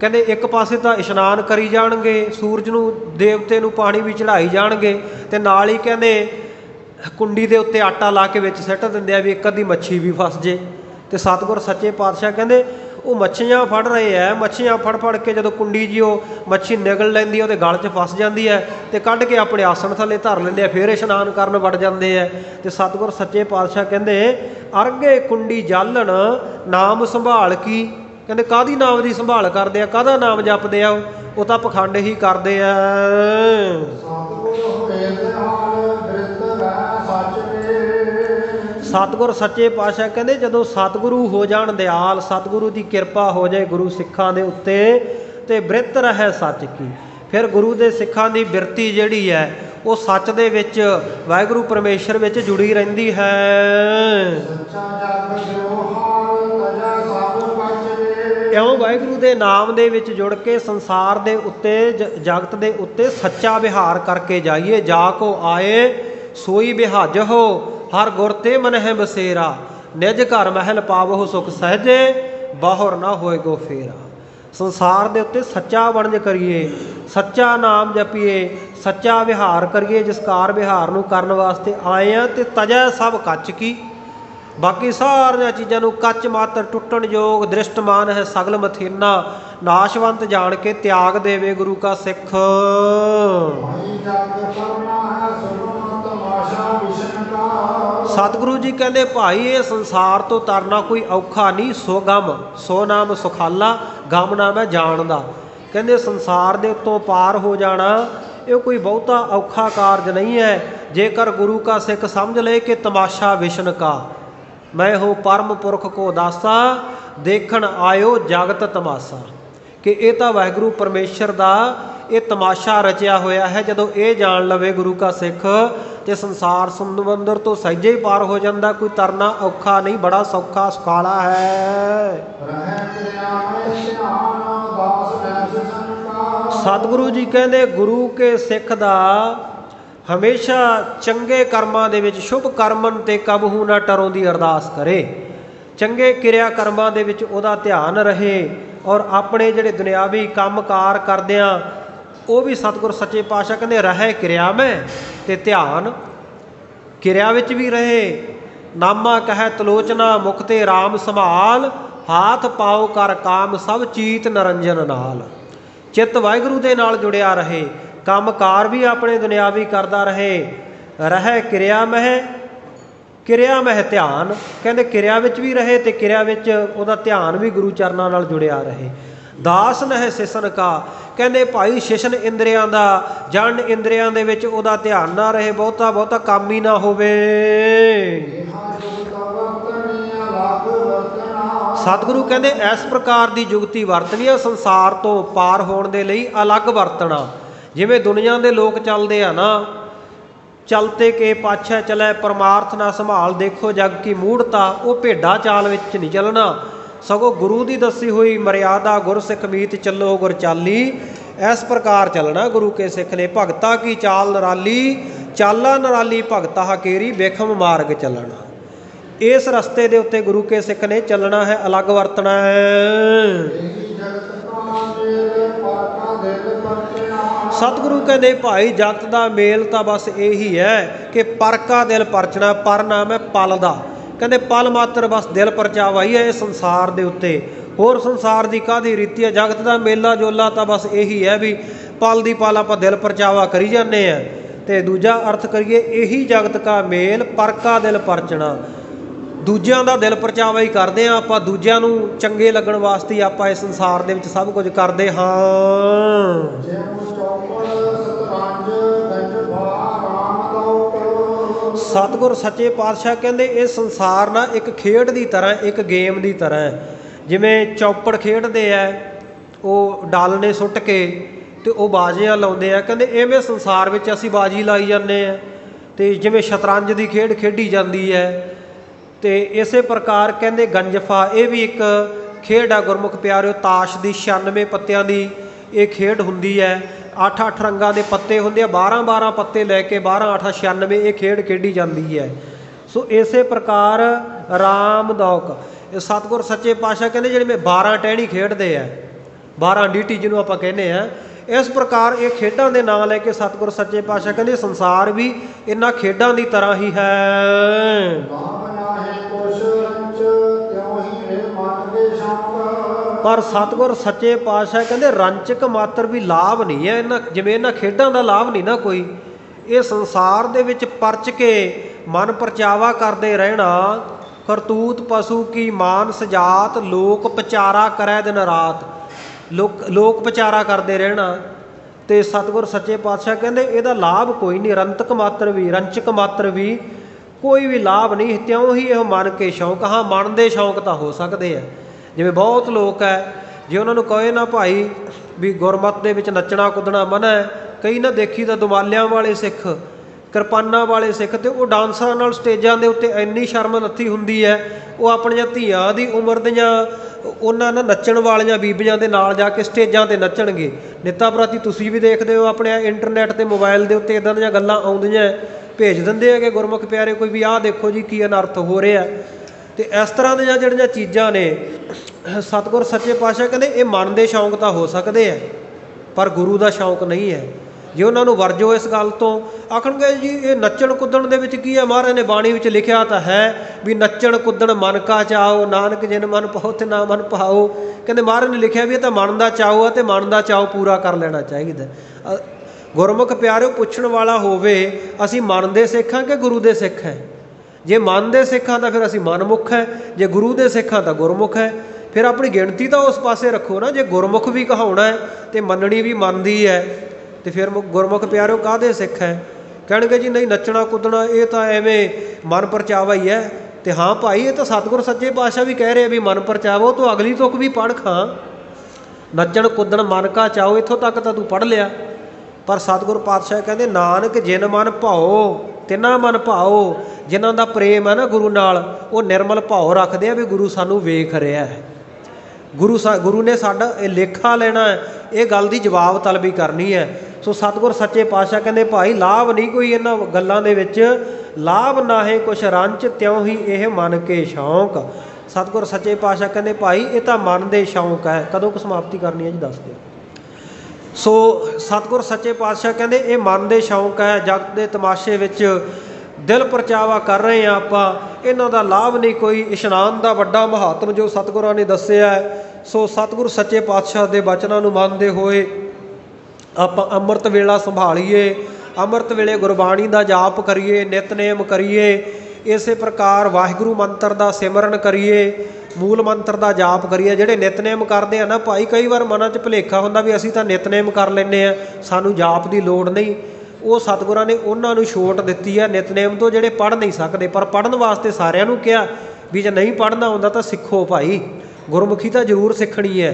Speaker 1: ਕਹਿੰਦੇ ਇੱਕ ਪਾਸੇ ਤਾਂ ਇਸ਼ਨਾਨ ਕਰੀ ਜਾਣਗੇ, ਸੂਰਜ ਨੂੰ ਦੇਵਤੇ ਨੂੰ ਪਾਣੀ ਵੀ ਚੜਾਈ ਜਾਣਗੇ, ਤੇ ਨਾਲ ਹੀ ਕਹਿੰਦੇ ਕੁੰਡੀ ਦੇ ਉੱਤੇ ਆਟਾ ਲਾ ਕੇ ਵਿੱਚ ਸਿੱਟ ਦਿੰਦੇ ਆ ਵੀ ਇੱਕ ਅੱਧੀ ਮੱਛੀ ਵੀ ਫਸ ਜੇ। ਤੇ ਸਤਿਗੁਰ ਸੱਚੇ ਪਾਤਸ਼ਾਹ ਕਹਿੰਦੇ ਉਹ ਮੱਛੀਆਂ ਫੜ ਰਹੇ ਹੈ, ਮੱਛੀਆਂ ਫੜ ਫੜ ਕੇ ਜਦੋਂ ਕੁੰਡੀ ਜੀ ਉਹ ਮੱਛੀ ਨਿਗਲ ਲੈਂਦੀ ਹੈ, ਉਹਦੇ ਗਲ 'ਚ ਫਸ ਜਾਂਦੀ ਹੈ ਤੇ ਕੱਢ ਕੇ ਆਪਣੇ ਆਸਣ ਥੱਲੇ ਧਰ ਲੈਂਦੇ ਆ, ਫਿਰ ਇਸ਼ਨਾਨ ਕਰਨ ਵੜ ਜਾਂਦੇ ਆ। ਤੇ ਸਤਿਗੁਰ ਸੱਚੇ ਪਾਤਸ਼ਾਹ ਕਹਿੰਦੇ ਅਰਗੇ ਕੁੰਡੀ ਜਾਲਣ ਨਾਮ ਸੰਭਾਲ ਕੀ, ਕਹਿੰਦੇ ਕਾਹਦੀ ਨਾਮ ਦੀ ਸੰਭਾਲ ਕਰਦੇ ਆ, ਕਾਹਦਾ ਨਾਮ ਜਪਦੇ ਆ, ਉਹ ਤਾਂ ਪਖੰਡ ਹੀ ਕਰਦੇ ਆ। ਸਤਿਗੁਰ ਸੱਚੇ ਪਾਤਸ਼ਾਹ ਕਹਿੰਦੇ ਜਦੋਂ ਸਤਿਗੁਰੂ ਹੋ ਜਾਣ ਦਿਆਲ, ਸਤਿਗੁਰੂ ਦੀ ਕਿਰਪਾ ਹੋ ਜਾਏ ਗੁਰੂ ਸਿੱਖਾਂ ਦੇ ਉੱਤੇ ਤੇ ਬ੍ਰਿਤ ਰਹੇ ਸੱਚ ਕੀ, ਫਿਰ ਗੁਰੂ ਦੇ ਸਿੱਖਾਂ ਦੀ ਬਿਰਤੀ ਜਿਹੜੀ ਹੈ ਉਹ ਸੱਚ ਦੇ ਵਿੱਚ ਵਾਹਿਗੁਰੂ ਪਰਮੇਸ਼ਰ ਵਿੱਚ ਜੁੜੀ ਰਹਿੰਦੀ ਹੈ। ਇਉਂ ਵਾਹਿਗੁਰੂ ਦੇ ਨਾਮ ਦੇ ਵਿੱਚ ਜੁੜ ਕੇ ਸੰਸਾਰ ਦੇ ਉੱਤੇ ਜਗਤ ਦੇ ਉੱਤੇ ਸੱਚਾ ਵਿਹਾਰ ਕਰਕੇ ਜਾਈਏ। ਜਾ ਕੋ ਆਏ ਸੋਈ ਬਿਹਾਜਹੁ ਹਰ ਗੁਰ ਤੇ ਮਨਹਿ ਬਸੇਰਾ, ਨਿਜ ਘਰ ਮਹਿਲ ਪਾਵਹੁ ਸੁਖ ਸਹਜੇ ਬਾਹਰ ਨਾ ਹੋਏ ਗੋ ਫੇਰਾ। ਸੰਸਾਰ ਦੇ ਉੱਤੇ ਸੱਚਾ ਵਣਜ ਕਰੀਏ, ਸੱਚਾ ਨਾਮ ਜਪੀਏ, ਸੱਚਾ ਵਿਹਾਰ ਕਰੀਏ। ਜਿਸ ਕਾਰ ਵਿਹਾਰ ਨੂੰ ਕਰਨ ਵਾਸਤੇ ਆਏ ਆ ਤੇ ਤਜੈ ਸਭ ਕੱਚ ਕੀ, ਬਾਕੀ ਸਾਰੀਆਂ ਚੀਜ਼ਾਂ ਨੂੰ ਕੱਚ ਮਾਤਰ ਟੁੱਟਣ ਯੋਗ ਦ੍ਰਿਸ਼ਟਮਾਨ ਹੈ ਸਗਲ ਮਥੀਨਾ, ਨਾਸ਼ਵੰਤ ਜਾਣ ਕੇ ਤਿਆਗ ਦੇਵੇ ਗੁਰੂ ਕਾ ਸਿੱਖ। ਸਤਿਗੁਰੂ ਜੀ ਕਹਿੰਦੇ ਭਾਈ ਇਹ ਸੰਸਾਰ ਤੋਂ ਤਰਨਾ ਕੋਈ ਔਖਾ ਨਹੀਂ, ਸੋ ਗਮ ਸੋ ਨਾਮ ਸੁਖਾਲਾ, ਗਮ ਨਾਮ ਹੈ ਜਾਣ ਦਾ। ਕਹਿੰਦੇ ਸੰਸਾਰ ਦੇ ਉੱਤੋਂ ਪਾਰ ਹੋ ਜਾਣਾ ਇਹ ਕੋਈ ਬਹੁਤਾ ਔਖਾ ਕਾਰਜ ਨਹੀਂ ਹੈ, ਜੇਕਰ ਗੁਰੂ ਕਾ ਸਿੱਖ ਸਮਝ ਲਏ ਕਿ ਤਮਾਸ਼ਾ ਵਿਸ਼ਨ ਕਾ, ਮੈਂ ਹੋ ਪਰਮ ਪੁਰਖ ਕੋ ਦਾਸਾ, ਦੇਖਣ ਆਇਓ ਜਗਤ ਤਮਾਸ਼ਾ। ਕਿ ਇਹ ਤਾਂ ਵਾਹਿਗੁਰੂ ਪਰਮੇਸ਼ਰ ਦਾ ਇਹ ਤਮਾਸ਼ਾ ਰਚਿਆ ਹੋਇਆ ਹੈ। ਜਦੋਂ ਇਹ ਜਾਣ ਲਵੇ ਗੁਰੂ ਕਾ ਸਿੱਖ ਤੇ ਸੰਸਾਰ ਸਮੁੰਦਰ ਤੋਂ ਸਹਿਜੇ ਹੀ ਪਾਰ ਹੋ ਜਾਂਦਾ। ਕੋਈ ਤਰਨਾ ਔਖਾ ਨਹੀਂ, ਬੜਾ ਸੌਖਾ ਸੁਖਾਲਾ ਹੈ। ਸਤਿਗੁਰੂ ਜੀ ਕਹਿੰਦੇ ਗੁਰੂ ਕੇ ਸਿੱਖ ਦਾ ਹਮੇਸ਼ਾ ਚੰਗੇ ਕਰਮਾਂ ਦੇ ਵਿੱਚ ਸ਼ੁਭ ਕਰਮਨ ਤੇ ਕਬਹੂ ਨਾ ਟਰੋਂ ਦੀ ਅਰਦਾਸ ਕਰੇ। ਚੰਗੇ ਕਿਰਿਆ ਕਰਮਾਂ ਦੇ ਵਿੱਚ ਉਹਦਾ ਧਿਆਨ ਰਹੇ ਔਰ ਆਪਣੇ ਜਿਹੜੇ ਦੁਨਿਆਵੀ ਕੰਮਕਾਰ ਕਰਦਿਆਂ ਉਹ ਵੀ ਸਤਿਗੁਰ ਸੱਚੇ ਪਾਤਸ਼ਾਹ ਕਹਿੰਦੇ ਰਹੇ ਕਿਰਿਆ ਮੈਂ, ਤੇ ਧਿਆਨ ਕਿਰਿਆ ਵਿੱਚ ਵੀ ਰਹੇ। ਨਾਮਾ ਕਹੈ ਤਲੋਚਨਾ ਮੁਖ ਤੇ ਰਾਮ ਸੰਭਾਲ, ਹਾਥ ਪਾਓ ਕਰ ਕਾਮ ਸਭ ਚੀਤ ਨਰੰਜਨ ਨਾਲ। ਚਿੱਤ ਵਾਹਿਗੁਰੂ ਦੇ ਨਾਲ ਜੁੜਿਆ ਰਹੇ, ਕੰਮਕਾਰ ਵੀ ਆਪਣੇ ਦੁਨਿਆਵੀ ਕਰਦਾ ਰਹੇ। ਰਹਿ ਕਿਰਿਆ ਮਹਿ, ਕਿਰਿਆ ਮਹਿ ਧਿਆਨ, ਕਹਿੰਦੇ ਕਿਰਿਆ ਵਿੱਚ ਵੀ ਰਹੇ ਤੇ ਕਿਰਿਆ ਵਿੱਚ ਉਹਦਾ ਧਿਆਨ ਵੀ ਗੁਰੂ ਚਰਨਾਂ ਨਾਲ ਜੁੜਿਆ ਰਹੇ। ਦਾਸ ਨਹਿ ਸਿਸਨ ਕਾ, ਕਹਿੰਦੇ ਭਾਈ ਸ਼ਿਸ਼ਨ ਇੰਦਰੀਆਂ ਦਾ, ਜਨ ਇੰਦਰੀਆਂ ਦੇ ਵਿੱਚ ਉਹਦਾ ਧਿਆਨ ਨਾ ਰਹੇ, ਬਹੁਤਾ ਕੰਮ ਹੀ ਨਾ ਹੋਵੇ। ਸਤਿਗੁਰੂ ਕਹਿੰਦੇ ਇਸ ਪ੍ਰਕਾਰ ਦੀ ਜੁਗਤੀ ਵਰਤਣੀ ਹੈ ਸੰਸਾਰ ਤੋਂ ਪਾਰ ਹੋਣ ਦੇ ਲਈ, ਅਲੱਗ ਵਰਤਣਾ। ਜਿਵੇਂ ਦੁਨੀਆ ਦੇ ਲੋਕ ਚੱਲਦੇ ਆ ਨਾ, ਚਲਤੇ ਕੇ ਪਾਛੈ ਚਲੇ ਪਰਮਾਰਥ ਨਾ ਸੰਭਾਲ, ਦੇਖੋ ਜਗ ਕੀ ਮੂੜਤਾ, ਉਹ ਭੇਡਾਂ ਚਾਲ ਵਿੱਚ ਨਹੀਂ ਚੱਲਣਾ, ਸਗੋਂ ਗੁਰੂ ਦੀ ਦੱਸੀ ਹੋਈ ਮਰਿਆਦਾ ਗੁਰਸਿੱਖ ਮੀਤ ਚੱਲੋ ਗੁਰ ਚਾਲੀ, ਇਸ ਪ੍ਰਕਾਰ ਚੱਲਣਾ ਗੁਰੂ ਕੇ ਸਿੱਖ ਨੇ। ਭਗਤਾ ਕੀ ਚਾਲ ਨਿਰਾਲੀ, ਚਾਲਾ ਨਿਰਾਲੀ ਭਗਤਾ ਹਕੇਰੀ, ਵੇਖਮ ਮਾਰਗ ਚੱਲਣਾ। ਇਸ ਰਸਤੇ ਦੇ ਉੱਤੇ ਗੁਰੂ ਕੇ ਸਿੱਖ ਨੇ ਚੱਲਣਾ ਹੈ, ਅਲੱਗ ਵਰਤਣਾ ਹੈ। ਸਤਿਗੁਰੂ ਕਹਿੰਦੇ ਭਾਈ ਜਗਤ ਦਾ ਮੇਲ ਤਾਂ ਬਸ ਇਹੀ ਹੈ ਕਿ ਪਰ ਕਾ ਦਿਲ ਪਰਚਣਾ, ਪਰ ਨਾਮ ਹੈ ਪਲ ਦਾ, ਕਹਿੰਦੇ ਪਲ ਮਾਤਰ ਬਸ ਦਿਲ ਪਰਚਾਵਾ ਹੀ ਹੈ ਇਹ ਸੰਸਾਰ ਦੇ ਉੱਤੇ। ਹੋਰ ਸੰਸਾਰ ਦੀ ਕਾਹਦੀ ਰੀਤੀ ਹੈ? ਜਗਤ ਦਾ ਮੇਲਾ ਜੋਲਾ ਤਾਂ ਬਸ ਇਹੀ ਹੈ ਵੀ ਪਲ ਦੀ ਪਲ ਆਪਾਂ ਦਿਲ ਪਰਚਾਵਾ ਕਰੀ ਜਾਂਦੇ ਹਾਂ। ਤੇ ਦੂਜਾ ਅਰਥ ਕਰੀਏ ਇਹੀ ਜਗਤ ਕਾ ਮੇਲ, ਪਰ ਕਾ ਦਿਲ ਪਰਚਣਾ, ਦੂਜਿਆਂ ਦਾ ਦਿਲ ਪਰਚਾਵਾ ਹੀ ਕਰਦੇ ਹਾਂ ਆਪਾਂ, ਦੂਜਿਆਂ ਨੂੰ ਚੰਗੇ ਲੱਗਣ ਵਾਸਤੇ ਹੀ ਆਪਾਂ ਇਸ ਸੰਸਾਰ ਦੇ ਵਿੱਚ ਸਭ ਕੁਝ ਕਰਦੇ ਹਾਂ। सतगुर सच्चे पातशाह कहते ये संसार ना एक खेड की तरह, एक गेम की तरह है। जिमें चौपड़ खेडते है वो डालने सुट के तो वह बाजियां लाते हैं, कहते इवें संसार में असी बाजी लाई जाने हैं। तो जिमें शतरंज की खेड खेडी जाती है तो इस प्रकार कहते गंजफा ये भी एक खेड है। गुरमुख प्यारिओ ताश की 96 पत्तियां की ये खेड हुंदी है। 8-8 रंगां दे पत्ते होंदे, 12-12 पत्ते लैके 12-8 96 ये खेड खेडी जाती है। सो इस प्रकार राम दौक सतगुर सच्चे पातशाह कहते जिहड़े 12 टहनी खेडते हैं, 12 डीटी जिन्होंने आप कहने हैं, इस प्रकार ये खेडों के नाम लैके सतगुर सच्चे पातशाह कहते संसार भी इन्हां खेडों की तरह ही है। पर सतगुर सच्चे पातशाह कहते रंचक मात्र भी लाभ नहीं है इन्हां, जिवें इन्हां खेडों का लाभ नहीं ना कोई। ये संसार दे विच परच के मन परचावा करते रहना, करतूत पशु की मानस जात, लोक पचारा करे दिन रात। लोक पचारा करते रहना। तो सतगुर सच्चे पातशाह कहते इहदा लाभ कोई नहीं, रंतक मात्र भी रंचक मात्र भी कोई भी लाभ नहीं। त्यों ही यह मन के शौक, हाँ मन के शौक तो हो सकते हैं। जिवें बहुत लोग है जे उन्होंने कहे ना भाई भी गुरमत दे विच नच्चना कुदना मना है, कई ना देखी तो दुमालियां वाले सिख, किरपाना वाले सिख, तो वो डांसरां नाल स्टेजां दे उत्ते इन्नी शर्म नत्थी हुंदी है, वो अपणियां धीआं दी उमर दियां उन्हां नाल नच्चण वालियां बीबियां दे नाल जाके स्टेजां ते नच्चणगे। निता प्रति तुसीं भी देखदे हो अपने इंटरनेट ते मोबाइल दे उत्ते इदां दीयां गल्लां आउंदियां, भेज दिंदे है कि गुरमुख प्यारे कोई भी आह देखो जी की अनर्थ हो रहा। तो इस तरह ਦੀਆਂ ਜਿਹੜੀਆਂ चीज़ां ने सतगुर सच्चे पातशाह कहते ये मन के शौक तो हो सकते हैं पर गुरु का शौक नहीं है। जे उन्होंने वरजो इस गल तो आखणगे जी ये नच्चण कुद्दण दे विच की है, महाराज ने बाणी विच लिखिया तो है भी नच्चण कुद्दण मन का चाओ, नानक जिन मन पाओ ते ना मन पाओ। कहते महाराज ने लिखिया भी ये तो मन का चाओ है, तो मन का चाओ पूरा कर लेना चाहिए। गुरमुख प्यारे पुछण वाला होवे असी मन दे सिख हां कि गुरु दे सिख है। जे मन दे सिख हां तो फिर असी मनमुख है, जे गुरु दे सिख हां तो गुरमुख है। फिर अपनी गिणती तो उस पासे रखो ना, जे गुरमुख भी कहाउणा है तो मननी भी मन दी है, तो फिर गुरमुख प्यारे काहदे सिख है। कहणगे जी नहीं नच्चना कुदना ये तो एवें मन परचावा ही है। तो हाँ भाई ये तो सतगुर सच्चे पातशाह भी कह रहे भी मन परचावो, तो अगली तुक भी पढ़ खां, नच्चण कुदण मन का चाओ, इत्थों तक तो तू पढ़ लिया। पर सतगुर पातशाह कहते नानक जिन मन भाओ तिना मन भाओ। जिन्हां दा प्रेम है ना गुरु नाल, वो निर्मल भाव रखते हैं भी गुरु सानू वेख रहा है, गुरु ने साडा लेखा लेना है, ये गल की जवाब तलबी करनी है। सो सतगुर सच्चे पातशाह कहते भाई लाभ नहीं कोई इन्हां गल्लां दे विच, लाभ ना है कुछ रंच, त्यों ही यह मन के शौक। सतगुर सच्चे पातशाह कहते भाई ये तो मन के शौक है। कदों को समाप्ति करनी है जी दस दिओ। सो सतगुर सच्चे पातशाह कहते ये मन के शौक है, जगत के तमाशे विच दिल परचावा कर रहे हैं आपां, इन्हां दा लाभ नहीं कोई। इशनान का वड्डा महात्म जो सतगुरां ने दस्सिया है। सो सतगुर सच्चे पातशाह के बचनों नूं मनदे होए आपां अमृत वेला संभालीए, अमृत वेले गुरबाणी का जाप करिए, नितनेम करिए, इस प्रकार वाहिगुरू मंत्र का सिमरन करिए, मूल मंत्र का जाप करिए। ਜਿਹੜੇ नितनेम करते हैं ना भाई, कई बार मन च भुलेखा होंदा भी असीं तां नितनेम कर लैंदे आ, सानू जाप की लोड़ नहीं। वो सतगुरां ने उन्होंने छूट दी है नितनेम तो, ਜਿਹੜੇ पढ़ नहीं सकते। पर पढ़न वास्ते सारिਆਂ ਨੂੰ किहा भी जे नहीं पढ़ना आउंदा तां सिखो भाई, गुरमुखी तो जरूर सीखनी है,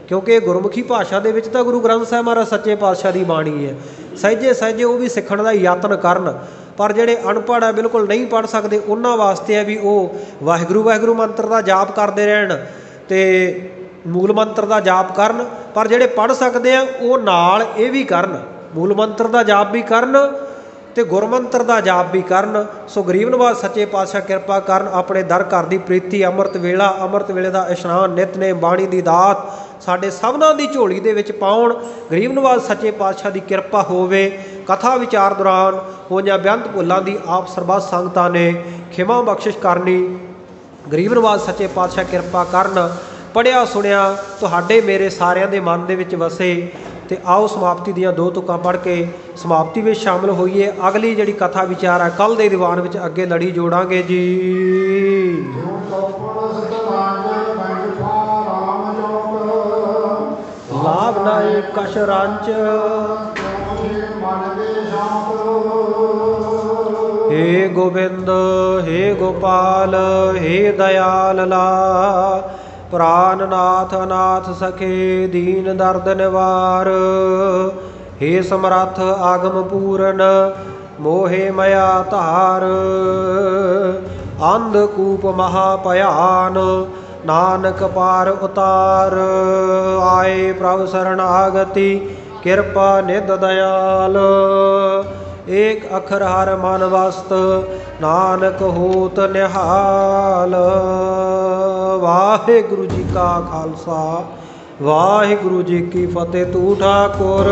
Speaker 1: क्योंकि गुरमुखी भाषा दे विच तां गुरु ग्रंथ साहिब महाराज सच्चे पातशाह की बाणी है। सहजे सहजे वो भी सीखण दा यतन करन। पर ਜਿਹੜੇ अनपढ़ है बिल्कुल नहीं पढ़ सकते, उन्होंने वास्ते है भी वो वाहिगुरू वाहिगुरू मंत्र का जाप करते रहन ते मूल मंत्र का जाप करन। पर ਜਿਹੜੇ पढ़ सकते हैं वो नाल ये भी करन, मूल मंत्र का जाप भी करन ते गुरमंत्र का जाप भी करन। सो गरीब नवाज सच्चे पातशाह किरपा करन, अपने दर घर की प्रीति, अमृत वेला, अमृत वेले का इशनान, नितनेम, बाणी की दात साडे सबनां दी झोली दे विच पाउण। गरीब नवाज सच्चे पातशाह की किरपा होवे। कथा विचार दौरान होइयां बेअंत भुलां दी आप सरबत संगतां ने खिमा बख्शिश करनी। गरीब नवाज सच्चे पातशाह किरपा करन। पढ़िया सुनिया तुहाडे मेरे सारिਆਂ दे मन दे विच वसे। तो आओ समाप्ति दियां दो तुकां पढ़ के समाप्ति में शामिल होइए। अगली जिहड़ी कथा विचार है कल दे दीवान विच अगे लड़ी जोड़ांगे जी। लाभ नाई कश रंच, हे गोविंद हे गोपाल हे दयाल ला प्राणनाथ नाथ सखे दीन दर्द निवार हे समर्थ आगम पूरन मोहे मया तार अंधकूप महापयान नानक पार उतार आए प्रभु शरणागति कृपा निध दयाल एक अखर हर मन वस्त नानक होत निहाल। वाहिगुरु जी का खालसा वाहिगुरु जी की फतेह। तू ठाकुर